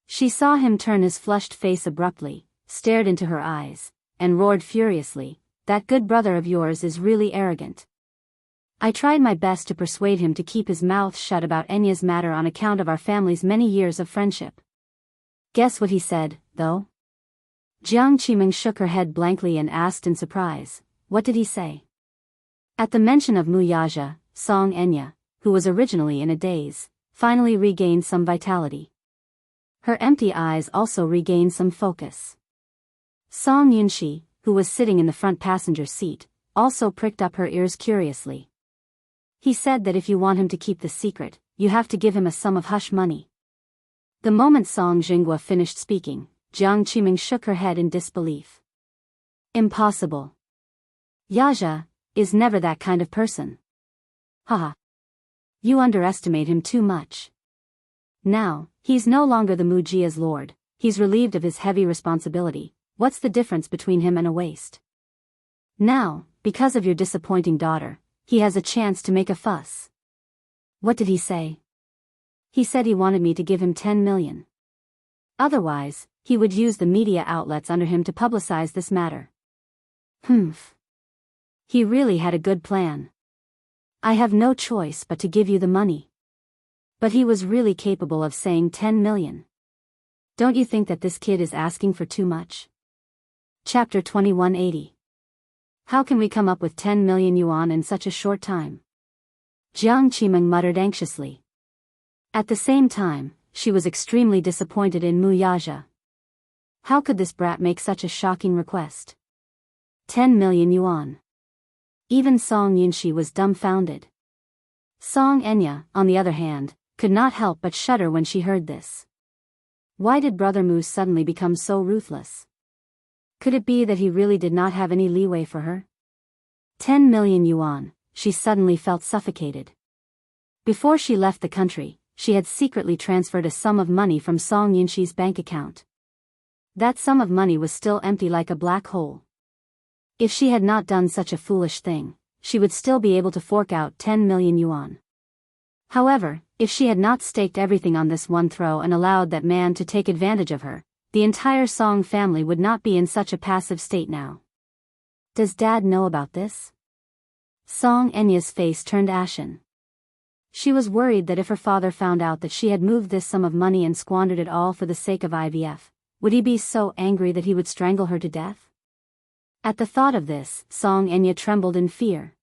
She saw him turn his flushed face abruptly, stared into her eyes, and roared furiously, "That good brother of yours is really arrogant. I tried my best to persuade him to keep his mouth shut about Enya's matter on account of our family's many years of friendship. Guess what he said, though?" Jiang Qimeng shook her head blankly and asked in surprise, "What did he say?" At the mention of Muyaja, Song Enya, who was originally in a daze, finally regained some vitality. Her empty eyes also regained some focus. Song Yunshi, who was sitting in the front passenger seat, also pricked up her ears curiously. "He said that if you want him to keep the secret, you have to give him a sum of hush money." The moment Song Jinghua finished speaking, Jiang Qimeng shook her head in disbelief. "Impossible. Yaja is never that kind of person. Haha. You underestimate him too much. Now, he's no longer the Mujia's lord, he's relieved of his heavy responsibility. What's the difference between him and a waste? Now, because of your disappointing daughter, he has a chance to make a fuss." "What did he say?" "He said he wanted me to give him 10 million. Otherwise, he would use the media outlets under him to publicize this matter." "Humph. He really had a good plan. I have no choice but to give you the money." But he was really capable of saying 10 million. Don't you think that this kid is asking for too much? Chapter 2180. How can we come up with 10 million yuan in such a short time? Jiang Qimeng muttered anxiously. At the same time, she was extremely disappointed in Muyaja. How could this brat make such a shocking request? 10 million yuan. Even Song Yunshi was dumbfounded. Song Enya, on the other hand, could not help but shudder when she heard this. Why did Brother Mu suddenly become so ruthless? Could it be that he really did not have any leeway for her? 10 million yuan, she suddenly felt suffocated. Before she left the country, she had secretly transferred a sum of money from Song Yunshi's bank account. That sum of money was still empty like a black hole. If she had not done such a foolish thing, she would still be able to fork out 10 million yuan. However, if she had not staked everything on this one throw and allowed that man to take advantage of her, the entire Song family would not be in such a passive state now. Does Dad know about this? Song Enya's face turned ashen. She was worried that if her father found out that she had moved this sum of money and squandered it all for the sake of IVF, would he be so angry that he would strangle her to death? At the thought of this, Song Enya trembled in fear.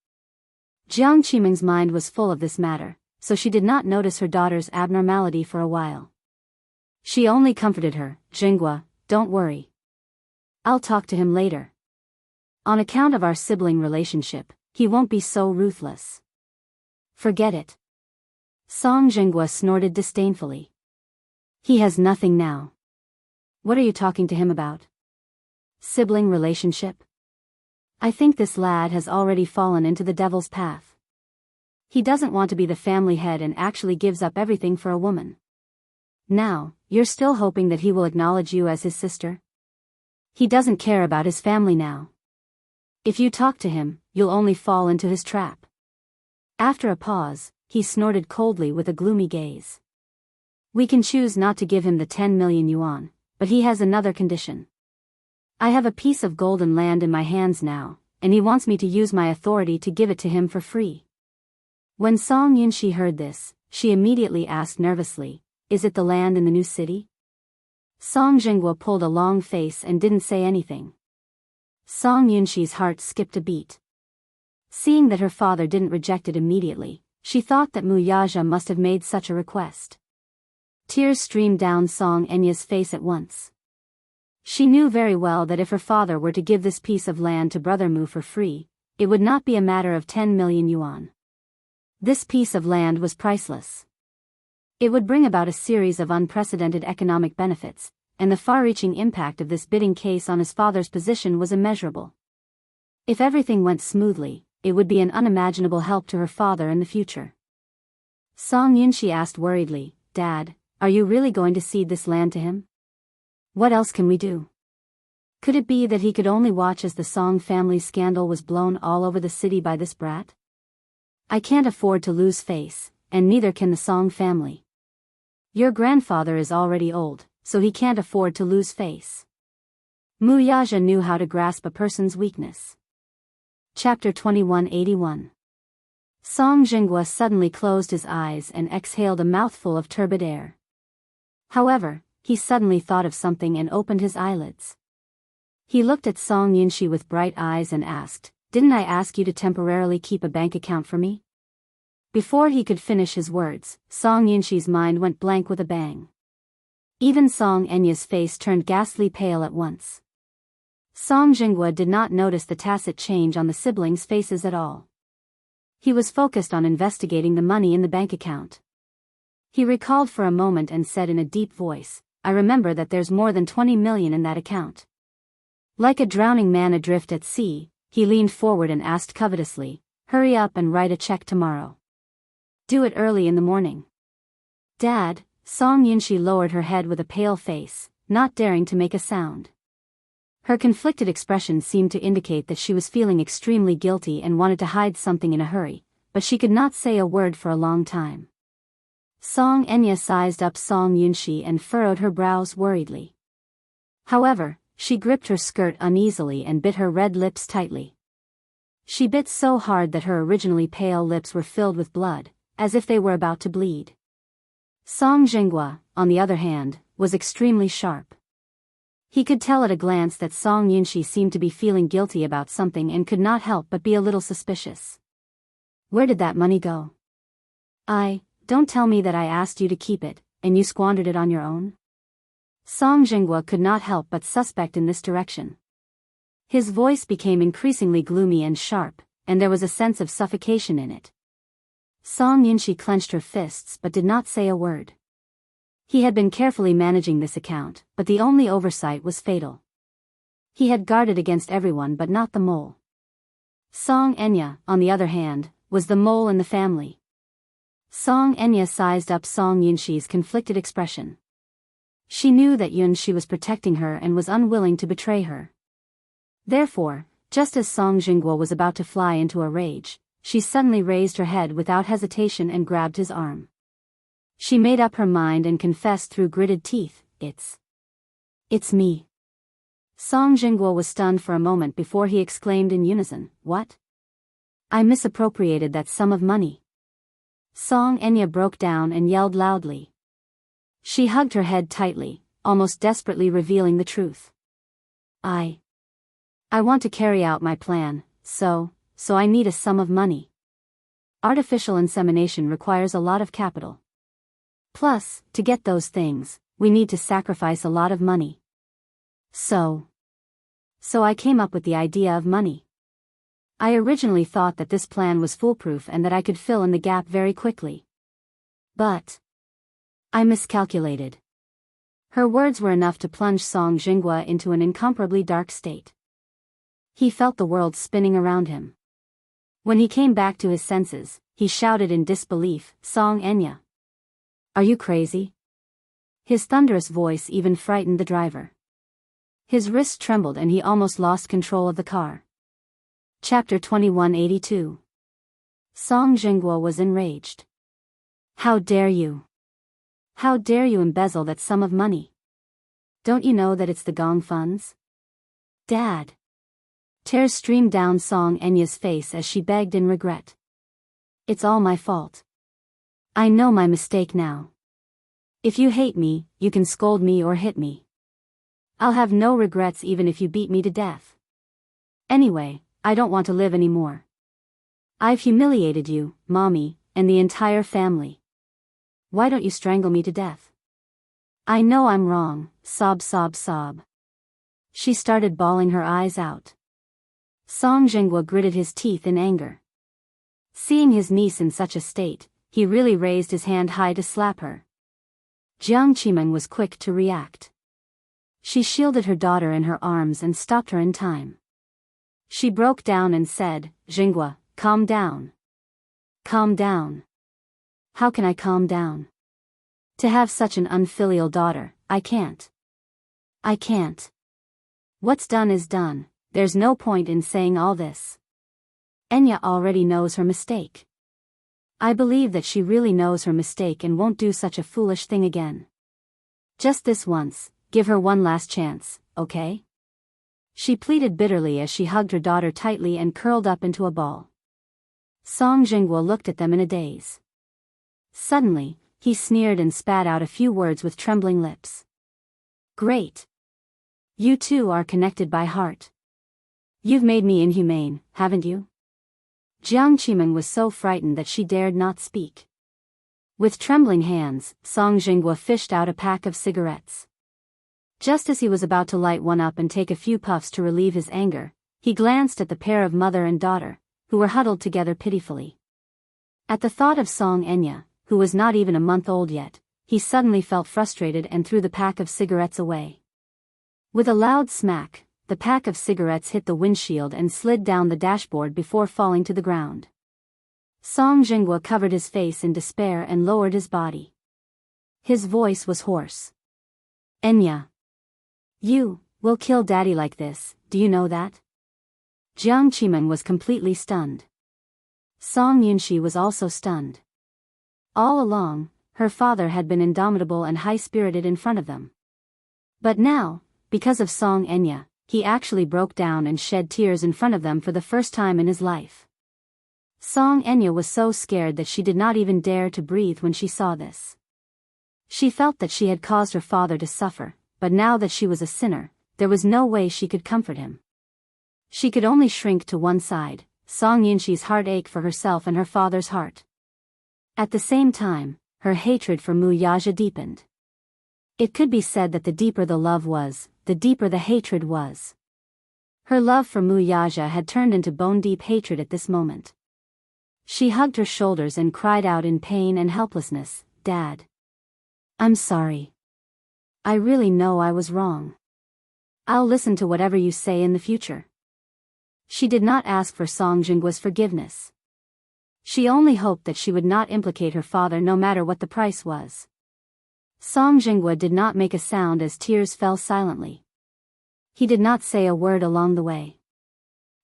Jiang Qiming's mind was full of this matter, so she did not notice her daughter's abnormality for a while. She only comforted her, "Jinghua, don't worry. I'll talk to him later. On account of our sibling relationship, he won't be so ruthless. Forget it." Song Jinghua snorted disdainfully. "He has nothing now. What are you talking to him about? Sibling relationship? I think this lad has already fallen into the devil's path. He doesn't want to be the family head and actually gives up everything for a woman. Now, you're still hoping that he will acknowledge you as his sister? He doesn't care about his family now. If you talk to him, you'll only fall into his trap." After a pause, he snorted coldly with a gloomy gaze. "We can choose not to give him the 10 million yuan, but he has another condition. I have a piece of golden land in my hands now, and he wants me to use my authority to give it to him for free." When Song Yunshi heard this, she immediately asked nervously, "Is it the land in the new city?" Song Jinghua pulled a long face and didn't say anything. Song Yunshi's heart skipped a beat. Seeing that her father didn't reject it immediately, she thought that Mu Yaja must have made such a request. Tears streamed down Song Enya's face at once. She knew very well that if her father were to give this piece of land to Brother Mu for free, it would not be a matter of 10 million yuan. This piece of land was priceless. It would bring about a series of unprecedented economic benefits, and the far-reaching impact of this bidding case on his father's position was immeasurable. If everything went smoothly, it would be an unimaginable help to her father in the future. Song Yunshi asked worriedly, "Dad, are you really going to cede this land to him? What else can we do? Could it be that he could only watch as the Song family scandal was blown all over the city by this brat? I can't afford to lose face, and neither can the Song family. Your grandfather is already old, so he can't afford to lose face." Mu Yaja knew how to grasp a person's weakness. Chapter 2181. Song Jinghua suddenly closed his eyes and exhaled a mouthful of turbid air. However, he suddenly thought of something and opened his eyelids. He looked at Song Yunshi with bright eyes and asked, "Didn't I ask you to temporarily keep a bank account for me?" Before he could finish his words, Song Yunshi's mind went blank with a bang. Even Song Enya's face turned ghastly pale at once. Song Jinghua did not notice the tacit change on the siblings' faces at all. He was focused on investigating the money in the bank account. He recalled for a moment and said in a deep voice, "I remember that there's more than 20 million in that account." Like a drowning man adrift at sea, he leaned forward and asked covetously, "Hurry up and write a check tomorrow. Do it early in the morning." "Dad," Song Yunshi lowered her head with a pale face, not daring to make a sound. Her conflicted expression seemed to indicate that she was feeling extremely guilty and wanted to hide something in a hurry, but she could not say a word for a long time. Song Enya sized up Song Yunshi and furrowed her brows worriedly. However, she gripped her skirt uneasily and bit her red lips tightly. She bit so hard that her originally pale lips were filled with blood, as if they were about to bleed. Song Jinghua, on the other hand, was extremely sharp. He could tell at a glance that Song Yunshi seemed to be feeling guilty about something and could not help but be a little suspicious. "Where did that money go? Don't tell me that I asked you to keep it, and you squandered it on your own?" Song Jinghua could not help but suspect in this direction. His voice became increasingly gloomy and sharp, and there was a sense of suffocation in it. Song Yunshi clenched her fists but did not say a word. He had been carefully managing this account, but the only oversight was fatal. He had guarded against everyone but not the mole. Song Enya, on the other hand, was the mole in the family. Song Enya sized up Song Yunshi's conflicted expression. She knew that Yunshi was protecting her and was unwilling to betray her. Therefore, Just as Song Jingguo was about to fly into a rage, she suddenly raised her head without hesitation and grabbed his arm. She made up her mind and confessed through gritted teeth, It's me. Song Jingguo was stunned for a moment before he exclaimed in unison, What? I misappropriated that sum of money. Song Enya broke down and yelled loudly. She hugged her head tightly, almost desperately revealing the truth. I want to carry out my plan, so I need a sum of money. Artificial insemination requires a lot of capital. Plus, to get those things, we need to sacrifice a lot of money. So I came up with the idea of money. I originally thought that this plan was foolproof and that I could fill in the gap very quickly. But I miscalculated. Her words were enough to plunge Song Jingguo into an incomparably dark state. He felt the world spinning around him. When he came back to his senses, he shouted in disbelief, Song Enya. Are you crazy? His thunderous voice even frightened the driver. His wrist trembled and he almost lost control of the car. Chapter 2182. Song Jingguo was enraged. How dare you? How dare you embezzle that sum of money? Don't you know that it's the Gong funds? Dad. Tears streamed down Song Enya's face as she begged in regret. It's all my fault. I know my mistake now. If you hate me, you can scold me or hit me. I'll have no regrets even if you beat me to death. Anyway, I don't want to live anymore. I've humiliated you, Mommy, and the entire family. Why don't you strangle me to death? I know I'm wrong, sob sob sob. She started bawling her eyes out. Song Jingguo gritted his teeth in anger. Seeing his niece in such a state, he really raised his hand high to slap her. Jiang Qimeng was quick to react. She shielded her daughter in her arms and stopped her in time. She broke down and said, Jingguo, calm down. Calm down. How can I calm down? To have such an unfilial daughter, I can't. I can't. What's done is done, there's no point in saying all this. Enya already knows her mistake. I believe that she really knows her mistake and won't do such a foolish thing again. Just this once, give her one last chance, okay? She pleaded bitterly as she hugged her daughter tightly and curled up into a ball. Song Jingguo looked at them in a daze. Suddenly, he sneered and spat out a few words with trembling lips. Great. You two are connected by heart. You've made me inhumane, haven't you? Jiang Qimeng was so frightened that she dared not speak. With trembling hands, Song Jingguo fished out a pack of cigarettes. Just as he was about to light one up and take a few puffs to relieve his anger, he glanced at the pair of mother and daughter, who were huddled together pitifully. At the thought of Song Enya, who was not even a month old yet, he suddenly felt frustrated and threw the pack of cigarettes away. With a loud smack, the pack of cigarettes hit the windshield and slid down the dashboard before falling to the ground. Song Jingguo covered his face in despair and lowered his body. His voice was hoarse. Enya. You will kill Daddy like this, do you know that? Jiang Qimeng was completely stunned. Song Yunxi was also stunned. All along, her father had been indomitable and high-spirited in front of them. But now, because of Song Enya, he actually broke down and shed tears in front of them for the first time in his life. Song Enya was so scared that she did not even dare to breathe when she saw this. She felt that she had caused her father to suffer, but now that she was a sinner, there was no way she could comfort him. She could only shrink to one side, Song Yunxi's heart ached for herself and her father's heart. At the same time, her hatred for Mu Yaja deepened. It could be said that the deeper the love was, the deeper the hatred was. Her love for Mu Yaja had turned into bone-deep hatred at this moment. She hugged her shoulders and cried out in pain and helplessness, Dad. I'm sorry. I really know I was wrong. I'll listen to whatever you say in the future. She did not ask for Song Jingguo's forgiveness. She only hoped that she would not implicate her father no matter what the price was. Song Jingguo did not make a sound as tears fell silently. He did not say a word along the way.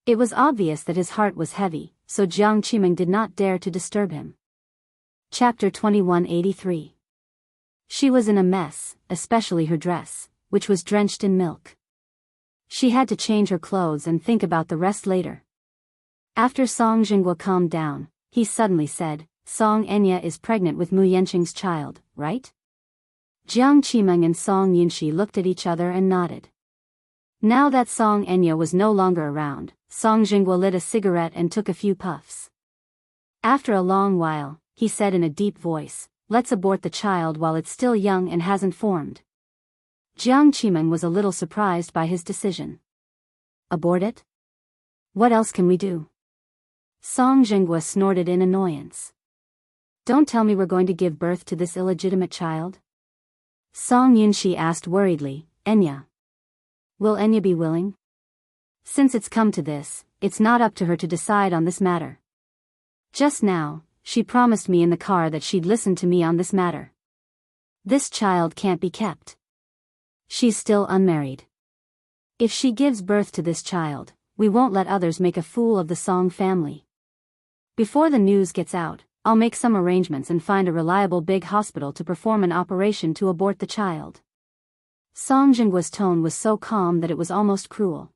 It was obvious that his heart was heavy, so Jiang Qimeng did not dare to disturb him. Chapter 2183. She was in a mess, especially her dress, which was drenched in milk. She had to change her clothes and think about the rest later. After Song Jingguo calmed down, he suddenly said, Song Enya is pregnant with Mu Yanqing's child, right? Jiang Qimeng and Song Yunxi looked at each other and nodded. Now that Song Enya was no longer around, Song Jingguo lit a cigarette and took a few puffs. After a long while, he said in a deep voice, let's abort the child while it's still young and hasn't formed. Jiang Qimeng was a little surprised by his decision. Abort it? What else can we do? Song Jingguo snorted in annoyance. Don't tell me we're going to give birth to this illegitimate child? Song Yunxi asked worriedly, Enya. Will Enya be willing? Since it's come to this, it's not up to her to decide on this matter. Just now, she promised me in the car that she'd listen to me on this matter. This child can't be kept. She's still unmarried. If she gives birth to this child, we won't let others make a fool of the Song family. Before the news gets out, I'll make some arrangements and find a reliable big hospital to perform an operation to abort the child. Song Jingguo's tone was so calm that it was almost cruel.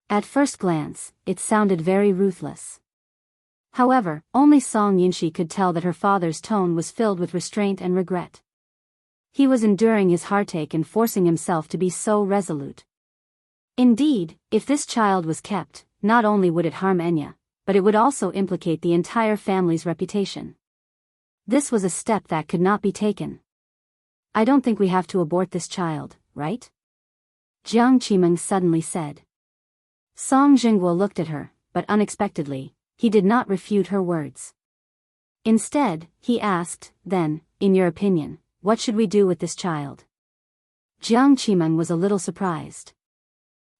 At first glance, it sounded very ruthless. However, only Song Yunxi could tell that her father's tone was filled with restraint and regret. He was enduring his heartache and forcing himself to be so resolute. Indeed, if this child was kept, not only would it harm Enya, but it would also implicate the entire family's reputation. This was a step that could not be taken. I don't think we have to abort this child, right? Jiang Qimeng suddenly said. Song Jingguo looked at her, but unexpectedly, he did not refute her words. Instead, he asked, then, in your opinion, what should we do with this child? Jiang Qimeng was a little surprised.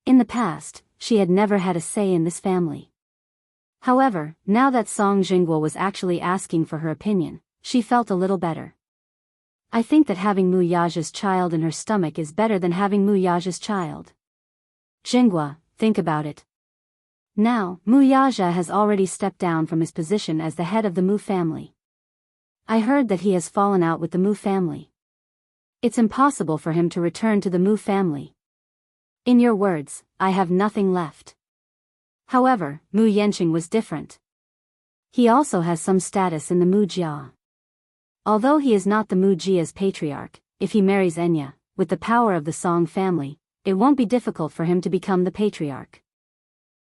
In the past, she had never had a say in this family. However, now that Song Jingguo was actually asking for her opinion, she felt a little better. I think that having Mu Yaja's child in her stomach is better than having Mu Yaja's child. Jingguo, think about it. Now, Mu Yaja has already stepped down from his position as the head of the Mu family. I heard that he has fallen out with the Mu family. It's impossible for him to return to the Mu family. In your words, I have nothing left. However, Mu Yanqing was different. He also has some status in the Mu Jia. Although he is not the Mu Jia's patriarch, if he marries Enya, with the power of the Song family, it won't be difficult for him to become the patriarch.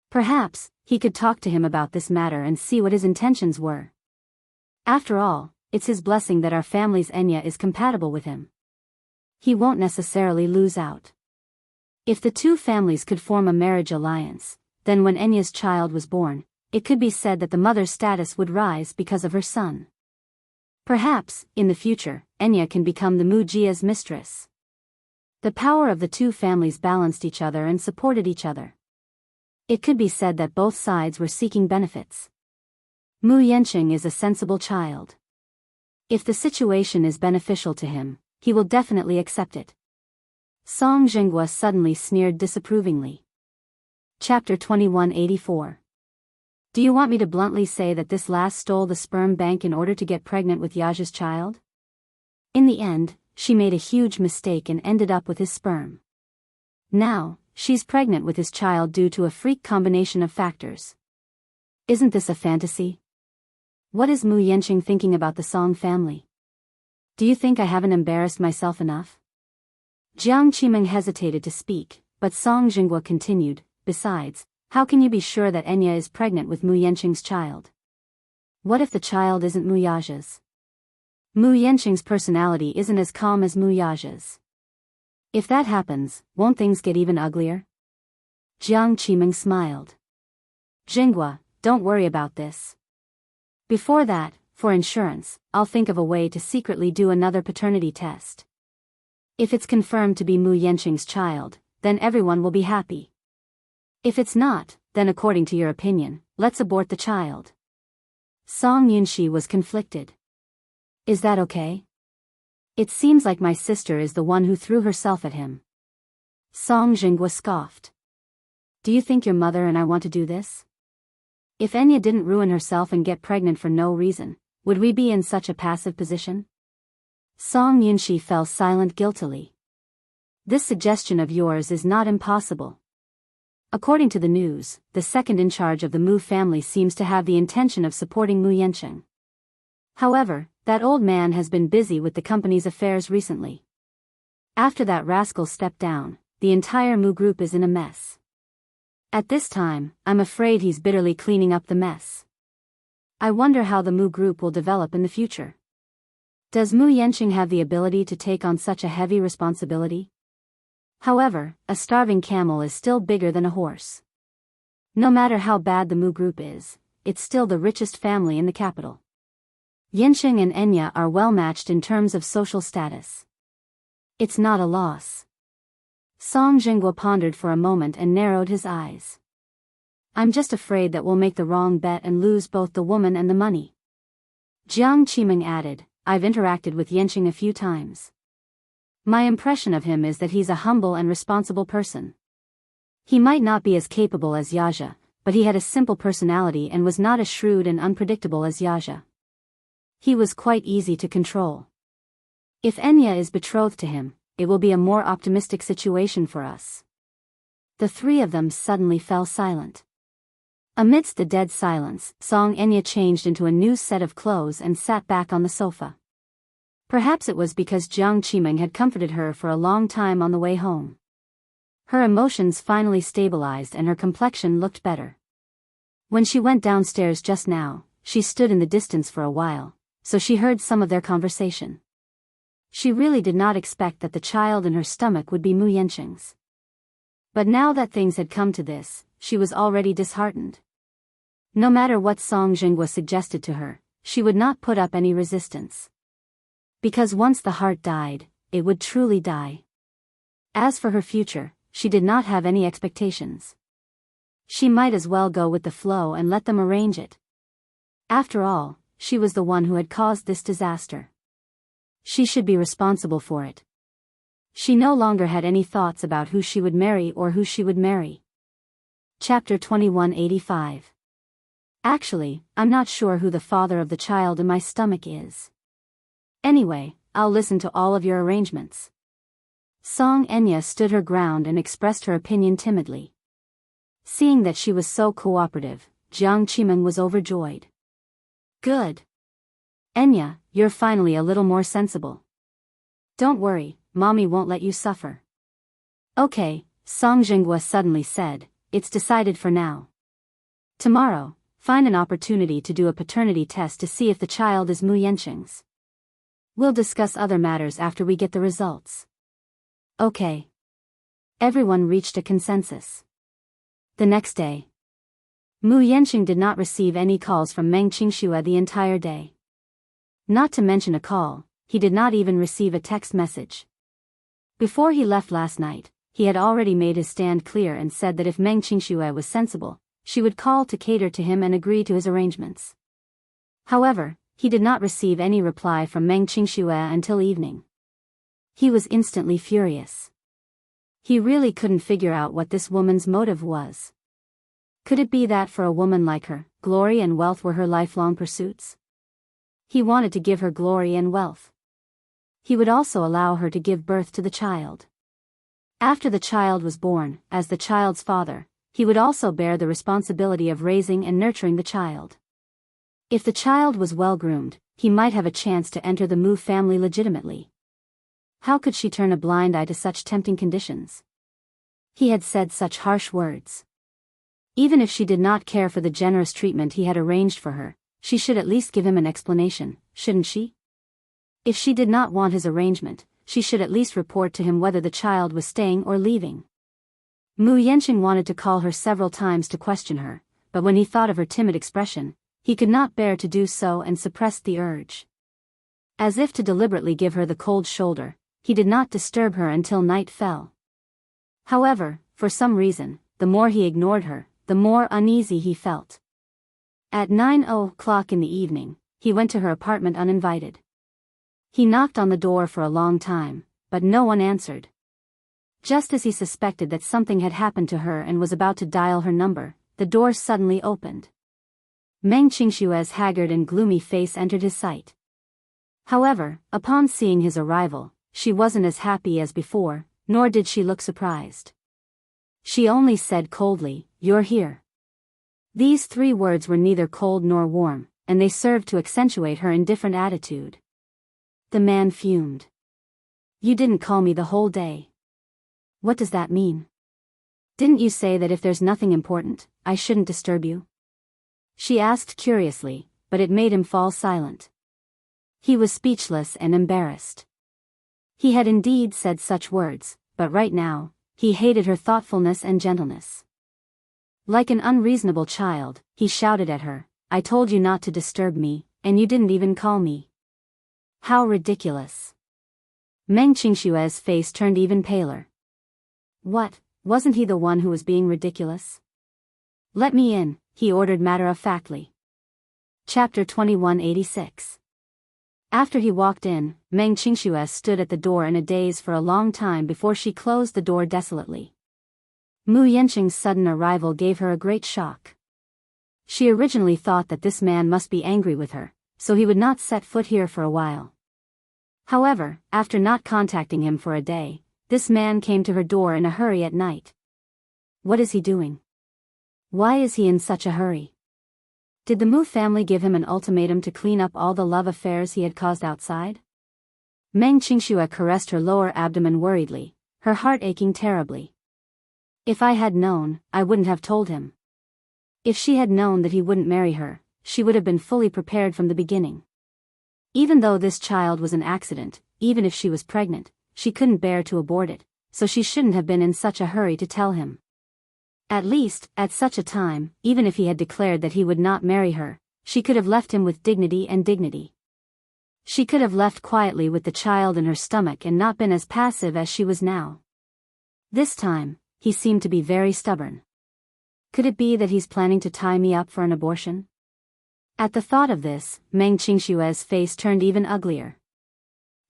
Perhaps, he could talk to him about this matter and see what his intentions were. After all, it's his blessing that our family's Enya is compatible with him. He won't necessarily lose out. If the two families could form a marriage alliance, then when Enya's child was born, it could be said that the mother's status would rise because of her son. Perhaps, in the future, Enya can become the Mu Jia's mistress. The power of the two families balanced each other and supported each other. It could be said that both sides were seeking benefits. Mu Yanqing is a sensible child. If the situation is beneficial to him, he will definitely accept it. Song Jingguo suddenly sneered disapprovingly. Chapter 2184. Do you want me to bluntly say that this lass stole the sperm bank in order to get pregnant with Yaja's child? In the end, she made a huge mistake and ended up with his sperm. Now, she's pregnant with his child due to a freak combination of factors. Isn't this a fantasy? What is Mu Yanqing thinking about the Song family? Do you think I haven't embarrassed myself enough? Jiang Qimeng hesitated to speak, but Song Jingguo continued, besides, how can you be sure that Enya is pregnant with Mu Yanqing's child? What if the child isn't Mu Yaja's? Mu Yanqing's personality isn't as calm as Mu Yaja's. If that happens, won't things get even uglier? Jiang Qimeng smiled. Jingguo, don't worry about this. Before that, for insurance, I'll think of a way to secretly do another paternity test. If it's confirmed to be Mu Yanqing's child, then everyone will be happy. If it's not, then according to your opinion, let's abort the child. Song Yunxi was conflicted. Is that okay? It seems like my sister is the one who threw herself at him. Song Jingguo scoffed. Do you think your mother and I want to do this? If Enya didn't ruin herself and get pregnant for no reason, would we be in such a passive position? Song Yunshi fell silent guiltily. This suggestion of yours is not impossible. According to the news, the second in charge of the Mu family seems to have the intention of supporting Mu Yanqing. However, that old man has been busy with the company's affairs recently. After that rascal stepped down, the entire Mu group is in a mess. At this time, I'm afraid he's bitterly cleaning up the mess. I wonder how the Mu group will develop in the future. Does Mu Yanqing have the ability to take on such a heavy responsibility? However, a starving camel is still bigger than a horse. No matter how bad the Mu group is, it's still the richest family in the capital. Yanqing and Enya are well matched in terms of social status. It's not a loss. Song Jinghua pondered for a moment and narrowed his eyes. I'm just afraid that we'll make the wrong bet and lose both the woman and the money. Jiang Qiming added, I've interacted with Yanqing a few times. My impression of him is that he's a humble and responsible person. He might not be as capable as Yaja, but he had a simple personality and was not as shrewd and unpredictable as Yaja. He was quite easy to control. If Enya is betrothed to him, it will be a more optimistic situation for us. The three of them suddenly fell silent. Amidst the dead silence, Song Enya changed into a new set of clothes and sat back on the sofa. Perhaps it was because Jiang Qiming had comforted her for a long time on the way home. Her emotions finally stabilized and her complexion looked better. When she went downstairs just now, she stood in the distance for a while, so she heard some of their conversation. She really did not expect that the child in her stomach would be Mu Yanqing's. But now that things had come to this, she was already disheartened. No matter what Song Jinghua suggested to her, she would not put up any resistance. Because once the heart died, it would truly die. As for her future, she did not have any expectations. She might as well go with the flow and let them arrange it. After all, she was the one who had caused this disaster. She should be responsible for it. She no longer had any thoughts about who she would marry or who she would marry. Chapter 2185. Actually, I'm not sure who the father of the child in my stomach is. Anyway, I'll listen to all of your arrangements. Song Enya stood her ground and expressed her opinion timidly. Seeing that she was so cooperative, Jiang Qiming was overjoyed. Good. Enya, you're finally a little more sensible. Don't worry, Mommy won't let you suffer. Okay, Song Jinghua suddenly said, it's decided for now. Tomorrow, find an opportunity to do a paternity test to see if the child is Mu Yanqing's. We'll discuss other matters after we get the results. Okay. Everyone reached a consensus. The next day, Mu Yanqing did not receive any calls from Meng Qingxue the entire day. Not to mention a call, he did not even receive a text message. Before he left last night, he had already made his stand clear and said that if Meng Qingxue was sensible, she would call to cater to him and agree to his arrangements. However, he did not receive any reply from Meng Qingxue until evening. He was instantly furious. He really couldn't figure out what this woman's motive was. Could it be that for a woman like her, glory and wealth were her lifelong pursuits? He wanted to give her glory and wealth. He would also allow her to give birth to the child. After the child was born, as the child's father, he would also bear the responsibility of raising and nurturing the child. If the child was well-groomed, he might have a chance to enter the Mu family legitimately. How could she turn a blind eye to such tempting conditions? He had said such harsh words. Even if she did not care for the generous treatment he had arranged for her, she should at least give him an explanation, shouldn't she? If she did not want his arrangement, she should at least report to him whether the child was staying or leaving. Mu Yanqing wanted to call her several times to question her, but when he thought of her timid expression, he could not bear to do so and suppressed the urge. As if to deliberately give her the cold shoulder, he did not disturb her until night fell. However, for some reason, the more he ignored her, the more uneasy he felt. At 9:00 in the evening, he went to her apartment uninvited. He knocked on the door for a long time, but no one answered. Just as he suspected that something had happened to her and was about to dial her number, the door suddenly opened. Meng Qingshue's haggard and gloomy face entered his sight. However, upon seeing his arrival, she wasn't as happy as before, nor did she look surprised. She only said coldly, "You're here." These 3 words were neither cold nor warm, and they served to accentuate her indifferent attitude. The man fumed. "You didn't call me the whole day. What does that mean? Didn't you say that if there's nothing important, I shouldn't disturb you?" She asked curiously, but it made him fall silent. He was speechless and embarrassed. He had indeed said such words, but right now, he hated her thoughtfulness and gentleness. Like an unreasonable child, he shouted at her, "I told you not to disturb me, and you didn't even call me." How ridiculous. Meng Qingshue's face turned even paler. What, wasn't he the one who was being ridiculous? "Let me in," he ordered matter-of-factly. Chapter 2186. After he walked in, Meng Qingshuo stood at the door in a daze for a long time before she closed the door desolately. Mu Yanqing's sudden arrival gave her a great shock. She originally thought that this man must be angry with her, so he would not set foot here for a while. However, after not contacting him for a day, this man came to her door in a hurry at night. What is he doing? Why is he in such a hurry? Did the Mu family give him an ultimatum to clean up all the love affairs he had caused outside? Meng Qingshuo caressed her lower abdomen worriedly, her heart aching terribly. If I had known, I wouldn't have told him. If she had known that he wouldn't marry her, she would have been fully prepared from the beginning. Even though this child was an accident, even if she was pregnant, she couldn't bear to abort it, so she shouldn't have been in such a hurry to tell him. At least, at such a time, even if he had declared that he would not marry her, she could have left him with dignity and dignity. She could have left quietly with the child in her stomach and not been as passive as she was now. This time, he seemed to be very stubborn. Could it be that he's planning to tie me up for an abortion? At the thought of this, Meng Qingshue's face turned even uglier.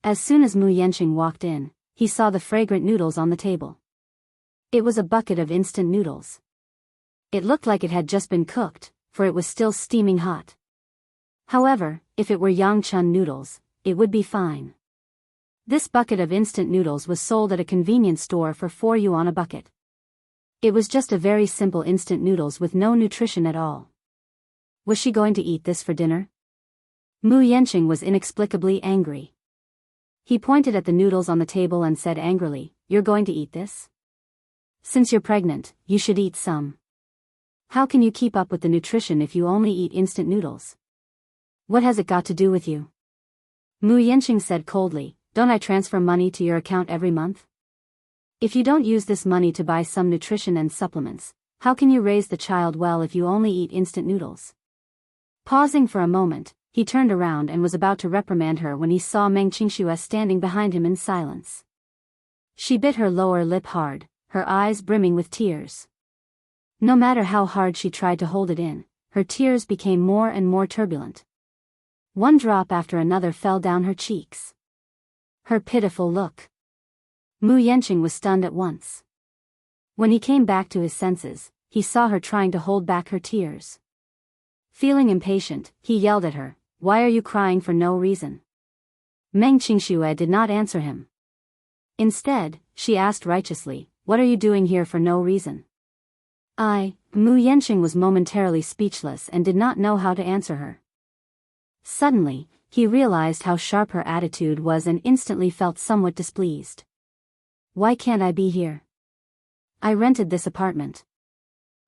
As soon as Mu Yanqing walked in, he saw the fragrant noodles on the table. It was a bucket of instant noodles. It looked like it had just been cooked, for it was still steaming hot. However, if it were Yangchun noodles, it would be fine. This bucket of instant noodles was sold at a convenience store for 4 yuan a bucket. It was just a very simple instant noodles with no nutrition at all. Was she going to eat this for dinner? Mu Yanqing was inexplicably angry. He pointed at the noodles on the table and said angrily, "You're going to eat this? Since you're pregnant, you should eat some. How can you keep up with the nutrition if you only eat instant noodles? What has it got to do with you?" Mu Yanqing said coldly, "Don't I transfer money to your account every month? If you don't use this money to buy some nutrition and supplements, how can you raise the child well if you only eat instant noodles?" Pausing for a moment, he turned around and was about to reprimand her when he saw Meng Qingshuo standing behind him in silence. She bit her lower lip hard, her eyes brimming with tears. No matter how hard she tried to hold it in, her tears became more and more turbulent. One drop after another fell down her cheeks. Her pitiful look. Mu Yanqing was stunned at once. When he came back to his senses, he saw her trying to hold back her tears. Feeling impatient, he yelled at her, "Why are you crying for no reason?" Meng Qingshuo did not answer him. Instead, she asked righteously, "What are you doing here for no reason?" Mu Yanqing was momentarily speechless and did not know how to answer her. Suddenly, he realized how sharp her attitude was and instantly felt somewhat displeased. "Why can't I be here? I rented this apartment.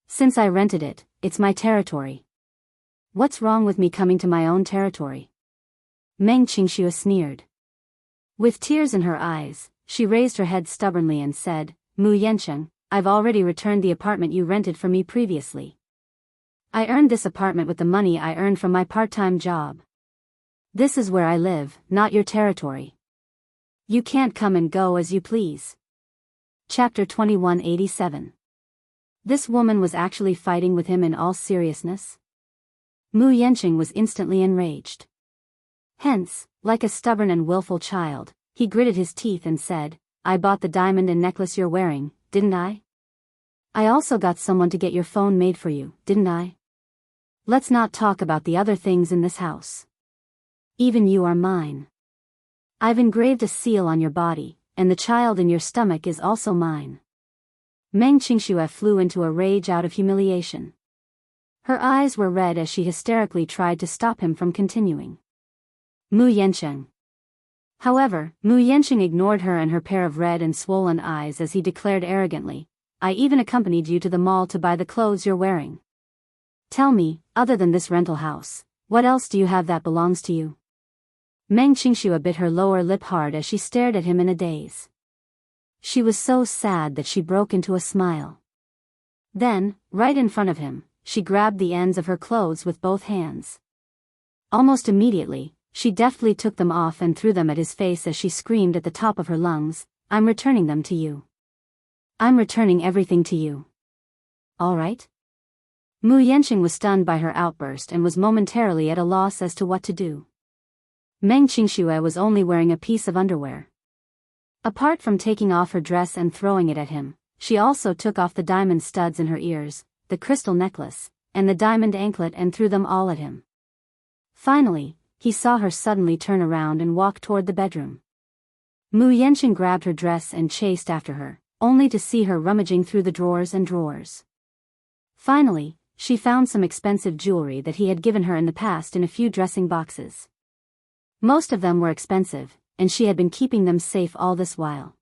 Since I rented it, it's my territory. What's wrong with me coming to my own territory?" Meng Qingshuo sneered. With tears in her eyes, she raised her head stubbornly and said, "Mu Yanqing, I've already returned the apartment you rented for me previously. I earned this apartment with the money I earned from my part-time job. This is where I live, not your territory. You can't come and go as you please." Chapter 2187. This woman was actually fighting with him in all seriousness? Mu Yanqing was instantly enraged. Hence, like a stubborn and willful child, he gritted his teeth and said, I bought the diamond and necklace you're wearing, didn't I? I also got someone to get your phone made for you, didn't I? Let's not talk about the other things in this house. Even you are mine. I've engraved a seal on your body, and the child in your stomach is also mine. Meng Qingxue flew into a rage out of humiliation. Her eyes were red as she hysterically tried to stop him from continuing. Mu Yancheng. However, Mu Yancheng ignored her and her pair of red and swollen eyes as he declared arrogantly, I even accompanied you to the mall to buy the clothes you're wearing. Tell me, other than this rental house, what else do you have that belongs to you? Meng Qingxue bit her lower lip hard as she stared at him in a daze. She was so sad that she broke into a smile. Then, right in front of him, she grabbed the ends of her clothes with both hands. Almost immediately, she deftly took them off and threw them at his face as she screamed at the top of her lungs, I'm returning them to you. I'm returning everything to you. All right? Mu Yancheng was stunned by her outburst and was momentarily at a loss as to what to do. Meng Qingxue was only wearing a piece of underwear. Apart from taking off her dress and throwing it at him, she also took off the diamond studs in her ears, the crystal necklace, and the diamond anklet and threw them all at him. Finally, he saw her suddenly turn around and walk toward the bedroom. Mu Yancheng grabbed her dress and chased after her, only to see her rummaging through the drawers and drawers. Finally, she found some expensive jewelry that he had given her in the past in a few dressing boxes. Most of them were expensive, and she had been keeping them safe all this while.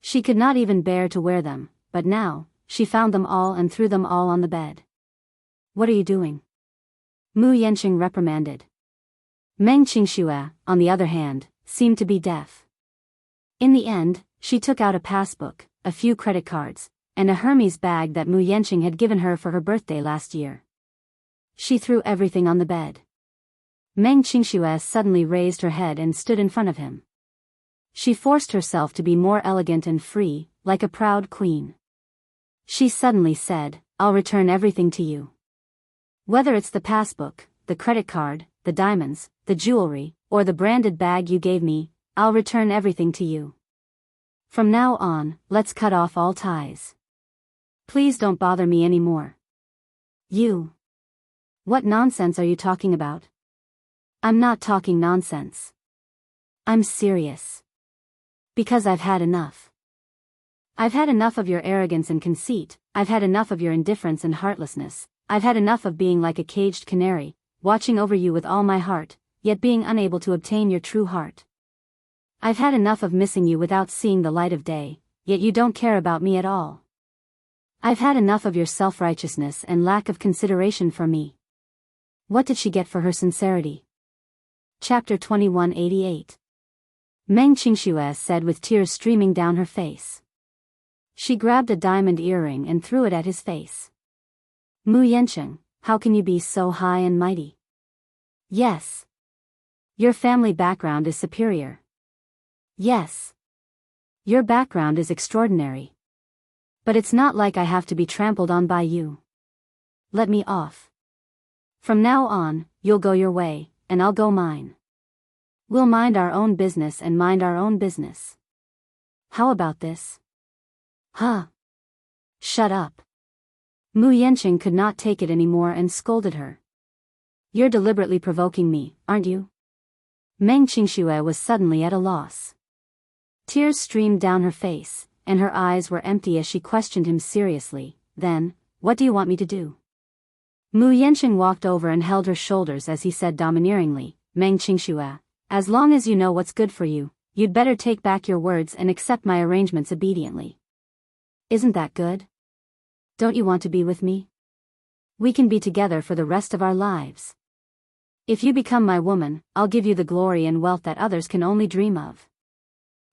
She could not even bear to wear them, but now, she found them all and threw them all on the bed. What are you doing? Mu Yancheng reprimanded. Meng Qingxue, on the other hand, seemed to be deaf. In the end, she took out a passbook, a few credit cards, and a Hermes bag that Mu Yancheng had given her for her birthday last year. She threw everything on the bed. Meng Qingxue suddenly raised her head and stood in front of him. She forced herself to be more elegant and free, like a proud queen. She suddenly said, I'll return everything to you. Whether it's the passbook, the credit card, the diamonds, the jewelry, or the branded bag you gave me, I'll return everything to you. From now on, let's cut off all ties. Please don't bother me anymore. You. What nonsense are you talking about? I'm not talking nonsense. I'm serious. Because I've had enough. I've had enough of your arrogance and conceit, I've had enough of your indifference and heartlessness, I've had enough of being like a caged canary, watching over you with all my heart, yet being unable to obtain your true heart. I've had enough of missing you without seeing the light of day, yet you don't care about me at all. I've had enough of your self-righteousness and lack of consideration for me. What did she get for her sincerity? Chapter 2188. Meng Qingxue said with tears streaming down her face. She grabbed a diamond earring and threw it at his face. Mu Yancheng, how can you be so high and mighty? Yes. Your family background is superior. Yes. Your background is extraordinary. But it's not like I have to be trampled on by you. Let me off. From now on, you'll go your way, and I'll go mine. We'll mind our own business and mind our own business. How about this? Huh? Shut up. Mu Yancheng could not take it anymore and scolded her. You're deliberately provoking me, aren't you? Meng Qingxue was suddenly at a loss. Tears streamed down her face, and her eyes were empty as she questioned him seriously. Then, what do you want me to do? Mu Yancheng walked over and held her shoulders as he said domineeringly, Meng Qingxue, as long as you know what's good for you, you'd better take back your words and accept my arrangements obediently. Isn't that good? Don't you want to be with me? We can be together for the rest of our lives. If you become my woman, I'll give you the glory and wealth that others can only dream of.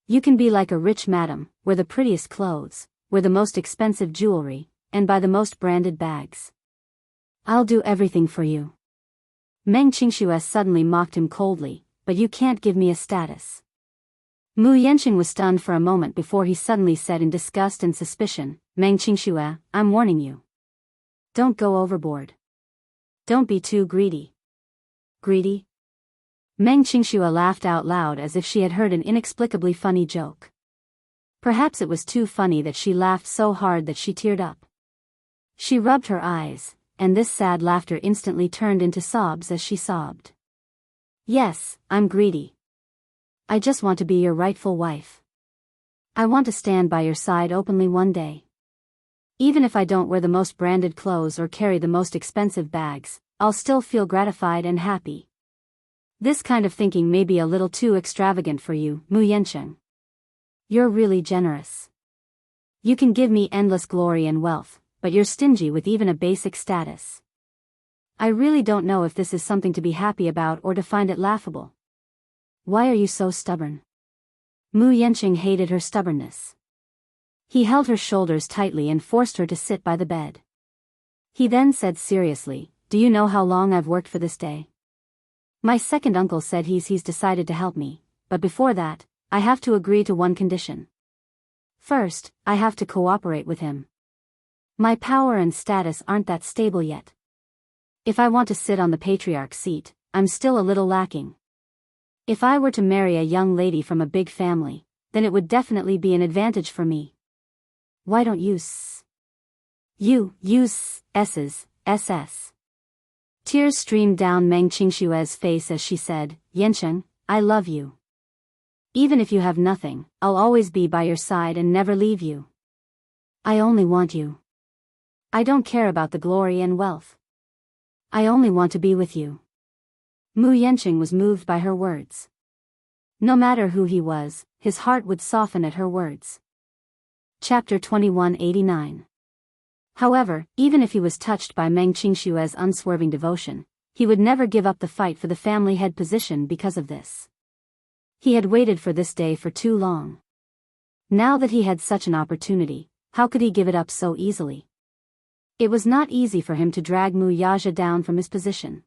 You can be like a rich madam, wear the prettiest clothes, wear the most expensive jewelry, and buy the most branded bags. I'll do everything for you. Meng Qingxue suddenly mocked him coldly, but you can't give me a status. Mu Yancheng was stunned for a moment before he suddenly said in disgust and suspicion, Meng Qingxue, I'm warning you. Don't go overboard. Don't be too greedy. Greedy? Meng Qingxue laughed out loud as if she had heard an inexplicably funny joke. Perhaps it was too funny that she laughed so hard that she teared up. She rubbed her eyes, and this sad laughter instantly turned into sobs as she sobbed. Yes, I'm greedy. I just want to be your rightful wife. I want to stand by your side openly one day. Even if I don't wear the most branded clothes or carry the most expensive bags, I'll still feel gratified and happy. This kind of thinking may be a little too extravagant for you, Mu Yancheng. You're really generous. You can give me endless glory and wealth, but you're stingy with even a basic status. I really don't know if this is something to be happy about or to find it laughable. Why are you so stubborn? Mu Yancheng hated her stubbornness. He held her shoulders tightly and forced her to sit by the bed. He then said seriously, "Do you know how long I've worked for this day? My second uncle said he's decided to help me, but before that, I have to agree to one condition. First, I have to cooperate with him. My power and status aren't that stable yet. If I want to sit on the patriarch's seat, I'm still a little lacking. If I were to marry a young lady from a big family, then it would definitely be an advantage for me. Why don't you use S's, SS?" Tears streamed down Meng Qingshue's face as she said, "Yancheng, I love you. Even if you have nothing, I'll always be by your side and never leave you. I only want you. I don't care about the glory and wealth. I only want to be with you." Mu Yancheng was moved by her words. No matter who he was, his heart would soften at her words. Chapter 2189. However, even if he was touched by Meng Qingshue's unswerving devotion, he would never give up the fight for the family head position because of this. He had waited for this day for too long. Now that he had such an opportunity, how could he give it up so easily? It was not easy for him to drag Mu Yaja down from his position.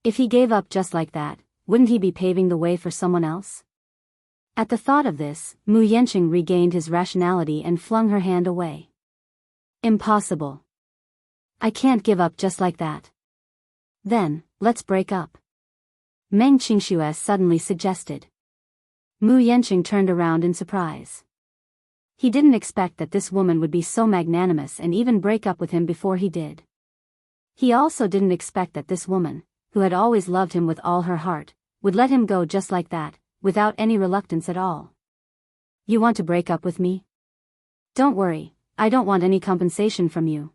If he gave up just like that, wouldn't he be paving the way for someone else? At the thought of this, Mu Yancheng regained his rationality and flung her hand away. Impossible. I can't give up just like that. Then, let's break up. Meng Qingshuo suddenly suggested. Mu Yancheng turned around in surprise. He didn't expect that this woman would be so magnanimous and even break up with him before he did. He also didn't expect that this woman, who had always loved him with all her heart, would let him go just like that, without any reluctance at all. You want to break up with me? Don't worry, I don't want any compensation from you.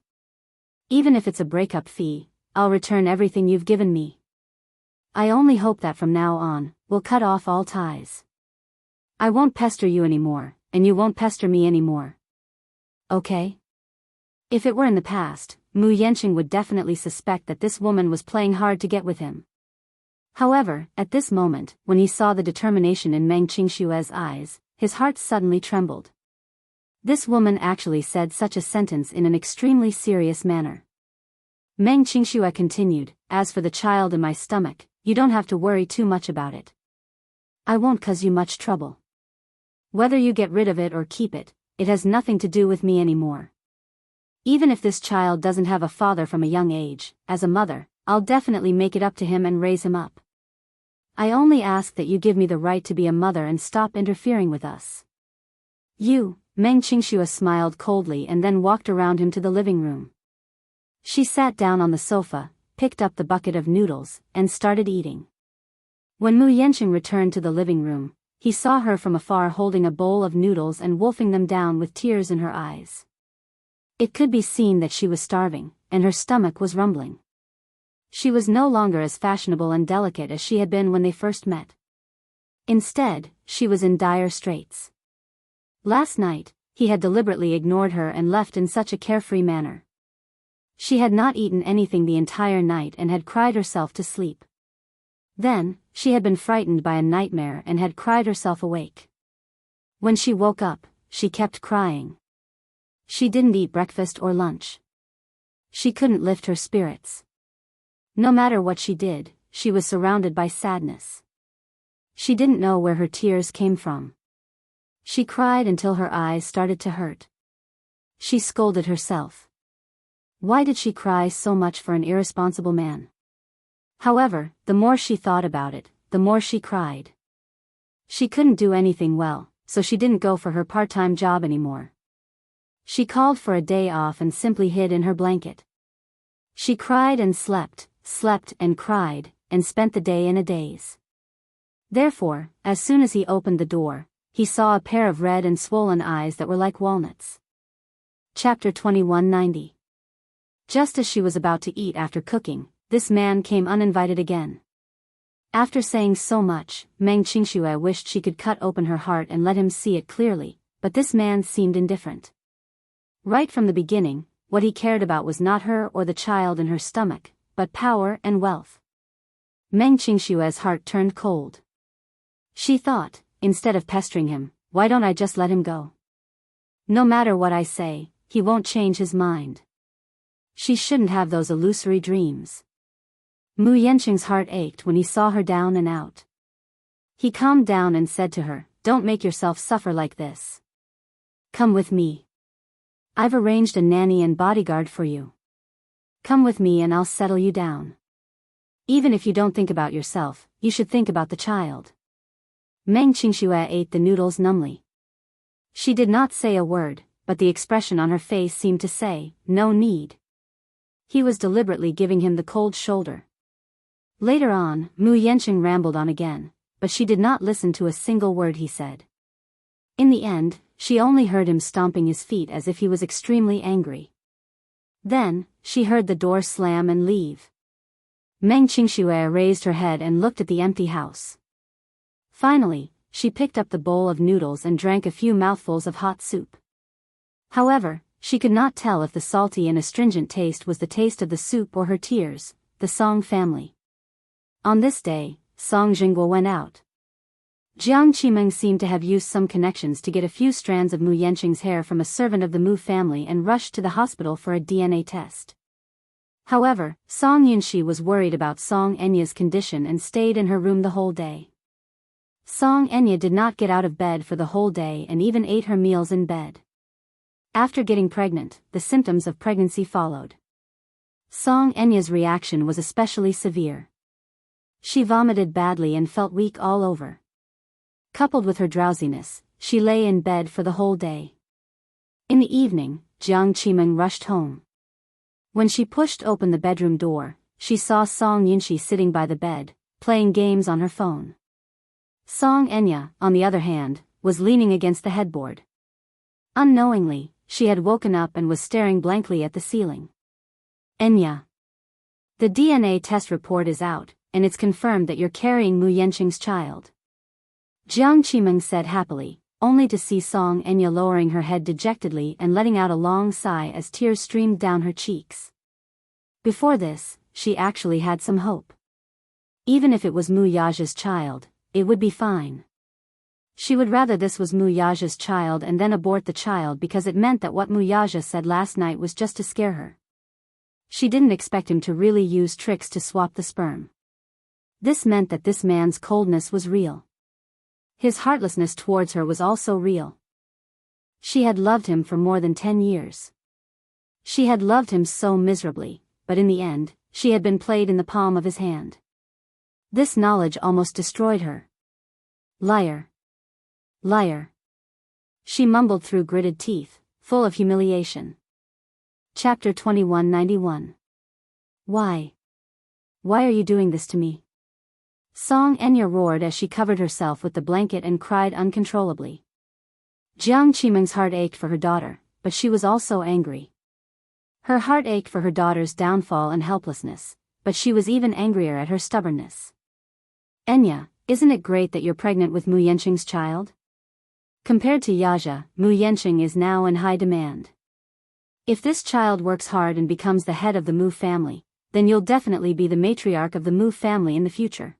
Even if it's a breakup fee, I'll return everything you've given me. I only hope that from now on, we'll cut off all ties. I won't pester you anymore, and you won't pester me anymore. Okay? If it were in the past, Mu Yancheng would definitely suspect that this woman was playing hard to get with him. However, at this moment, when he saw the determination in Meng Qingshue's eyes, his heart suddenly trembled. This woman actually said such a sentence in an extremely serious manner. Meng Qingxue continued, "As for the child in my stomach, you don't have to worry too much about it. I won't cause you much trouble. Whether you get rid of it or keep it, it has nothing to do with me anymore. Even if this child doesn't have a father from a young age, as a mother, I'll definitely make it up to him and raise him up. I only ask that you give me the right to be a mother and stop interfering with us." Meng Qingshuo smiled coldly and then walked around him to the living room. She sat down on the sofa, picked up the bucket of noodles, and started eating. When Mu Yancheng returned to the living room, he saw her from afar holding a bowl of noodles and wolfing them down with tears in her eyes. It could be seen that she was starving, and her stomach was rumbling. She was no longer as fashionable and delicate as she had been when they first met. Instead, she was in dire straits. Last night, he had deliberately ignored her and left in such a carefree manner. She had not eaten anything the entire night and had cried herself to sleep. Then, she had been frightened by a nightmare and had cried herself awake. When she woke up, she kept crying. She didn't eat breakfast or lunch. She couldn't lift her spirits. No matter what she did, she was surrounded by sadness. She didn't know where her tears came from. She cried until her eyes started to hurt. She scolded herself. Why did she cry so much for an irresponsible man? However, the more she thought about it, the more she cried. She couldn't do anything well, so she didn't go for her part-time job anymore. She called for a day off and simply hid in her blanket. She cried and slept and cried, and spent the day in a daze. Therefore, as soon as he opened the door, he saw a pair of red and swollen eyes that were like walnuts. Chapter 2190. Just as she was about to eat after cooking, this man came uninvited again. After saying so much, Meng Qingxue wished she could cut open her heart and let him see it clearly, but this man seemed indifferent. Right from the beginning, what he cared about was not her or the child in her stomach, but power and wealth. Meng Qingxue's heart turned cold. She thought, instead of pestering him, why don't I just let him go? No matter what I say, he won't change his mind. She shouldn't have those illusory dreams. Mu Yanqing's heart ached when he saw her down and out. He calmed down and said to her, "Don't make yourself suffer like this. Come with me. I've arranged a nanny and bodyguard for you. Come with me and I'll settle you down. Even if you don't think about yourself, you should think about the child." Meng Qingxue ate the noodles numbly. She did not say a word, but the expression on her face seemed to say, "No need." He was deliberately giving him the cold shoulder. Later on, Mu Yanqing rambled on again, but she did not listen to a single word he said. In the end, she only heard him stomping his feet as if he was extremely angry. Then, she heard the door slam and leave. Meng Qingxue raised her head and looked at the empty house. Finally, she picked up the bowl of noodles and drank a few mouthfuls of hot soup. However, she could not tell if the salty and astringent taste was the taste of the soup or her tears. The Song family. On this day, Song Jingguo went out. Jiang Qimeng seemed to have used some connections to get a few strands of Mu Yanqing's hair from a servant of the Mu family and rushed to the hospital for a DNA test. However, Song Yunxi was worried about Song Enya's condition and stayed in her room the whole day. Song Enya did not get out of bed for the whole day and even ate her meals in bed. After getting pregnant, the symptoms of pregnancy followed. Song Enya's reaction was especially severe. She vomited badly and felt weak all over. Coupled with her drowsiness, she lay in bed for the whole day. In the evening, Jiang Qimeng rushed home. When she pushed open the bedroom door, she saw Song Yunxi sitting by the bed, playing games on her phone. Song Enya, on the other hand, was leaning against the headboard. Unknowingly, she had woken up and was staring blankly at the ceiling. "Enya. The DNA test report is out, and it's confirmed that you're carrying Mu Yanqing's child." Jiang Qimeng said happily, only to see Song Enya lowering her head dejectedly and letting out a long sigh as tears streamed down her cheeks. Before this, she actually had some hope. Even if it was Mu Yaja's child, it would be fine. She would rather this was Mu Yaja's child and then abort the child because it meant that what Mu Yaja said last night was just to scare her. She didn't expect him to really use tricks to swap the sperm. This meant that this man's coldness was real. His heartlessness towards her was also real. She had loved him for more than 10 years. She had loved him so miserably, but in the end, she had been played in the palm of his hand. This knowledge almost destroyed her. "Liar. Liar." She mumbled through gritted teeth, full of humiliation. Chapter 2191. Why? Why are you doing this to me? Song Enya roared as she covered herself with the blanket and cried uncontrollably. Jiang Qimeng's heart ached for her daughter, but she was also angry. Her heart ached for her daughter's downfall and helplessness, but she was even angrier at her stubbornness. "Enya, isn't it great that you're pregnant with Mu Yanqing's child? Compared to Yaja, Mu Yanqing is now in high demand. If this child works hard and becomes the head of the Mu family, then you'll definitely be the matriarch of the Mu family in the future.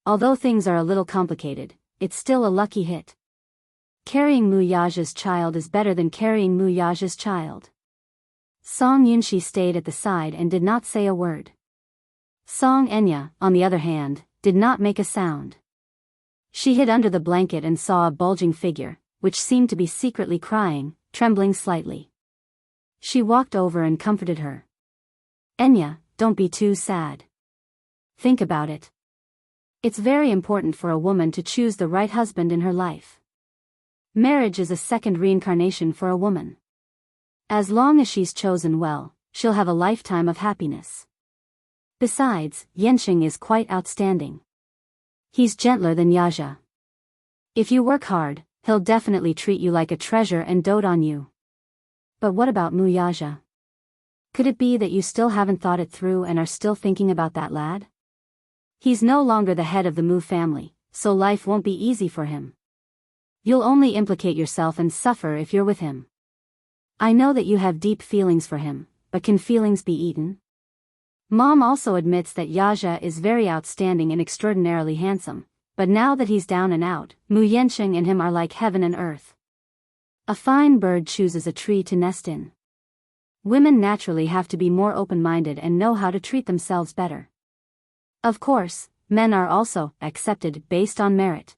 Although things are a little complicated, it's still a lucky hit. Carrying Mu Yaja's child is better than carrying Mu Yaja's child." Song Yunxi stayed at the side and did not say a word. Song Enya, on the other hand, did not make a sound. She hid under the blanket and saw a bulging figure, which seemed to be secretly crying, trembling slightly. She walked over and comforted her. "Enya, don't be too sad. Think about it. It's very important for a woman to choose the right husband in her life. Marriage is a second reincarnation for a woman. As long as she's chosen well, she'll have a lifetime of happiness. Besides, Yanqing is quite outstanding. He's gentler than Yaja. If you work hard, he'll definitely treat you like a treasure and dote on you. But what about Mu Yaja? Could it be that you still haven't thought it through and are still thinking about that lad? He's no longer the head of the Mu family, so life won't be easy for him. You'll only implicate yourself and suffer if you're with him. I know that you have deep feelings for him, but can feelings be eaten? Mom also admits that Yaja is very outstanding and extraordinarily handsome, but now that he's down and out, Mu Yanqing and him are like heaven and earth. A fine bird chooses a tree to nest in. Women naturally have to be more open-minded and know how to treat themselves better. Of course, men are also accepted based on merit.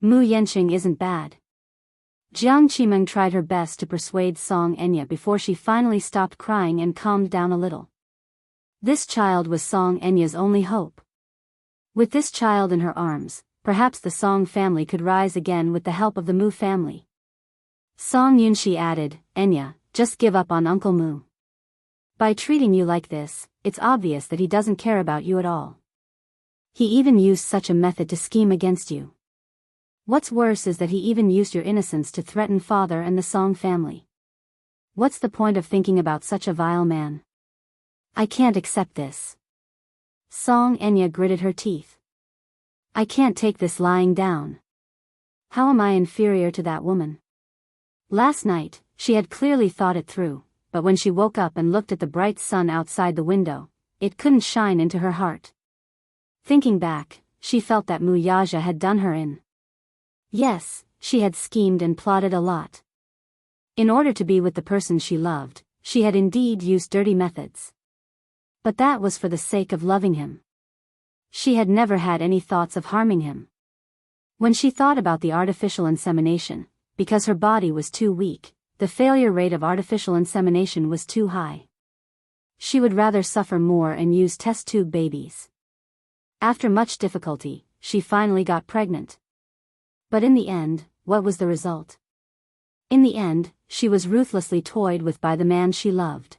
Mu Yanqing isn't bad. Jiang Qimeng tried her best to persuade Song Enya before she finally stopped crying and calmed down a little. This child was Song Enya's only hope. With this child in her arms, perhaps the Song family could rise again with the help of the Mu family. Song Yunxi added, Enya, just give up on Uncle Mu. By treating you like this, it's obvious that he doesn't care about you at all. He even used such a method to scheme against you. What's worse is that he even used your innocence to threaten father and the Song family. What's the point of thinking about such a vile man? I can't accept this. Song Enya gritted her teeth. I can't take this lying down. How am I inferior to that woman? Last night, she had clearly thought it through, but when she woke up and looked at the bright sun outside the window, it couldn't shine into her heart. Thinking back, she felt that Mu Yaja had done her in. Yes, she had schemed and plotted a lot. In order to be with the person she loved, she had indeed used dirty methods. But that was for the sake of loving him. She had never had any thoughts of harming him. When she thought about the artificial insemination, because her body was too weak, the failure rate of artificial insemination was too high. She would rather suffer more and use test tube babies. After much difficulty, she finally got pregnant. But in the end, what was the result? In the end, she was ruthlessly toyed with by the man she loved.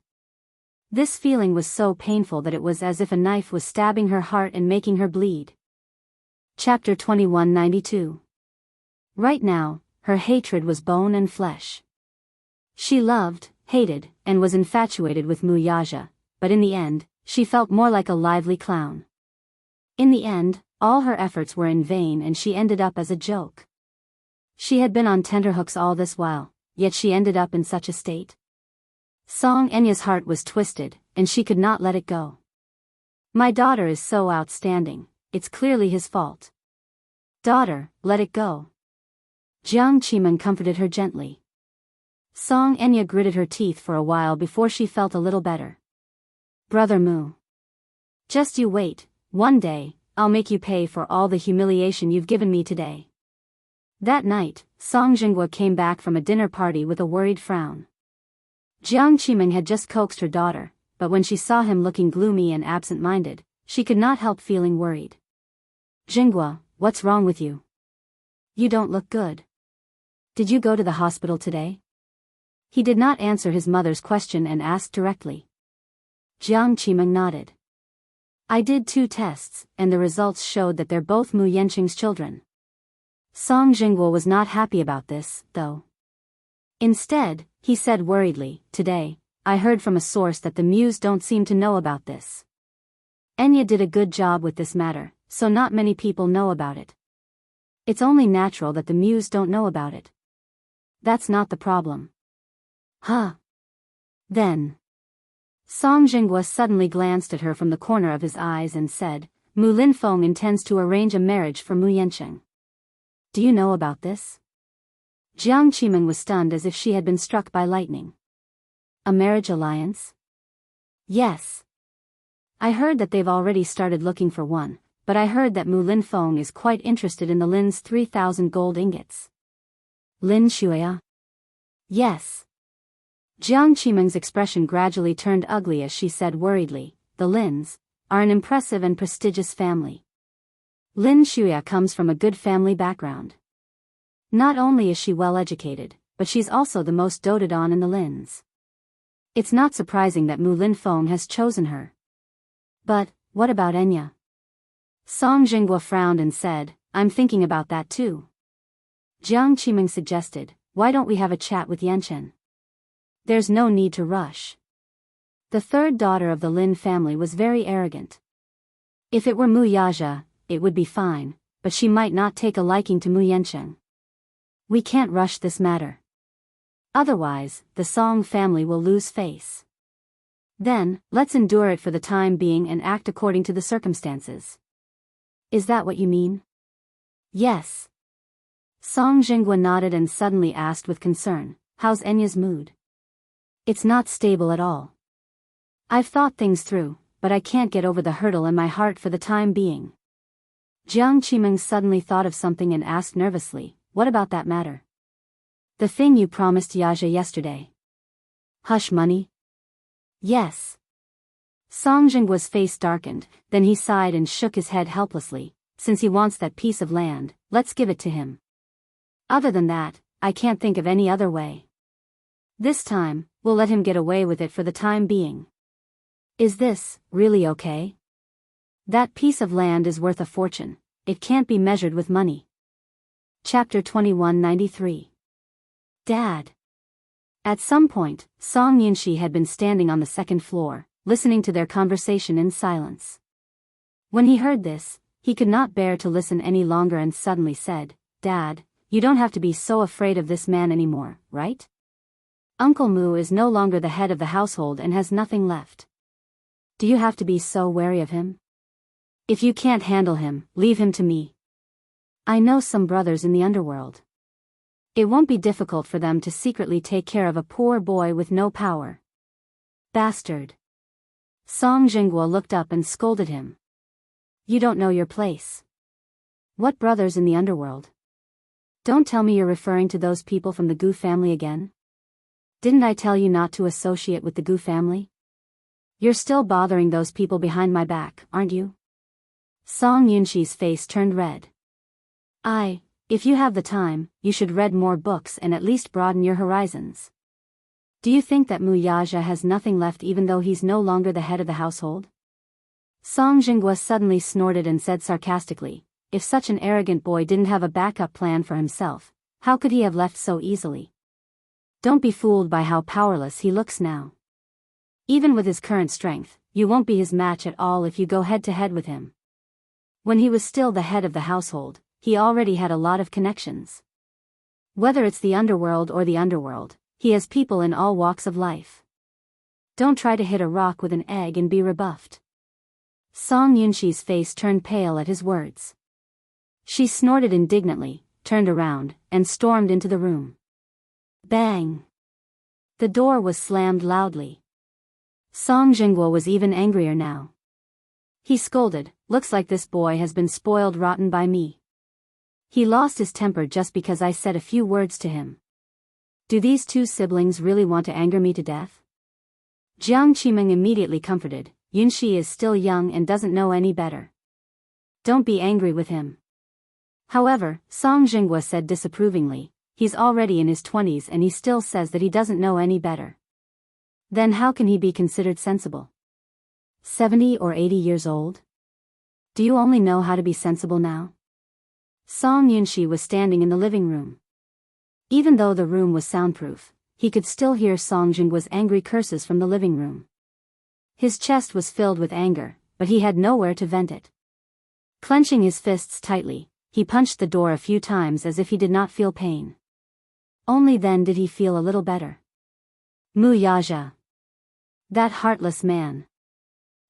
This feeling was so painful that it was as if a knife was stabbing her heart and making her bleed. Chapter 2192. Right now, her hatred was bone and flesh. She loved, hated, and was infatuated with Mu Yaja, but in the end, she felt more like a lively clown. In the end, all her efforts were in vain and she ended up as a joke. She had been on tenterhooks all this while, yet she ended up in such a state. Song Enya's heart was twisted, and she could not let it go. My daughter is so outstanding, it's clearly his fault. Daughter, let it go. Jiang Qimeng comforted her gently. Song Enya gritted her teeth for a while before she felt a little better. Brother Mu. Just you wait, one day, I'll make you pay for all the humiliation you've given me today. That night, Song Jinghua came back from a dinner party with a worried frown. Jiang Qimeng had just coaxed her daughter, but when she saw him looking gloomy and absent-minded, she could not help feeling worried. Jinghua, what's wrong with you? You don't look good. Did you go to the hospital today? He did not answer his mother's question and asked directly. Jiang Qimeng nodded. I did 2 tests, and the results showed that they're both Mu Yanqing's children. Song Jinghua was not happy about this, though. Instead, he said worriedly, today, I heard from a source that the Muse don't seem to know about this. Enya did a good job with this matter, so not many people know about it. It's only natural that the Muse don't know about it. That's not the problem. Huh? Then. Song Jinghua suddenly glanced at her from the corner of his eyes and said, Mu Linfeng intends to arrange a marriage for Mu Yanqing. Do you know about this? Jiang Qimeng was stunned as if she had been struck by lightning. A marriage alliance? Yes. I heard that they've already started looking for one, but I heard that Mu Linfeng is quite interested in the Lin's 3,000 gold ingots. Lin Shuya? Yes. Jiang Qimeng's expression gradually turned ugly as she said worriedly, the Lins are an impressive and prestigious family. Lin Shuya comes from a good family background. Not only is she well educated, but she's also the most doted on in the Lins. It's not surprising that Mu Linfeng has chosen her. But, what about Enya? Song Jinghua frowned and said, I'm thinking about that too. Jiang Qiming suggested, why don't we have a chat with Yanchen? There's no need to rush. The third daughter of the Lin family was very arrogant. If it were Mu Yaja, it would be fine, but she might not take a liking to Mu Yancheng. We can't rush this matter. Otherwise, the Song family will lose face. Then, let's endure it for the time being and act according to the circumstances. Is that what you mean? Yes. Song Jinghua nodded and suddenly asked with concern, how's Enya's mood? It's not stable at all. I've thought things through, but I can't get over the hurdle in my heart for the time being. Jiang Qiming suddenly thought of something and asked nervously, what about that matter? The thing you promised Yaja yesterday. Hush money? Yes. Song Jinghua's face darkened, then he sighed and shook his head helplessly. Since he wants that piece of land, let's give it to him. Other than that, I can't think of any other way. This time, we'll let him get away with it for the time being. Is this really okay? That piece of land is worth a fortune. It can't be measured with money. Chapter 2193. Dad. At some point, Song Yinshi had been standing on the second floor, listening to their conversation in silence. When he heard this, he could not bear to listen any longer and suddenly said, Dad, you don't have to be so afraid of this man anymore, right? Uncle Mu is no longer the head of the household and has nothing left. Do you have to be so wary of him? If you can't handle him, leave him to me. I know some brothers in the underworld. It won't be difficult for them to secretly take care of a poor boy with no power. Bastard. Song Jinghua looked up and scolded him. You don't know your place. What brothers in the underworld? Don't tell me you're referring to those people from the Gu family again? Didn't I tell you not to associate with the Gu family? You're still bothering those people behind my back, aren't you? Song Yunshi's face turned red. If you have the time, you should read more books and at least broaden your horizons. Do you think that Mu Yaja has nothing left even though he's no longer the head of the household? Song Jinghua suddenly snorted and said sarcastically, if such an arrogant boy didn't have a backup plan for himself, how could he have left so easily? Don't be fooled by how powerless he looks now. Even with his current strength, you won't be his match at all if you go head-to-head with him. When he was still the head of the household, he already had a lot of connections. Whether it's the underworld or the underworld, he has people in all walks of life. Don't try to hit a rock with an egg and be rebuffed. Song Yunshi's face turned pale at his words. She snorted indignantly, turned around, and stormed into the room. Bang! The door was slammed loudly. Song Jinghua was even angrier now. He scolded, looks like this boy has been spoiled rotten by me. He lost his temper just because I said a few words to him. Do these two siblings really want to anger me to death? Jiang Qiming immediately comforted, Yunshi is still young and doesn't know any better. Don't be angry with him. However, Song Jinghua said disapprovingly, he's already in his 20s and he still says that he doesn't know any better. Then how can he be considered sensible? 70 or 80 years old? Do you only know how to be sensible now? Song Yunshi was standing in the living room. Even though the room was soundproof, he could still hear Song Jinghua's angry curses from the living room. His chest was filled with anger, but he had nowhere to vent it. Clenching his fists tightly, he punched the door a few times as if he did not feel pain. Only then did he feel a little better. Mu Yaja. That heartless man.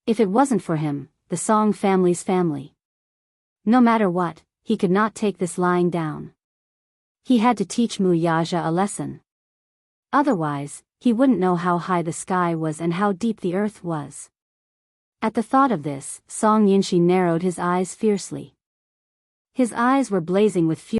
If it wasn't for him, the Song family's family. No matter what, he could not take this lying down. He had to teach Mu Yaja a lesson. Otherwise, he wouldn't know how high the sky was and how deep the earth was. At the thought of this, Song Yinshi narrowed his eyes fiercely. His eyes were blazing with fury.